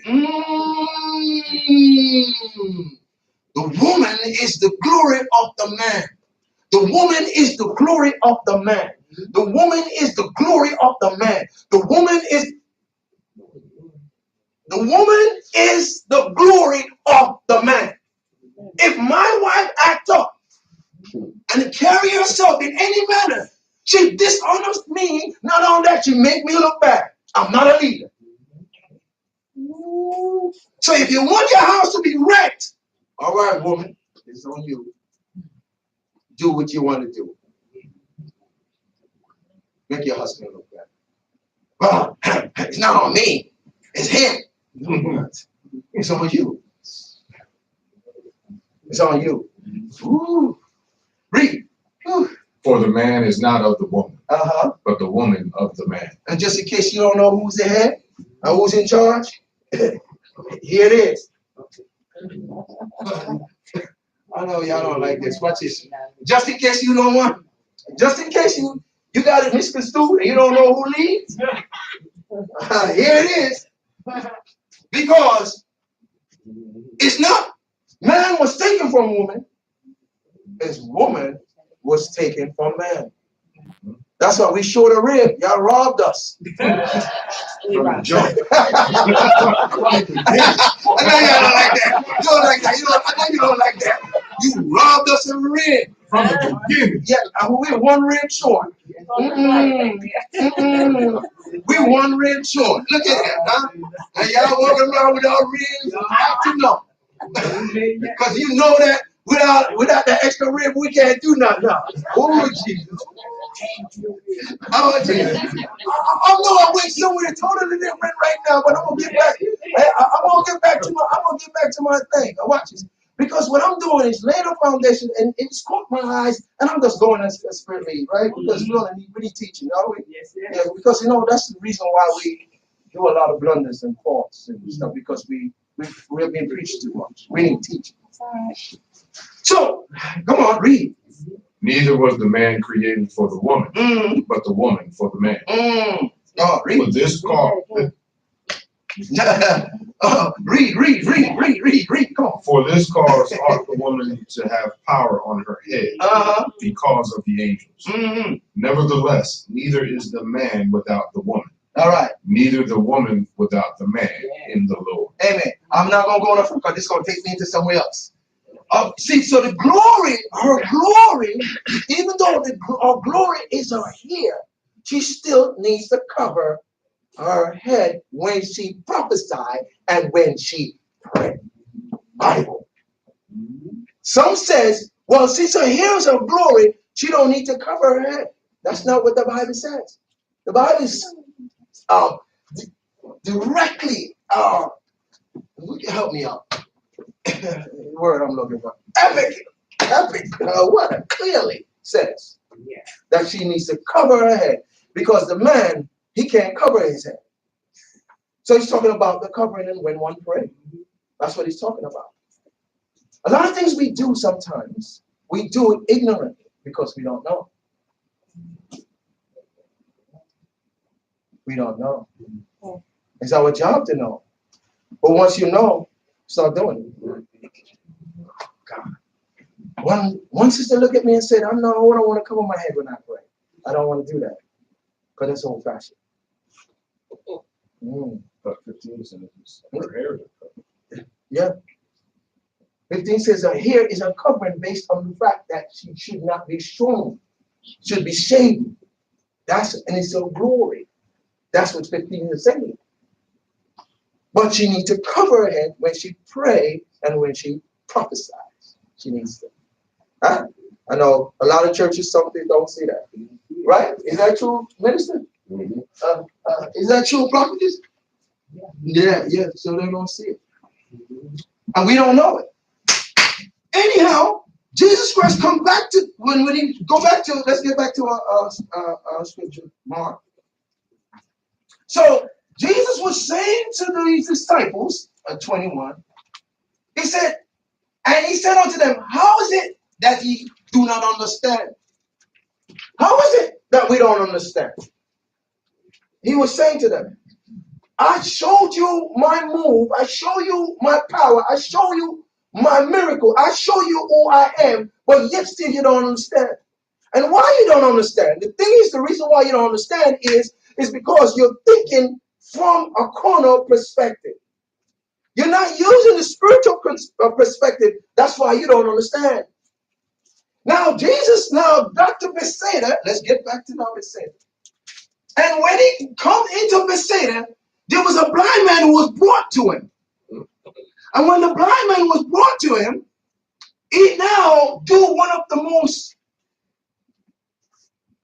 The woman is the glory of the man. The woman is the glory of the man. The woman is the glory of the man. The woman is the glory of the man. If my wife act up and carry herself in any manner, she dishonors me. Not only that, she make me look bad. I'm not a leader. So if you want your house to be wrecked, all right, woman, it's on you. Do what you want to do. Make your husband look bad. Well, it's not on me. It's him. It's on you. It's on you. Ooh. Read. Ooh. For the man is not of the woman, but the woman of the man. And just in case you don't know who's the head or who's in charge, here it is. I know y'all don't like this. Watch this. Just in case you don't want, just in case you got it misconstrued and you don't know who leads, here it is. Because it's not man was taken from woman, it's woman was taken from man. That's why we showed a rib. Y'all robbed us. From the jump. I know y'all don't like that. You don't like that. I know you don't like that. You robbed us in the rib. From the beginning. Yeah, we're one rib short. We're one rib short. Look at that, huh? And y'all walking around with our ribs out to know. Because you know that without that extra rib, we can't do nothing now. Oh, Jesus. Oh, Jesus. I know I went somewhere totally different right now, but I'm gonna get back. I'm gonna get back to my thing. Watch this. Because what I'm doing is laying a foundation, and it's caught my eyes, and I'm just going as spirit lead, right? Because we really need teaching, are we? Yes, Yeah, because that's the reason why we do a lot of blunders and faults and stuff, because we're being preached too much. We need teaching. So, come on, read. Neither was the man created for the woman, but the woman for the man. Oh, read. For this cause, read. Come on. For this cause ought the woman to have power on her head, because of the angels. Nevertheless, neither is the man without the woman. All right. Neither the woman without the man in the Lord. Amen. I'm not gonna go on because this is gonna take me into somewhere else. See, so the glory, her glory, even though her glory is her hair, she still needs to cover her head when she prophesied and when she prayed. Bible. Some says, well, since her hair is her glory, she don't need to cover her head. That's not what the Bible says. The Bible is directly, help me out. The word I'm looking for. Epic. What it clearly says that she needs to cover her head, because the man, he can't cover his head. So he's talking about the covering and when one prays. That's what he's talking about. A lot of things we do sometimes, we do it ignorantly because we don't know. We don't know. It's our job to know. But once you know, start doing it. God. One sister looked at me and said, I don't want to cover my head when I pray. I don't want to do that. Because it's old fashioned. But 15 says her hair. Yeah. 15 says her hair is a covering based on the fact that she should not be strong. Should be shaven. And it's her glory. That's what 15 is saying. But she needs to cover her head when she prays and when she prophesies. She needs to. Huh? I know a lot of churches, some they don't see that. Right? Is that true, minister? Is that true, prophetess? Yeah. So they don't see it. And we don't know it. Anyhow, Jesus Christ come back to, when he go back to, let's get back to our scripture, Mark. So Jesus was saying to these disciples, 21, he said unto them, how is it that ye do not understand? How is it that we don't understand? He was saying to them, I showed you my move, I show you my power, I show you my miracle, I show you who I am, but yet still you don't understand. And why you don't understand? The thing is, the reason why you don't understand is because you're thinking from a carnal perspective. You're not using the spiritual perspective. That's why you don't understand. Now, Jesus now got to Bethsaida. Let's get back to now Bethsaida. And when he come into Bethsaida, there was a blind man who was brought to him. And when the blind man was brought to him, he now do one of the most,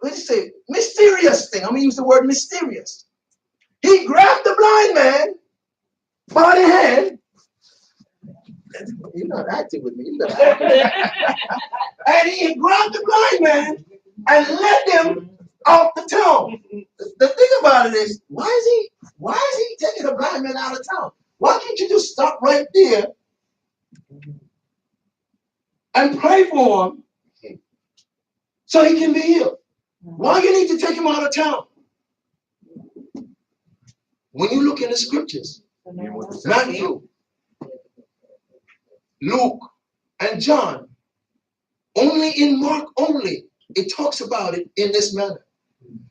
let's say, mysterious thing. I'm going to use the word mysterious. He grabbed the blind man by the hand. You're not acting with me. You're not acting. And he grabbed the blind man and led him out the town. The thing about it is, why is he taking a blind man out of town? Why can't you just stop right there and pray for him so he can be healed? Why you need to take him out of town? When you look in the scriptures, Matthew, Luke, and John, only in Mark only, it talks about it in this manner.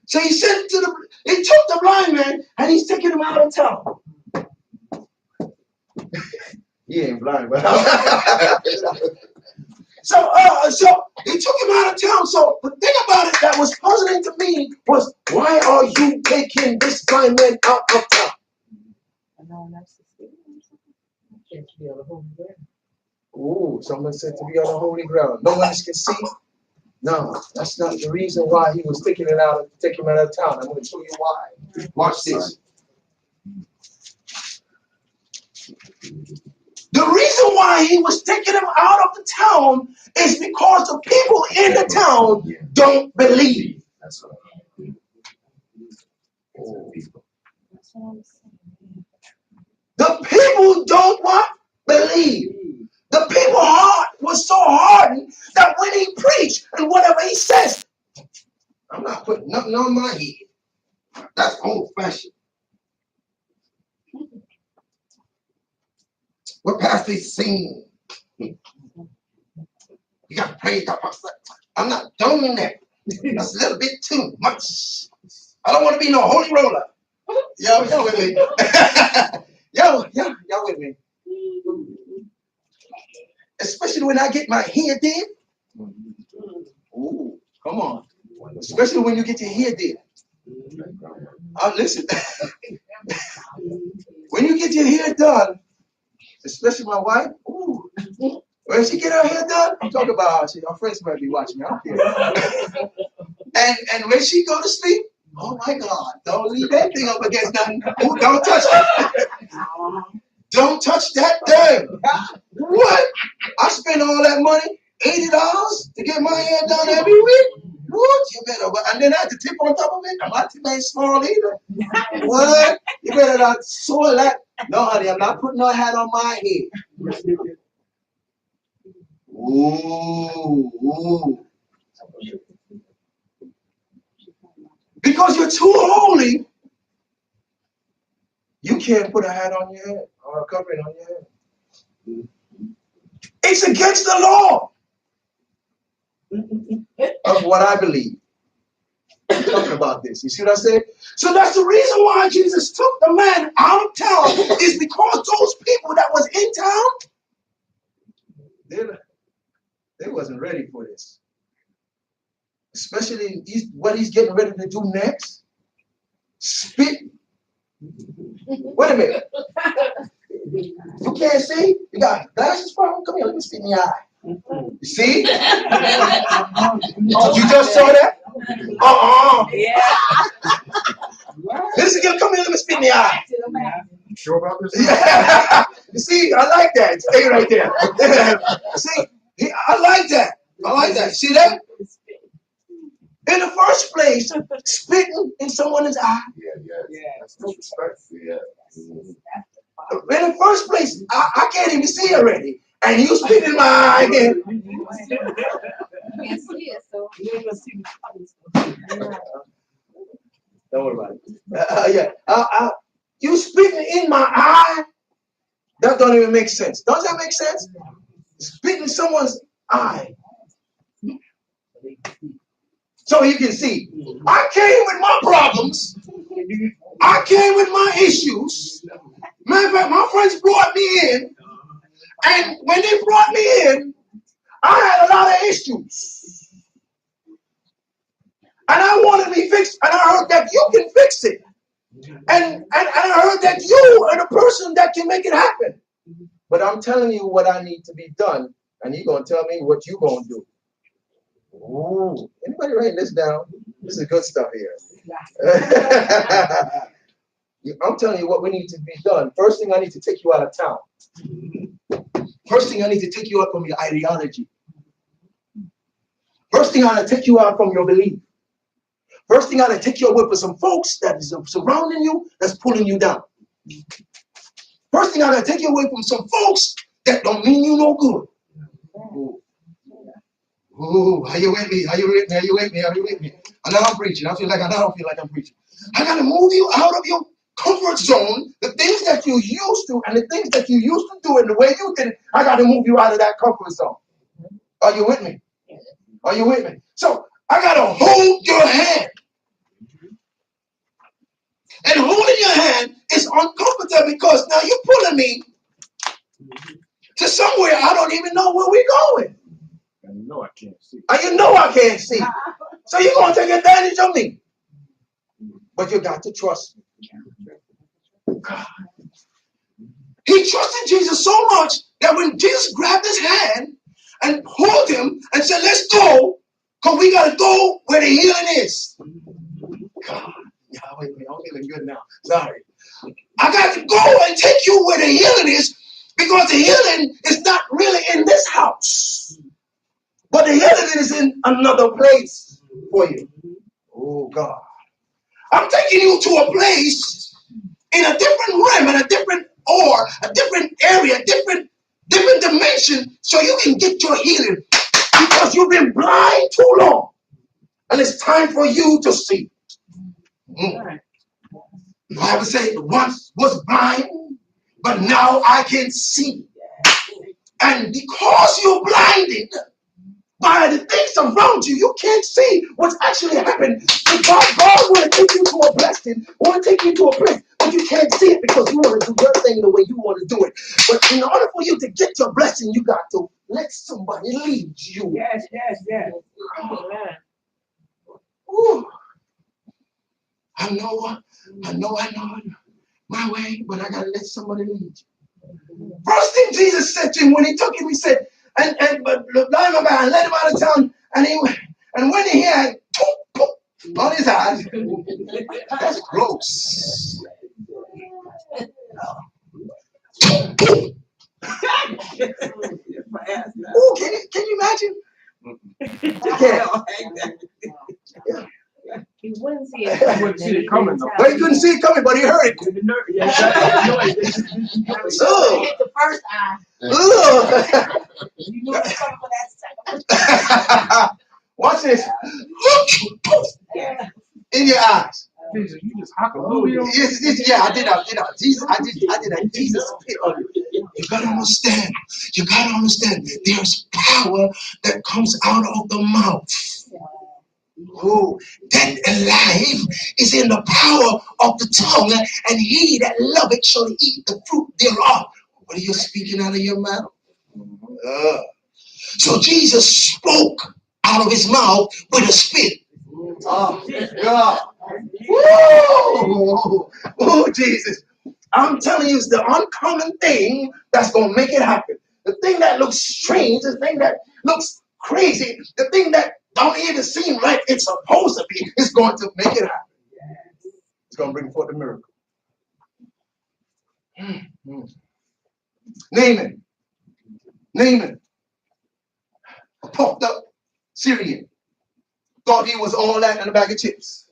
So he took the blind man and he's taking him out of town. He ain't blind, but so he took him out of town. So the thing about it that was puzzling to me was, why are you taking this blind man out of town? Oh, someone said to be on the holy ground. No one can see. No, that's not the reason why he was taking him out of town. I'm going to show you why. Watch this. The reason why he was taking him out of the town is because the people in the town don't believe. That's what The people don't what? Believe. The people's heart was so hardened that when he preached and whatever he says, I'm not putting nothing on my head. That's old fashioned. What pastor is saying? You got to praise God. I'm not doing that. That's a little bit too much. I don't want to be no holy roller. Y'all with me? y'all with me? Especially when I get my hair did. Ooh, come on. Especially when you get your hair did. Listen. When you get your hair done, especially my wife, ooh, when she get her hair done, I'm talking about her friends might be watching me. I don't care. And when she go to sleep, oh my God, don't leave that thing up against nothing. Ooh, don't touch it. Don't touch that thing. What? I spend all that money, $80 to get my hair done every week. What? You better, and then I have to tip on top of it. My tip ain't small either. What? You better not soil that. No, honey, I'm not putting no hat on my head. Ooh. Because you're too holy, you can't put a hat on your head or a covering on your head. It's against the law of what I believe. I'm talking about this. You see what I said? So that's the reason why Jesus took the man out of town, is because those people that was in town, they wasn't ready for this. Especially what he's getting ready to do next. Spit. Wait a minute. You can't see? You got glasses from? Come here, let me spit in the eye. You see? You just saw that? Yeah. Listen, come here, let me spit in the eye. You sure about this? Yeah. You see, I like that. Stay right there. See, I like that. I like that. See that? In the first place, spitting in someone's eye. Yeah. That's disrespectful. Yeah. In the first place, I can't even see already. And you spit in my eye again. Can't see it, so. Don't worry about it. You spitting in my eye? That don't even make sense. Does that make sense? Spitting in someone's eye. So you can see. I came with my problems. I came with my issues. Matter of fact, my friends brought me in. And when they brought me in, I had a lot of issues. And I wanted to be fixed. And I heard that you can fix it. And I heard that you are the person that can make it happen. But I'm telling you what I need to be done. And you're going to tell me what you're going to do. Ooh. Anybody writing this down? This is good stuff here. I'm telling you what we need to be done. First thing, I need to take you out of town. First thing, I need to take you out from your ideology. First thing, I need to take you out from your belief. First thing, I need to take you away from some folks that is surrounding you, that's pulling you down. First thing, I got to take you away from some folks that don't mean you no good. Ooh, are you with me? Are you with me? Are you with me? Are you with me? And now I'm preaching. I don't feel like I'm preaching. I got to move you out of your comfort zone, the things that you used to, and the things that you used to do and the way you did it. I got to move you out of that comfort zone. Are you with me? Are you with me? So I got to hold your hand. And holding your hand is uncomfortable because now you're pulling me to somewhere I don't even know where we're going. And you know I can't see. And you know I can't see. So you're going to take advantage of me. But you got to trust me. God. He trusted Jesus so much that when Jesus grabbed his hand and pulled him and said, let's go, Because we got to go where the healing is. God, yeah, wait, I'm feeling good now. Sorry. I got to go and take you where the healing is, because the healing is not really in this house, but the healing is in another place for you. Oh, God. I'm taking you to a place in a different realm, in a different area, different dimension, so you can get your healing, because you've been blind too long, and it's time for you to see. The Bible says, once was blind, but now I can see. And because you're blinded by the things around you, you can't see what's actually happening. But God want to take you to a blessing, want to take you to a place, but you can't see it because you want to do your thing the way you want to do it. But in order for you to get your blessing, you got to let somebody lead you. Yes. Ooh. I know my way, but I gotta let somebody lead you. First thing Jesus said to him when he took him, he said, but blind man, let him out of town, and when he had on his eyes, that's gross. Oh, can you imagine? Yeah. He wouldn't see it. He wouldn't see it coming, though. Well, he couldn't see it coming, but he heard it. So hit the first eye. You knew it was coming for that second. Watch this. In your eyes. Jesus, you just hallelujah. Yeah, I did a Jesus spit on you. You gotta understand. There's power that comes out of the mouth. Oh, that life is in the power of the tongue, and he that loveth shall eat the fruit thereof. What are you speaking out of your mouth? So Jesus spoke out of his mouth with a spit. Oh, God. Oh, Jesus. I'm telling you, it's the uncommon thing that's going to make it happen. The thing that looks strange, the thing that looks crazy, the thing that don't even seem like it's supposed to be, is going to make it happen. It's going to bring forth a miracle. Naaman, a puffed up Syrian, thought he was all that in a bag of chips,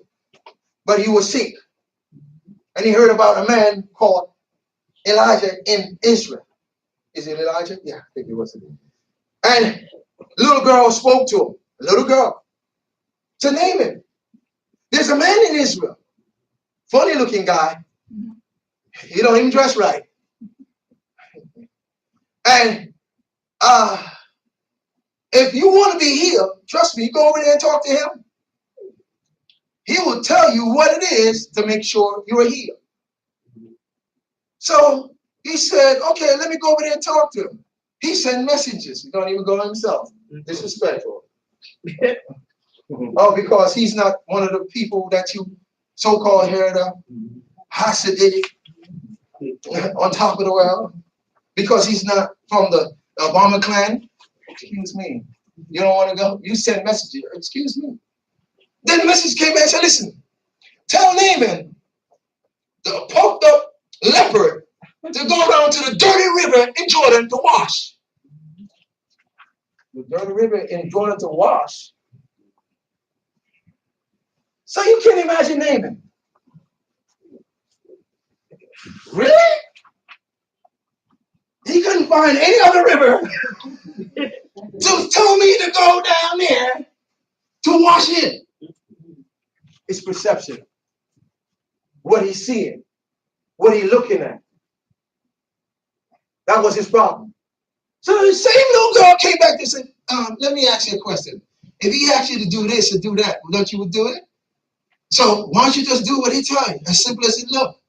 but he was sick. And he heard about a man called Elijah in Israel. Is it Elijah? Yeah, I think it was. And a little girl spoke to him. A little girl. To name him. There's a man in Israel. Funny looking guy. He don't even dress right. And if you want to be healed, trust me, you go over there and talk to him. He will tell you what it is to make sure you are healed. So he said, okay, let me go over there and talk to him. He sent messengers. He don't even go himself. Disrespectful. Oh, because he's not one of the people that you so-called heard of. Hasidic on top of the world. Because he's not from the Obama clan. Excuse me. You don't want to go? You send messages. Excuse me. Then the message came back and said, listen, tell Naaman, the poked up leopard, to go down to the dirty river in Jordan to wash. The dirty river in Jordan to wash. So you can't imagine Naaman. Really? He couldn't find any other river to tell me to go down there to wash in. It's perception. What he's seeing. What he's looking at. That was his problem. So the same little girl came back and said, let me ask you a question. If he asked you to do this or do that, don't you would do it? So why don't you just do what he tells you? As simple as it looks.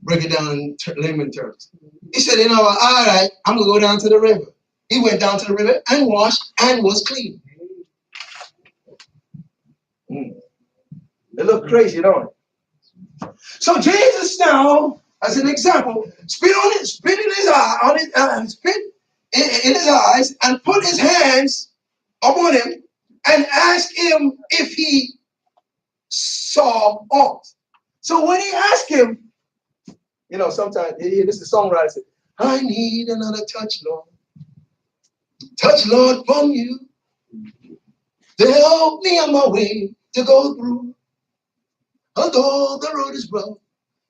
Break it down in layman terms. He said, all right, I'm going to go down to the river. He went down to the river and washed and was clean. It looked crazy, don't it? So Jesus now, as an example, spit in his eyes and put his hands upon him and asked him if he saw aught. So when he asked him, you know, sometimes this is songwriter said, I need another touch, Lord. Touch, Lord, from you. To help me on my way to go through. Although the road is rough,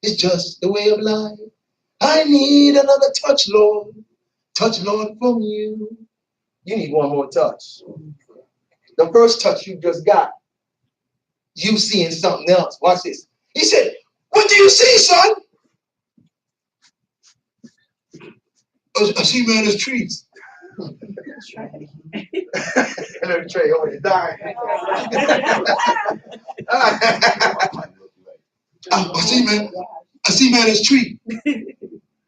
it's just the way of life. I need another touch, Lord. Touch, Lord, from you. You need one more touch. The first touch you just got, you seeing something else. Watch this. He said, what do you see, son? I see, man, there's trees. Little Trey over there dying. I see, man, there's tree.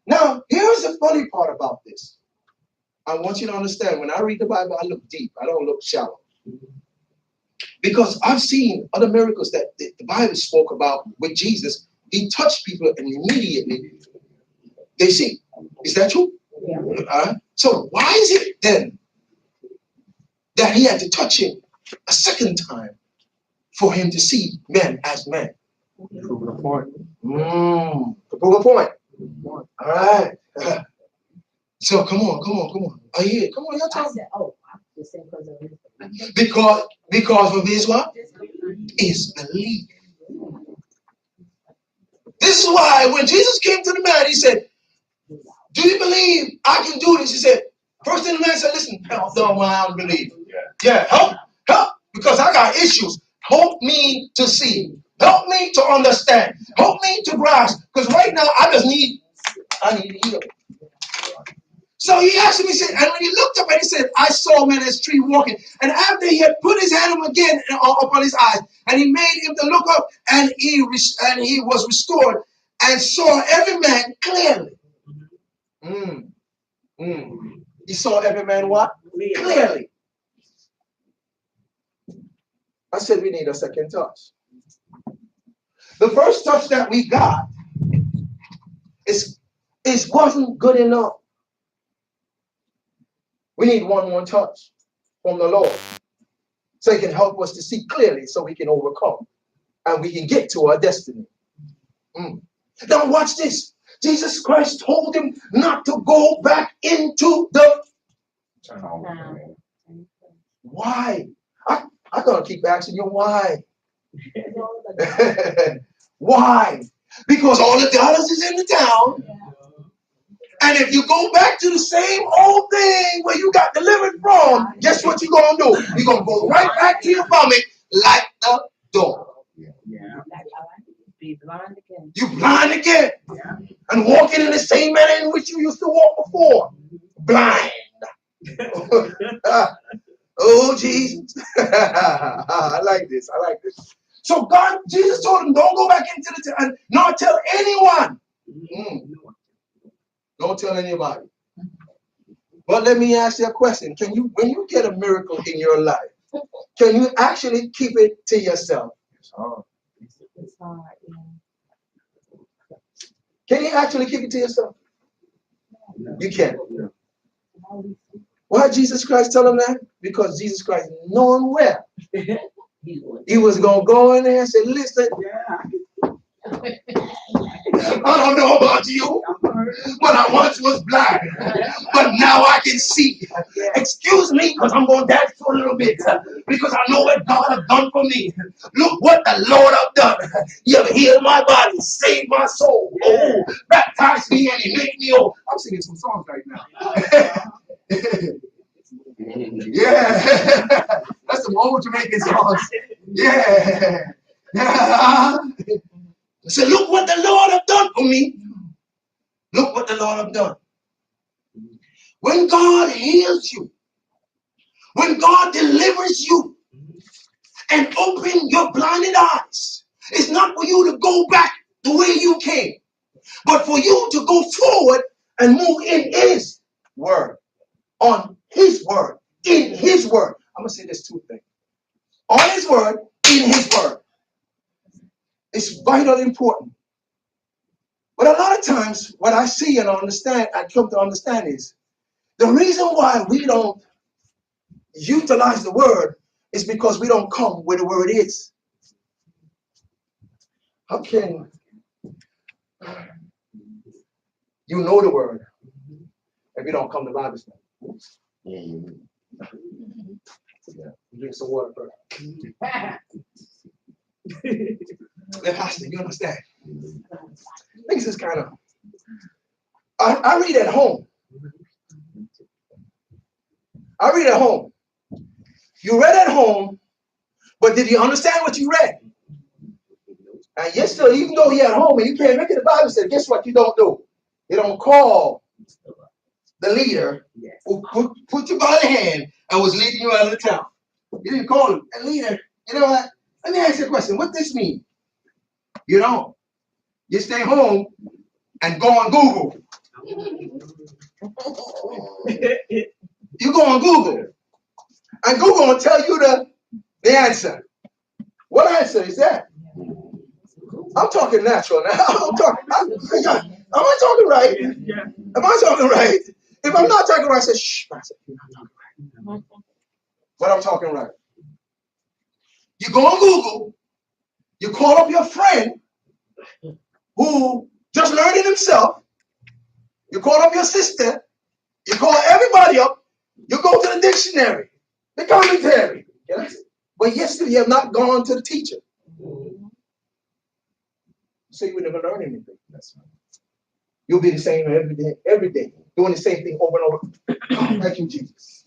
Now, here's the funny part about this. I want you to understand, when I read the Bible, I look deep. I don't look shallow. Because I've seen other miracles that the Bible spoke about with Jesus. He touched people and immediately they see. Is that true? Yeah. So why is it then that he had to touch him a second time for him to see men as men? To prove a point. To prove a point. All right. So come on. Are you here? Come on, y'all talk. Because of his what? His belief. This is why when Jesus came to the man, he said, do you believe I can do this? He said, first thing the man said, listen, help them when I don't believe. Yeah, help, because I got issues. Help me to see. Help me to understand. Help me to grasp. Because right now I need healing. So he asked him, he said, and when he looked up and he said, I saw a man as tree walking. And after he had put his hand again upon his eyes, and he made him to look up, and he was restored and saw every man clearly. He saw every man what? Clearly. I said we need a second touch. The first touch that we got wasn't good enough. We need one more touch from the Lord so he can help us to see clearly so we can overcome and we can get to our destiny. Now watch this. Jesus Christ told him not to go back into the... Why? I'm going to keep asking you why. Why? Because all the dollars is in the town. And if you go back to the same old thing where you got delivered from, guess what you're going to do? You're going to go right back to your vomit like the door. Be blind again. You blind again. Yeah. And walking in the same manner in which you used to walk before. Blind. Oh, Jesus. I like this. So Jesus told him, don't go back into the and not tell anyone. Don't tell anybody. But let me ask you a question. When you get a miracle in your life, can you actually keep it to yourself? It's hard, yeah. Can you actually keep it to yourself? No. You can't. No. Why did Jesus Christ tell him that? Because Jesus Christ knowing where he was going to go in there and say, listen, I don't know about you, but I once was blind, but now I can see. Excuse me, because I'm going to dance for a little bit, because I know what God has done for me. Look what the Lord has done. You've healed my body, saved my soul, baptized me, and he made me old. I'm singing some songs right now. Yeah, that's some old Jamaican songs. Yeah. I said, look what the Lord have done for me. Look what the Lord have done. When God heals you, when God delivers you and open your blinded eyes, it's not for you to go back the way you came, but for you to go forward and move in his word, on his word, in his word. I'm going to say this two things. On his word, in his word. It's vitally important. But a lot of times, what I see and understand, I come to understand is, the reason why we don't utilize the word It's because we don't come where the word is. How can you know the word if you don't come to Bible study? Drink some water first. Pastor, you understand? Things is kind of. I read at home. I read at home. You read at home, but did you understand what you read? And yes, still, even though you're at home and you can't look at the Bible, said, guess what? You don't do. You don't call the leader who put you by the hand and was leading you out of the town. You didn't call him. And leader, you know what? Let me ask you a question. What this mean? You don't. You stay home and go on Google. You go on Google. And Google will tell you the answer. What answer is that? I'm talking natural now. Am I talking right? Am I talking right? If I'm not talking right, I say, shh, Pastor, you're not talking right. But I'm talking right. You go on Google, you call up your friend who just learned it himself, you call up your sister, you call everybody up, you go to the dictionary, the commentary. But yesterday you have not gone to the teacher. So you would never learn anything. That's right. You'll be the same every day, doing the same thing over and over. Thank you, Jesus.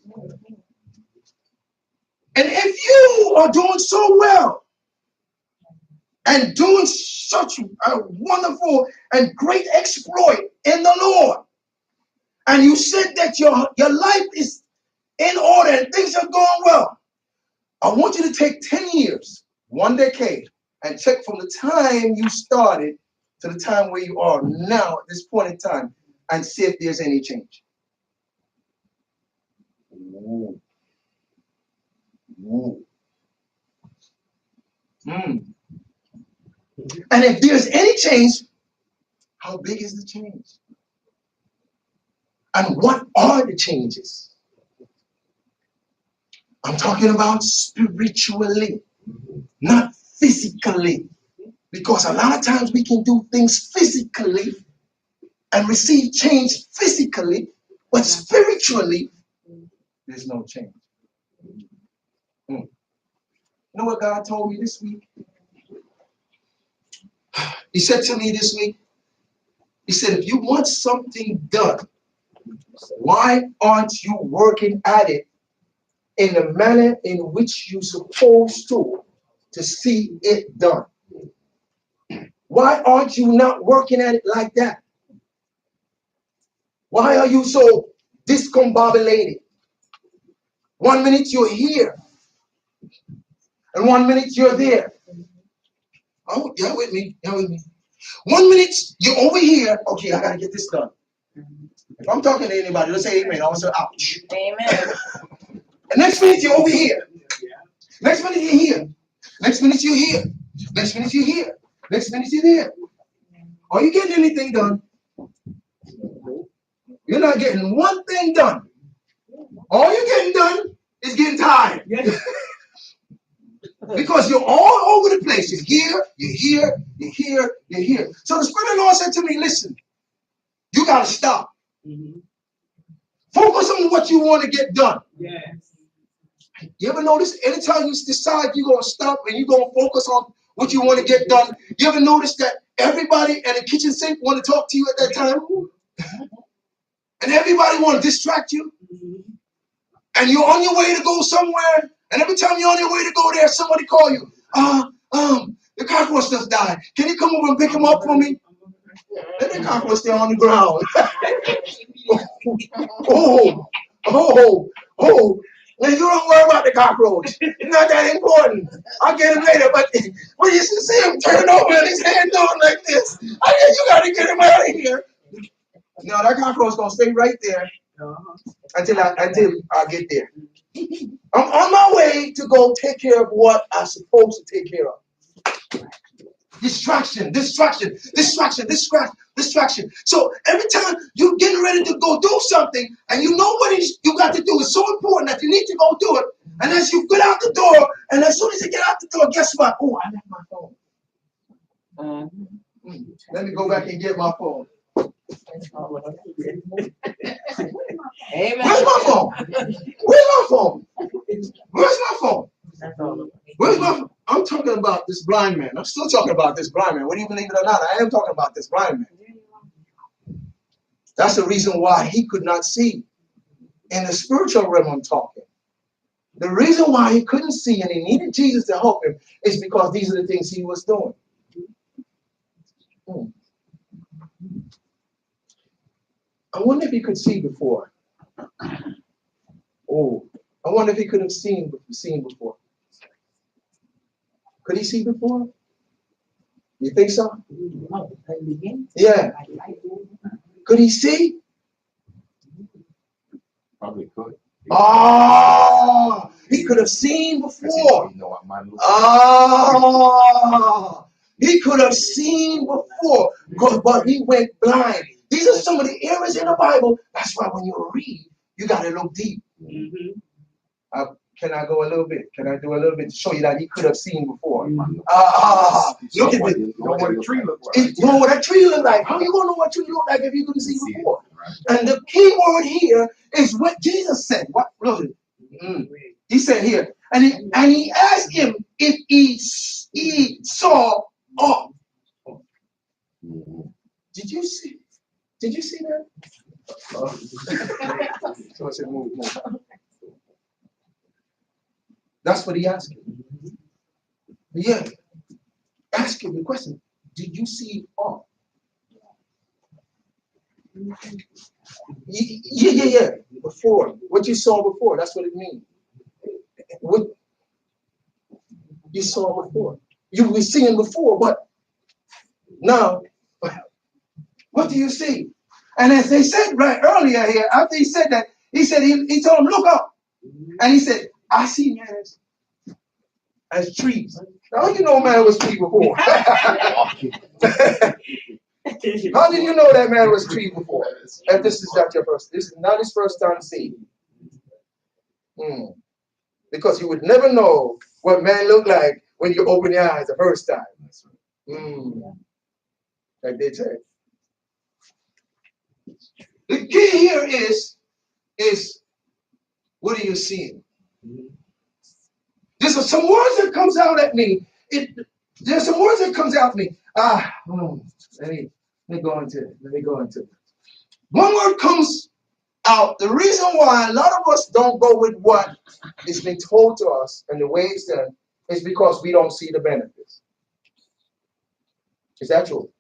And if you are doing so well and doing such a wonderful and great exploit in the Lord, and you said that your life is in order and things are going well, I want you to take 10 years, 1 decade, and check from the time you started to the time where you are now at this point in time and see if there's any change. Ooh. Ooh. And if there's any change, how big is the change? And what are the changes? I'm talking about spiritually, not physically. Because a lot of times we can do things physically and receive change physically, but spiritually, there's no change. You know what God told me this week? He said to me this week, he said, if you want something done, why aren't you working at it in the manner in which you're supposed to see it done? Why aren't you not working at it like that? Why are you so discombobulated? 1 minute you're here, and 1 minute you're there. Oh, y'all with me? Y'all with me? 1 minute you're over here. Okay, I gotta get this done. If I'm talking to anybody, let's say amen. I want to say ouch. Amen. And next minute you're over here. Next minute you're here. Next minute you're here. Next minute you're here. Next minute you're there. Are you getting anything done? You're not getting one thing done. All you're getting done is getting tired. Because you're all over the place. You're here, you're here, you're here, you're here. So the Spirit of the Lord said to me, listen, you got to stop. Focus on what you want to get done. Yes. You ever notice anytime you decide you're going to stop and you're going to focus on what you want to get done, you ever notice that everybody at the kitchen sink want to talk to you at that time? And everybody want to distract you? And you're on your way to go somewhere, and every time you're on your way to go there, somebody call you. The cockroach just died. Can you come over and pick him up for me? And the cockroach stay on the ground. Now you don't worry about the cockroach. It's not that important. I'll get him later. But when you see him turn over and his hand doing like this, you got to get him out of here. No, that cockroach gonna stay right there until I get there. I'm on my way to go take care of what I'm supposed to take care of. Distraction, distraction, distraction, distraction. So every time you're getting ready to go do something and you know what you got to do is so important that you need to go do it. And as you get out the door, and as soon as you get out the door, guess what? Oh, I left my phone. Let me go back and get my phone. Amen. Where's my phone? Where's my phone? Where's my phone? Where's my phone? I'm talking about this blind man. I'm still talking about this blind man. Whether you believe it or not, I am talking about this blind man. That's the reason why he could not see. In the spiritual realm, I'm talking. The reason why he couldn't see and he needed Jesus to help him is because these are the things he was doing. I wonder if he could see before. Oh, I wonder if he could have seen before. Could he see before? You think so? Yeah. Could he see? Probably could. Oh, he could have seen before. Oh, he could have seen before, but he went blind. These are some of the areas in the Bible. That's why when you read, you got to look deep. Can I go a little bit? Can I do a little bit to show you that he could have seen before? Look at it. You know what a tree looks like. You know what a tree look like. How you gonna know what a tree look like if you couldn't see before? And the key word here is what Jesus said. What? Look. He said here, and he asked him if he saw all. Did you see? Did you see that? So I said, move. That's what he asked him. Yeah. Ask him the question. Did you see all? Yeah. Before. What you saw before. That's what it means. What you saw before. You were seeing before, but now, what do you see? And as they said right earlier here, after he said that, he said he told him, look up. And he said, I see man as trees. Now you know man was tree before. How did you know that man was tree before? And this is not your first. This is not his first time seeing. Because you would never know what man looked like when you open your eyes the first time. Like they said. The key here is what are you seeing? There's some words that comes out at me. There's some words that comes out at me. Let me go into it. One word comes out. The reason why a lot of us don't go with what is being told to us and the way it's done is because we don't see the benefits. Is that true?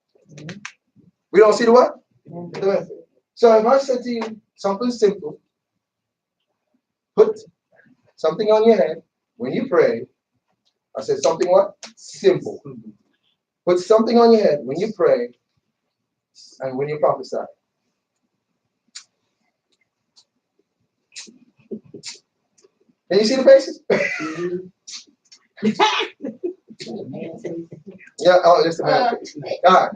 We don't see the what? The benefit. So if I said to you something simple, put something on your head when you pray. I said something what? Simple. Put something on your head when you pray and when you prophesy. Can you see the faces? Yeah, oh, it's the man face. All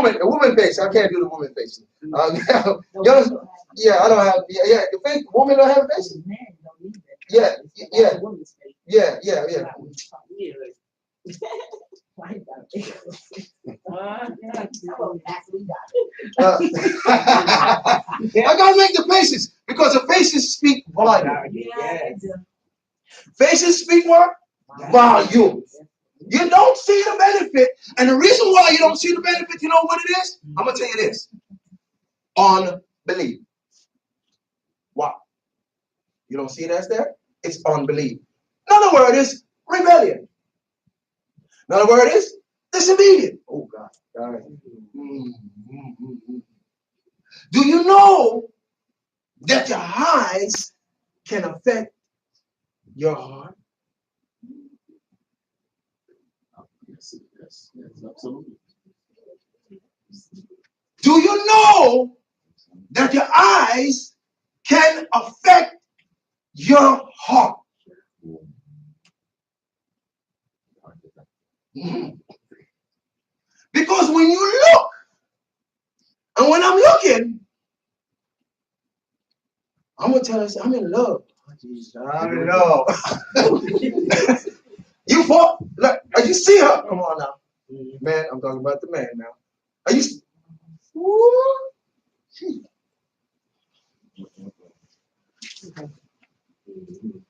right. A woman face. I can't do the woman face. Yeah, I don't have. Yeah. The face. Women don't have a face. Yeah. I gotta make the faces because the faces speak volume. Faces speak what? Volume. You don't see the benefit, and the reason why you don't see the benefit, you know what it is? I'm gonna tell you this: unbelief. Wow. You don't see it as there? It's unbelief. Another word is rebellion. Another word is disobedience. Oh God. All right. Do you know that your eyes can affect your heart? Yes, absolutely. Do you know that your eyes can affect your heart? Mhm. Because when you look, and when I'm looking, I'm gonna tell us I'm in love. Oh, Jesus, I'm in love. You fall, look, you see her? Come on now. Man, I'm talking about the man now. Are you? Ooh, gee.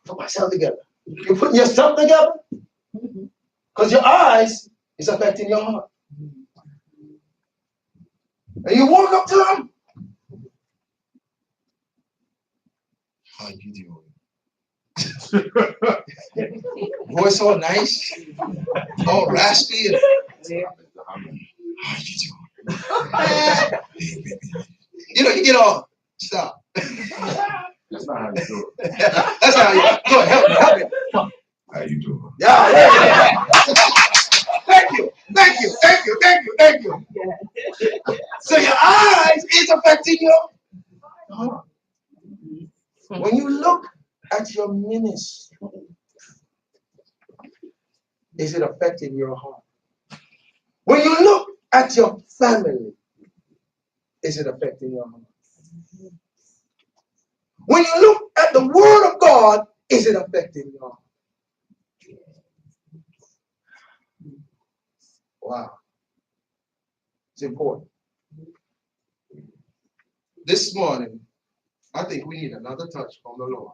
Put myself together. You're putting yourself together? Because your eyes is affecting your heart. And you walk up to them. How you doing? Voice all nice, all raspy. How you doing? Hey, baby. You know, you get all, stop. That's not how you do it. That's how you, go ahead, help me. How you doing? Yeah. Thank you. So your eyes is affecting your heart. When you look at your ministry, is it affecting your heart? When you look at your family, is it affecting your heart? When you look at the word of God, is it affecting your heart? Wow. It's important. This morning, I think we need another touch from the Lord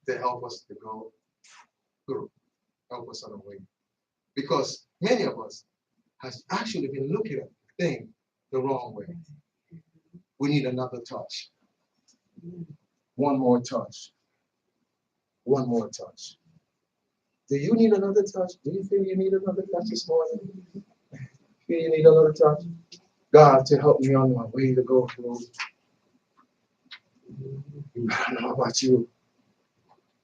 to help us to go through, help us on the way. Because many of us has actually been looking at the thing the wrong way. We need another touch. One more touch. One more touch. Do you need another touch? Do you feel you need another touch this morning? Feel you need another touch? God, to help me on my way to go through. I don't know about you,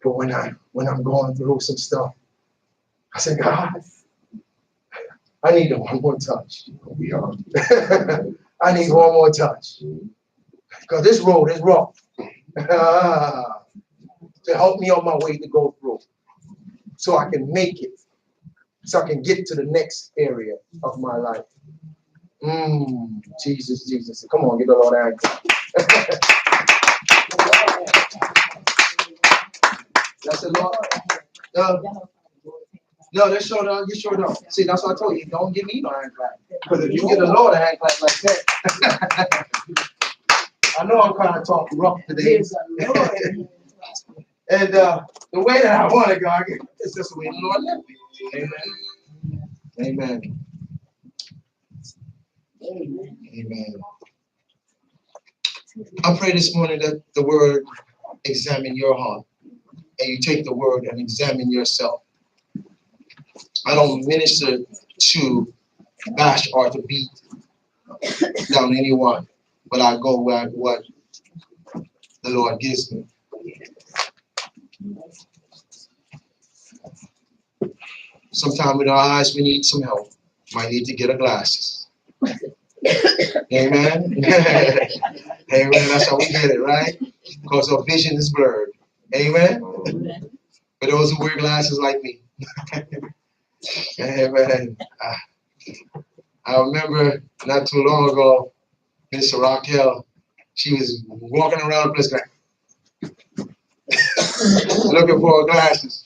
but when I'm going through some stuff, I say, God, I need one more touch. We are. I need one more touch. Because this road is rough. To help me on my way to go through. So I can make it. So I can get to the next area of my life. Jesus, Jesus. Come on, give the Lord an anchor. That's the Lord. No, that's sure don't. You sure don't. See, that's what I told you. Don't give me no hand clap. Because if you get the Lord a hand clap like that, I know I'm kind of talking rough today. And the way that I want to go, it's just the way the Lord left me. Amen. Amen. Amen. I pray this morning that the word examine your heart. And you take the word and examine yourself. I don't minister to bash or to beat down anyone, but I go where what the Lord gives me. Sometimes with our eyes, we need some help. Might need to get our glasses. Amen. Amen. That's how we get it, right? Because our vision is blurred. Amen. For those who wear glasses like me. Amen. I remember not too long ago, Mr. Raquel, she was walking around the place like, looking for her glasses.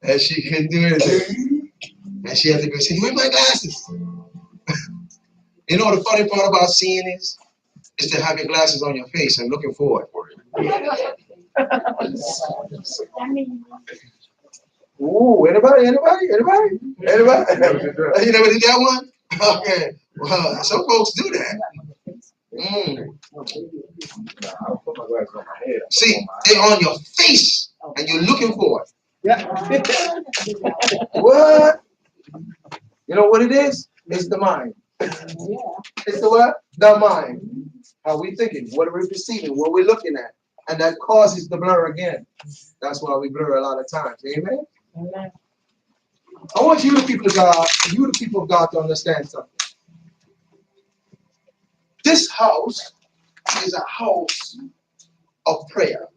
And she couldn't do anything. And she had to go say, where are my glasses? You know the funny part about seeing is to have your glasses on your face and looking forward for it. Ooh, anybody? You never did that one? Okay. Well, some folks do that. See, they're on your face and you're looking for it. What? You know what it is? It's the mind. It's the what? The mind. How we thinking, what are we perceiving, what we're looking at. And that causes the blur again. That's why we blur a lot of times. Amen? Amen. I want you, the people of God, to understand something. This house is a house of prayer.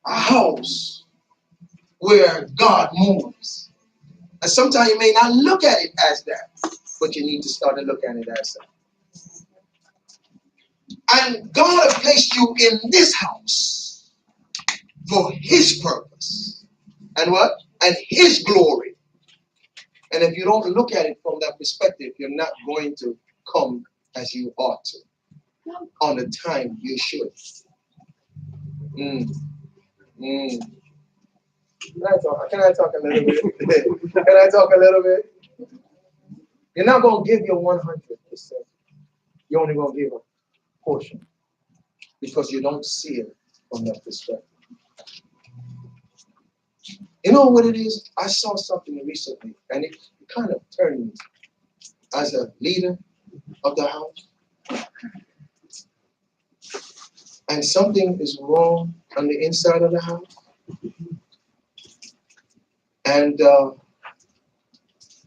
A house where God moves. And sometimes you may not look at it as that, but you need to start to look at it as that. And God has placed you in this house for his purpose. And what? And his glory. And if you don't look at it from that perspective, you're not going to come as you ought to on the time you should. Can I talk a little bit? Can I talk a little bit? You're not going to give your 100%. You're only going to give a portion because you don't see it from that perspective. You know what it is? I saw something recently and it kind of turned me as a leader of the house. And something is wrong on the inside of the house. And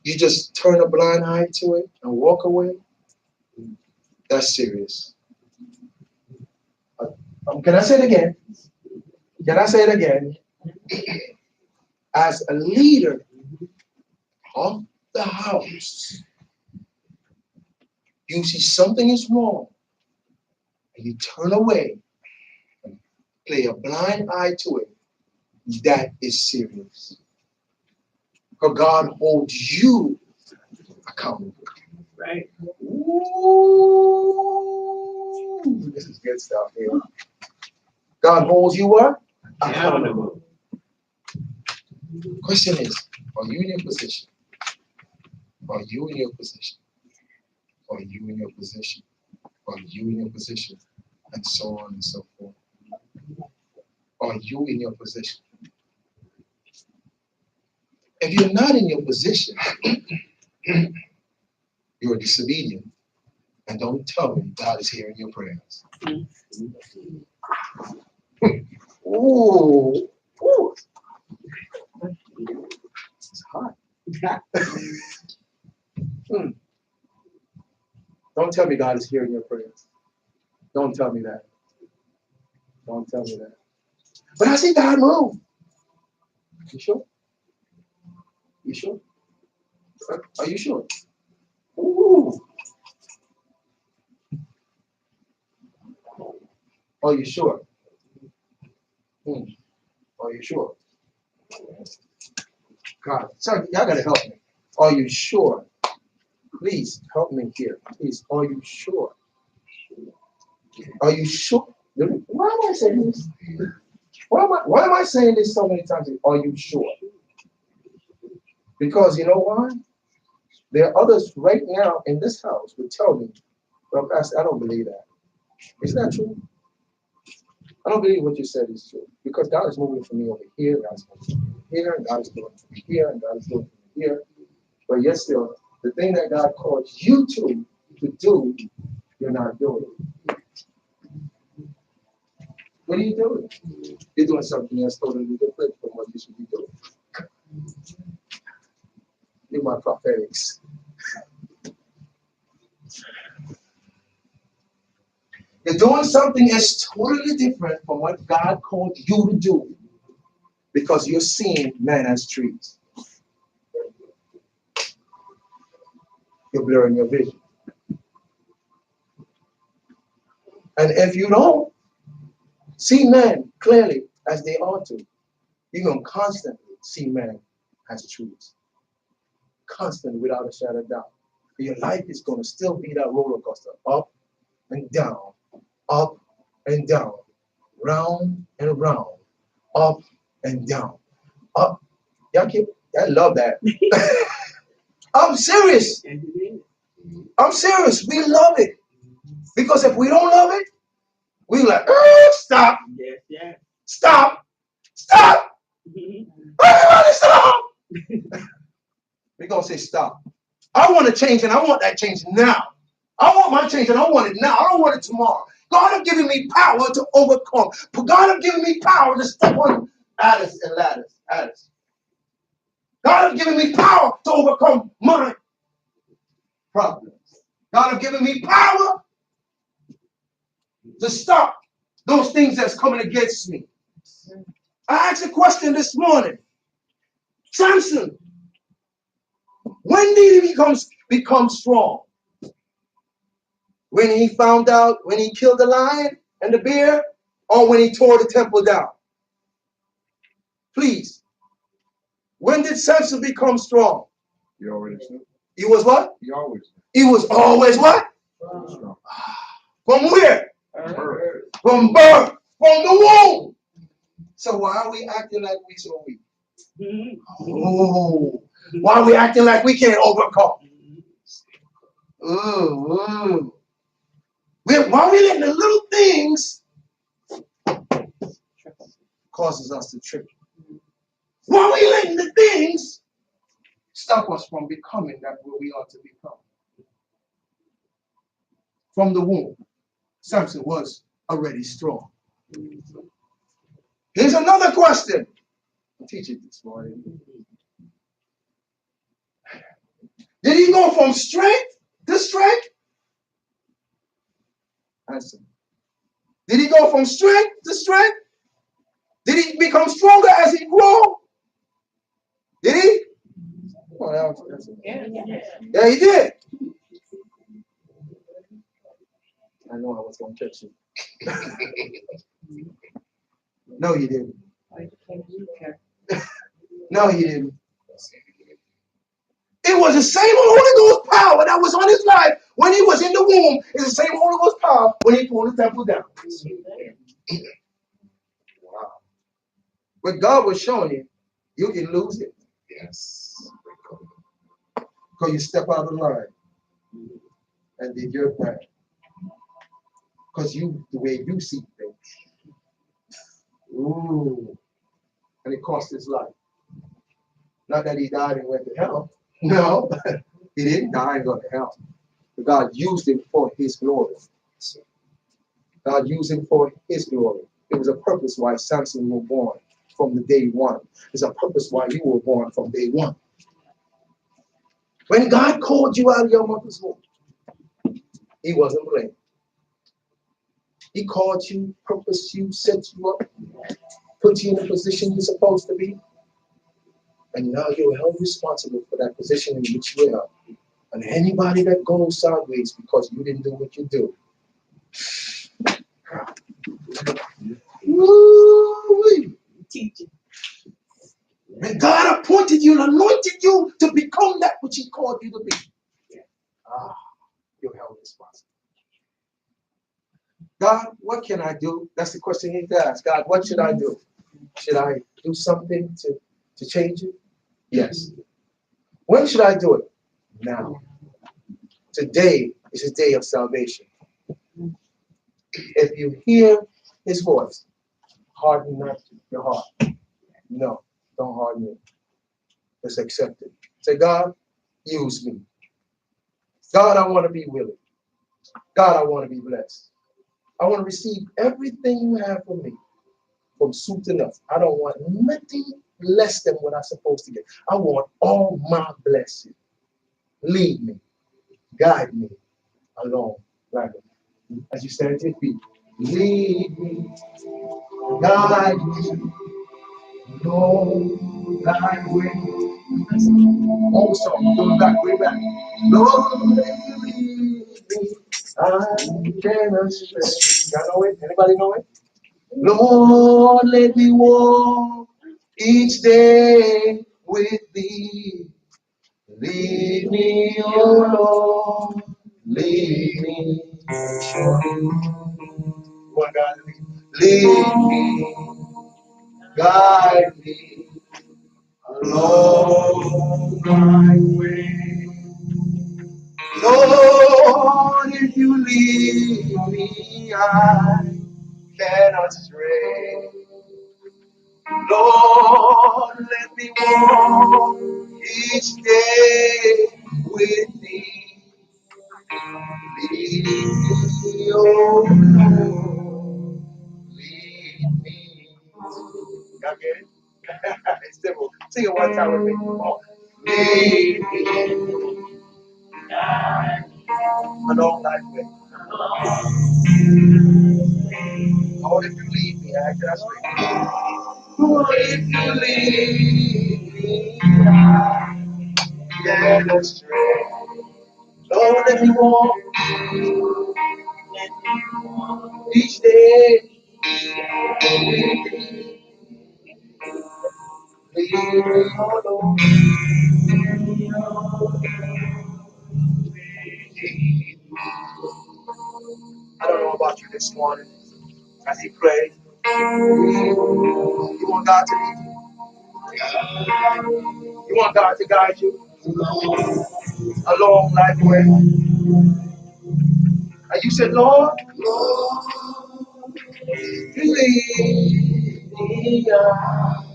you just turn a blind eye to it and walk away. That's serious. Can I say it again? Can I say it again? As a leader of the house, you see something is wrong, and you turn away and play a blind eye to it. That is serious. Because God holds you accountable. Right. Ooh, this is good stuff here. God holds you what? Accountable. Question is, are you in your position? Are you in your position? Are you in your position? Are you in your position? And so on and so forth. Are you in your position? If you're not in your position, you're disobedient. And don't tell me God is hearing your prayers. Ooh. Ooh. It's hot. Don't tell me God is hearing your prayers. Don't tell me that. Don't tell me that. But I see God move. You sure? You sure? Are you sure? Ooh. Are you sure? Are you sure? God, sorry, y'all gotta help me. Are you sure? Please help me here. Please, are you sure? Are you sure? Why am I saying this? Why am I saying this so many times? Are you sure? Because you know why? There are others right now in this house who tell me, well, Pastor, I don't believe that. Is that true? I don't believe what you said is true. Because God is moving for me over here, God is moving for me here, and God is doing for me here, and God is doing for me here. But yet still, the thing that God called you to do, you're not doing. What are you doing? You're doing something that's totally different from what you should be doing. You're my prophetics. You're doing something that's totally different from what God called you to do because you're seeing man as trees. You're blurring your vision. And if you don't see men clearly as they ought to, you're going to constantly see men as trees. Constantly, without a shadow of doubt. Your life is going to still be that roller coaster, up and down, up and down, round and round, up and down, up. Y'all keep, I love that. I'm serious. I'm serious. We love it. Because if we don't love it, we like, stop. Yes, yes. Stop. Stop. Everybody stop. We're going to say stop. I want to change and I want that change now. I want my change and I want it now. I don't want it tomorrow. God has given me power to overcome. God has given me power to step on adders and ladders. Adders. God has given me power to overcome my problems. God has given me power to stop those things that's coming against me. I asked a question this morning. Samson, when did he become strong? When he found out, when he killed the lion and the bear, or when he tore the temple down? Please. When did Samson become strong? He already said. He was what? He always. He was always what? Strong. From where? Birth. From birth. From the womb. So why are we acting like we so weak? Oh, why are we acting like we can't overcome? Why are we letting the little things causes us to trip? Why are we letting the things stop us from becoming that what we ought to become? From the womb, Samson was already strong. Here's another question. I'll teach it this morning. Did he go from strength to strength? Answer. Did he go from strength to strength? Did he become stronger as he grew? Did he? Yeah, he did. I know I was going to catch you. No, he didn't. No, he didn't. It was the same Holy Ghost power that was on his life when he was in the womb. It's the same Holy Ghost power when he pulled the temple down. Wow. But God was showing you can lose it. Yes. Because you step out of the line and did your thing. Because the way you see things. Ooh. And it cost his life. Not that he died and went to hell. No, he didn't die and go to hell. But God used him for his glory. God used him for his glory. It was a purpose why Samson was born from the day one. There's a purpose why you were born from day one. When God called you out of your mother's womb, he wasn't playing. He called you, purposed you, set you up, put you in the position you're supposed to be. And now you're held responsible for that position in which you are. And anybody that goes sideways because you didn't do what you do. Woo-wee. Teaching. And God appointed you and anointed you to become that which he called you to be. You're held responsible. God, what can I do? That's the question he asked. God, what should I do? Should I do something to change it? Yes. When should I do it? Now. Today is a day of salvation. If you hear his voice, harden not your heart. No, don't harden it. Just accept it. Say, God, use me. God, I want to be willing. God, I want to be blessed. I want to receive everything you have for me, from soup to nuts. I don't want nothing less than what I'm supposed to get. I want all my blessing. Lead me, guide me along. Right. As you stand at your feet, lead me, guide me, along thy way. Old song, going back, way back. Lord, lead me, I cannot stray. Y'all know it? Anybody know it? Lord, let me walk each day with thee. Lead me, oh Lord, lead me. One God, lead me, guide me along my way. Lord, if you lead me, I cannot stray. Lord, let me walk each day with thee. Lead me, oh Lord, lead me. Y'all get it? It's simple. Sing it one time with me. Come on. Lead me along thy way. Lord, if you lead me, I cannot stray. Lord, if you lead me, Let us stray. Lord, let me walk each day. Lead me, oh Lord. I don't know about you this morning as he prayed. You want God to lead you. You want God to guide you a long life way. And you said, Lord, lead me on.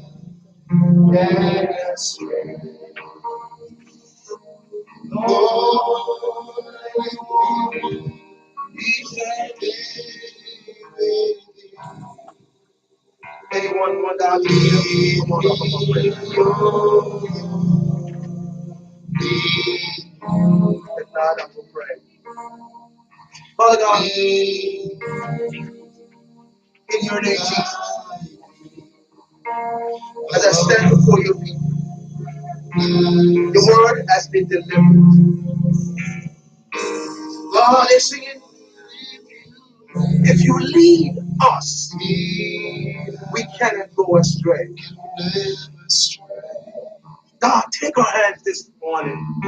Yes, Lord, anyone want God to lead us? Come on up, come on, pray. If not, I'm going to pray. Father God, in your name, Jesus, as I stand before your people, your word has been delivered. God is singing, if you lead us, we cannot go astray. God, take our hands this morning.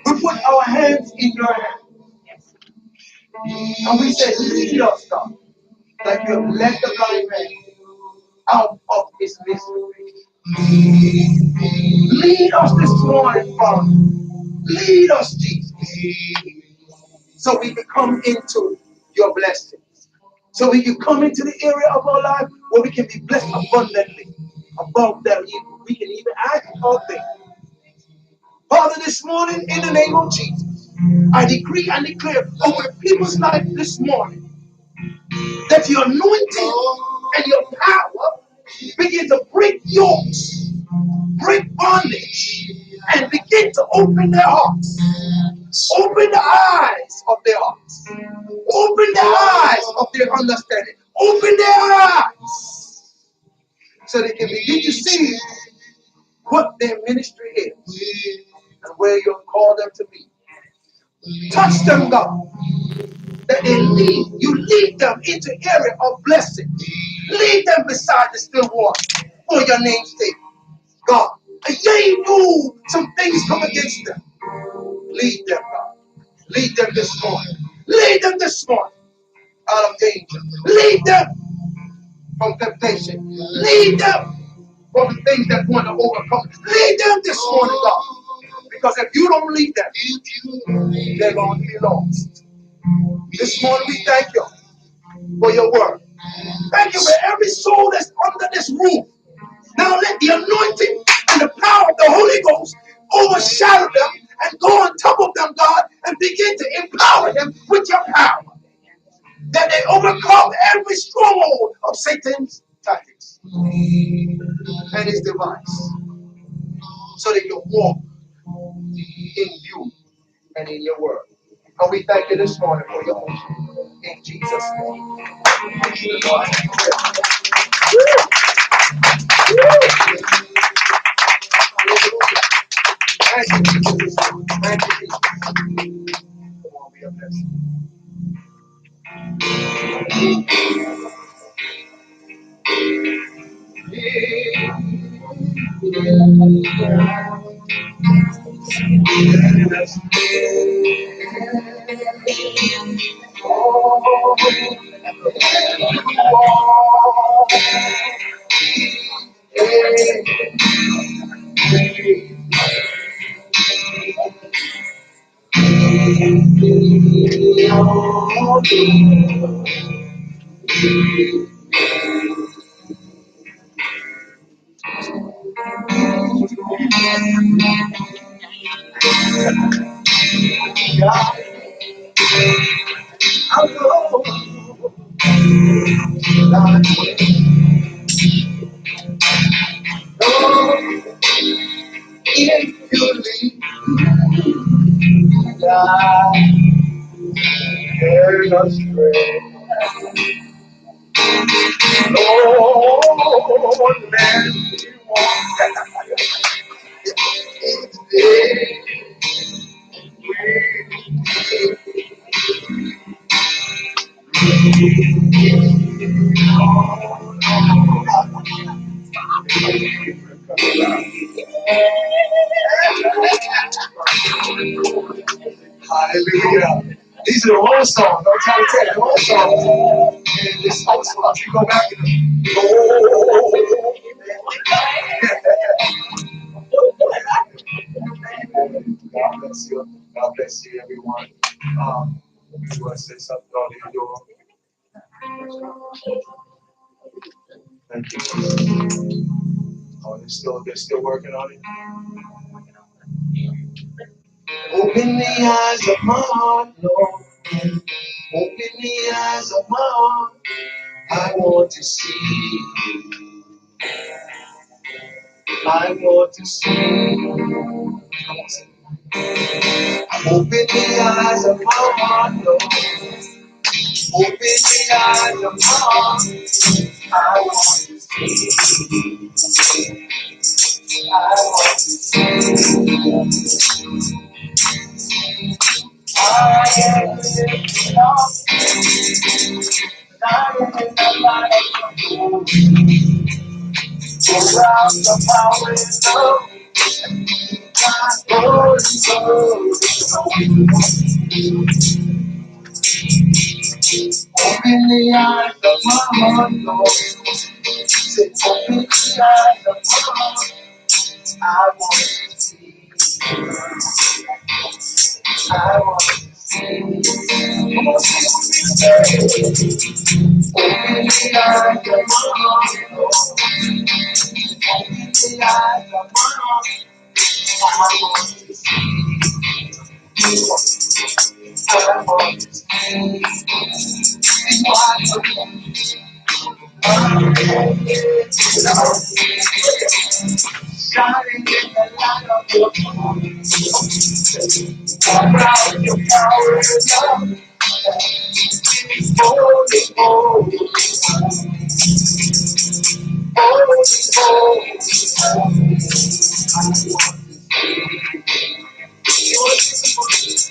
We put our hands in your hands. And we say, lead us, God, like you have led the blind man out of his misery. Lead us this morning, Father. Lead us, Jesus, so we can come into your blessings. So we can come into the area of our life where we can be blessed abundantly, above that we can even ask or think. Father, this morning, in the name of Jesus, I decree and declare over people's life this morning that your anointing and your power begin to break yokes, break bondage, and begin to open their hearts. Open the eyes of their hearts. Open the eyes of their understanding. Open their eyes so they can begin to see what their ministry is and where you have called them to be. Touch them, God, that you lead them into area of blessing. Lead them beside the still water for your name's sake, God. And they know some things come against them. Lead them, God. Lead them this morning. Lead them this morning out of danger. Lead them from temptation. Lead them from the things that want to overcome. Lead them this morning, God. Because if you don't lead them, they're going to be lost. This morning we thank you for your word. Thank you for every soul that's under this roof. Now let the anointing and the power of the Holy Ghost overshadow them and go on top of them, God, and begin to empower them with your power. That they overcome every stronghold of Satan's tactics and his device. So they can walk in you and in your word. And we thank you this morning for your motion. In Jesus' name. Thank you, Jesus. Thank you, Jesus. Come on, be a blessing. Lord, let me Hallelujah. These are the old songs. I'm trying to tell you, the old songs. And this old song, you go back and God bless you. God bless you, everyone. You want to say something on the door? Thank you. Oh, they're still working on it. Open the eyes of my heart, Lord. Open the eyes of my heart. I want to see you. I want to see you. Open the eyes of my heart, Lord. Open the eyes of my heart. I want to see you. I want to see you. I am lifted up. I am in the light of the Lord. Around the power and love. God, Lord, open the eyes of my heart, Lord. Say, open the eyes of my heart. I want to see you. I want to see you. Come on, say it with me. Open the eyes of my heart, Lord. Open the eyes of my heart. I want to see you. I want to see you. Shining in the light of your glory. Around your power and love. Holy, holy, holy, holy.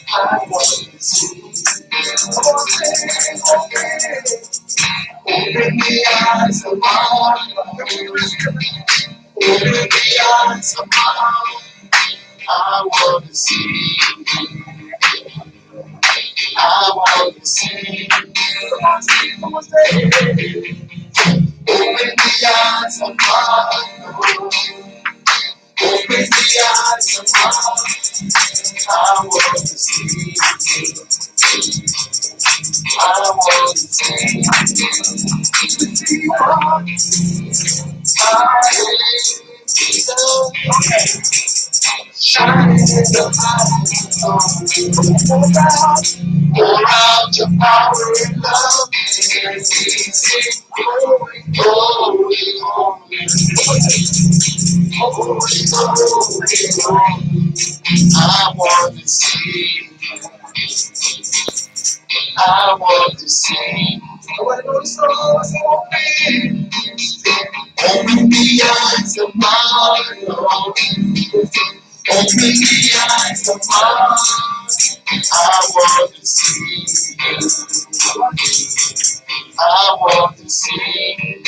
I want to see. Open the eyes of my heart. Open the eyes of my heart. I want to see. I want to see. Open the eyes of my heart. Open the eyes of my heart. I want to see. I want to see. Shining in the light. Pour out your power and love. And sing glory, glory, glory. Holy, holy, holy. I want to see. I want to see. Nobody knows the songs open. Open the eyes of my heart, Lord. Open the eyes of my heart. I want to see. I want to see.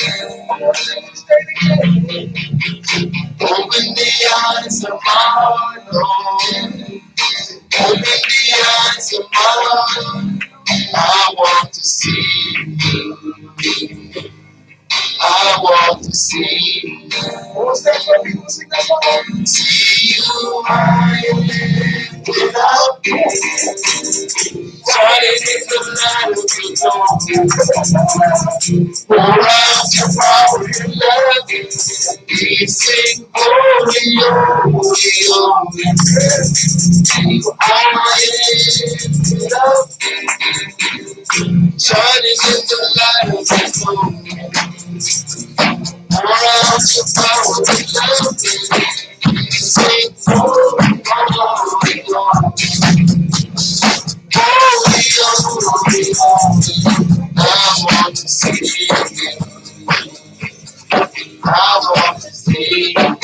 Open the eyes of my heart, Lord. Open the eyes of my heart. I want to see. I want to see. What's that for people sing that song? See you high and lifted up. Shining in the light of your glory. Pour out your power and love. We sing holy, holy, holy. You high and lifted up. Shining in the light of your glory. Pour out your power and love. We sing holy, holy, holy. Holy, holy, holy. I want to see you. I want to see you.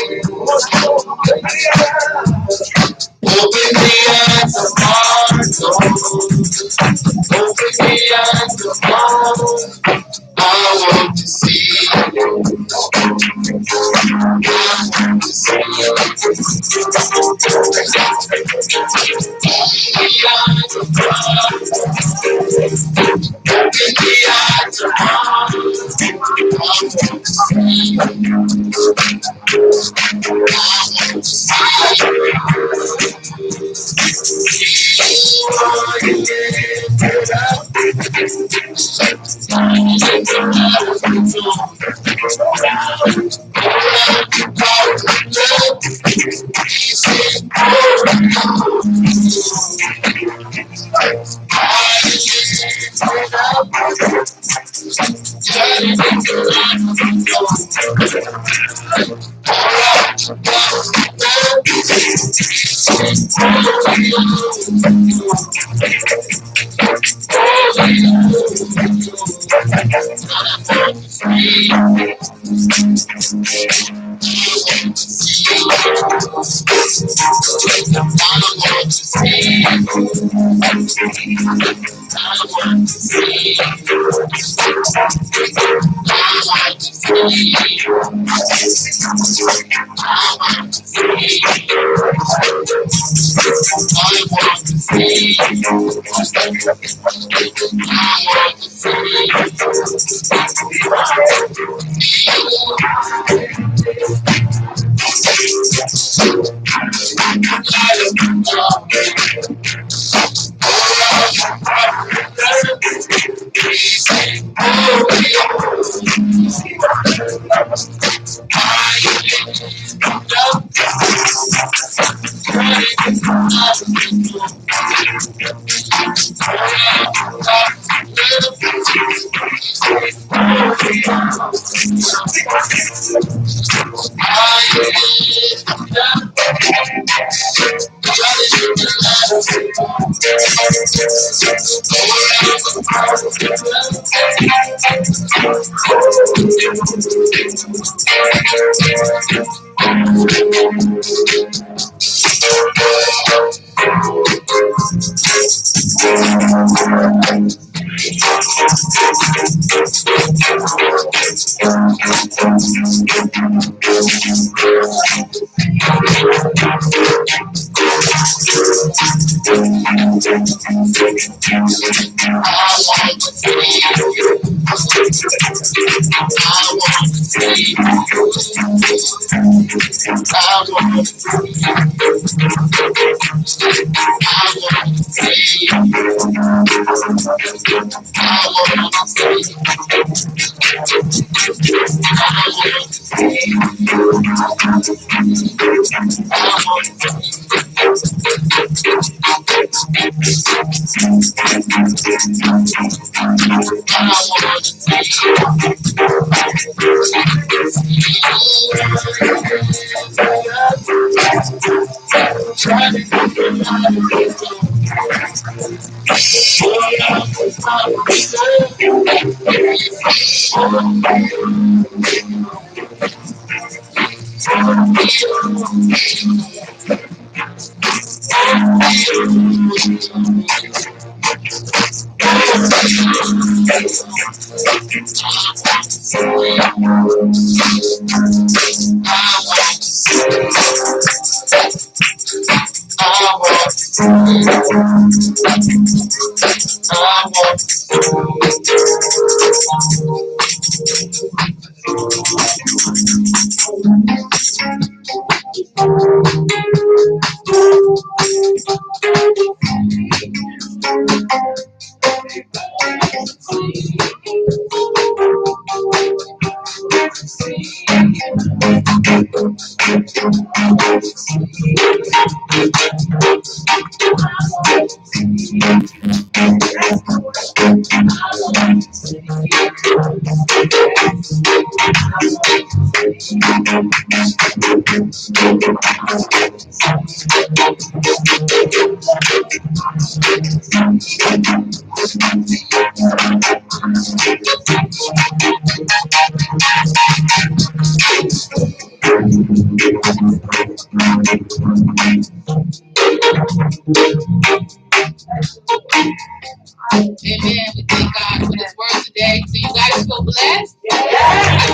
Amen. We thank God for this word today. So you guys guys feel blessed? I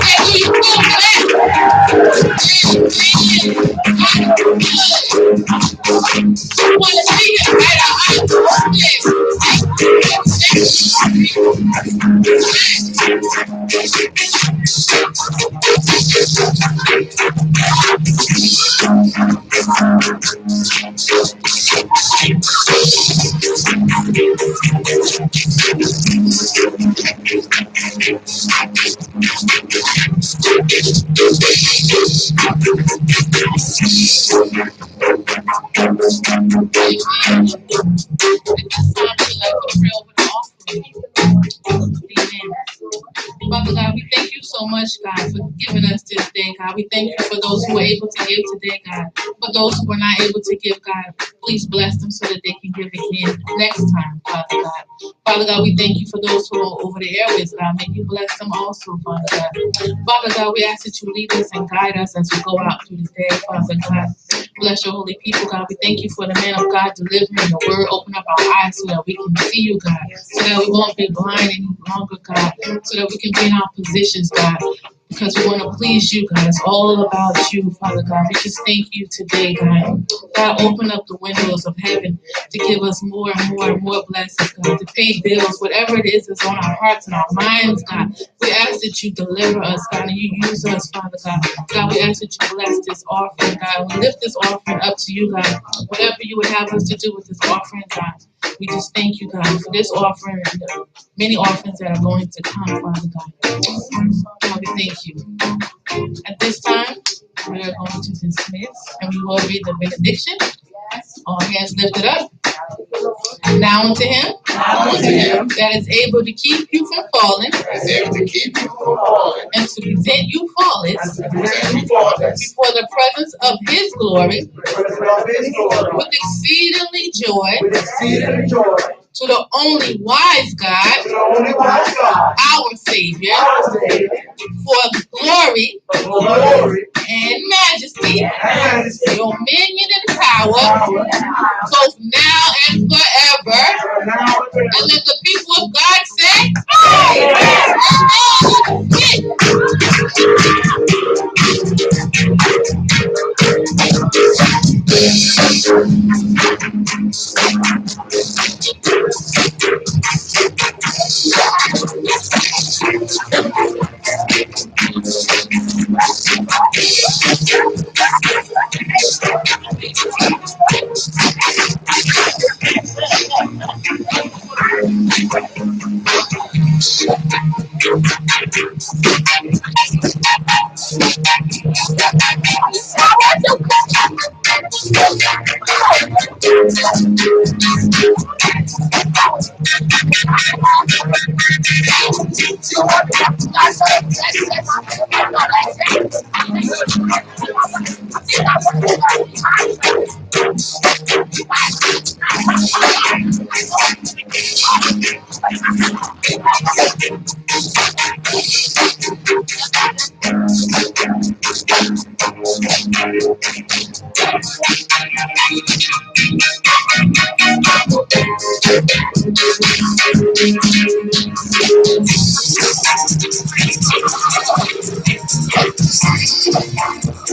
said, do you feel blessed? I want to see you right out. Father God, we thank you so much, God, for giving us this day, God. We thank you for those who are able to give today, God. For those who are not able to give, God, please bless them so that they can give again next time, Father God. Father God, we thank you for those who are over the airways, God. May you bless them also, Father God. Father God, we ask that you lead us and guide us as we go out through the day, Father God. Bless your holy people, God. We thank you for the man of God delivering your word. Open up our eyes so that we can see you, God. So that we won't be blind any longer, God. So that we can be in our positions, God. Because we want to please you, God. It's all about you, Father God. We just thank you today, God. God, open up the windows of heaven to give us more and more and more blessings, God. To pay bills, whatever it is that's on our hearts and our minds, God. We ask that you deliver us, God, and you use us, Father God. God, we ask that you bless this offering, God. We lift this offering up to you, God. Whatever you would have us to do with this offering, God. We just thank you, God, for this offering and the many offerings that are going to come, Father God. God, we thank you. At this time, we are going to dismiss and we will read the benediction. All hands lifted up. Now unto him that is able to keep you from falling and to present you faultless before the presence of his glory with exceedingly joy to the only wise God, our Savior, for glory and majesty, dominion and power, both now and forever. And let the people of God say,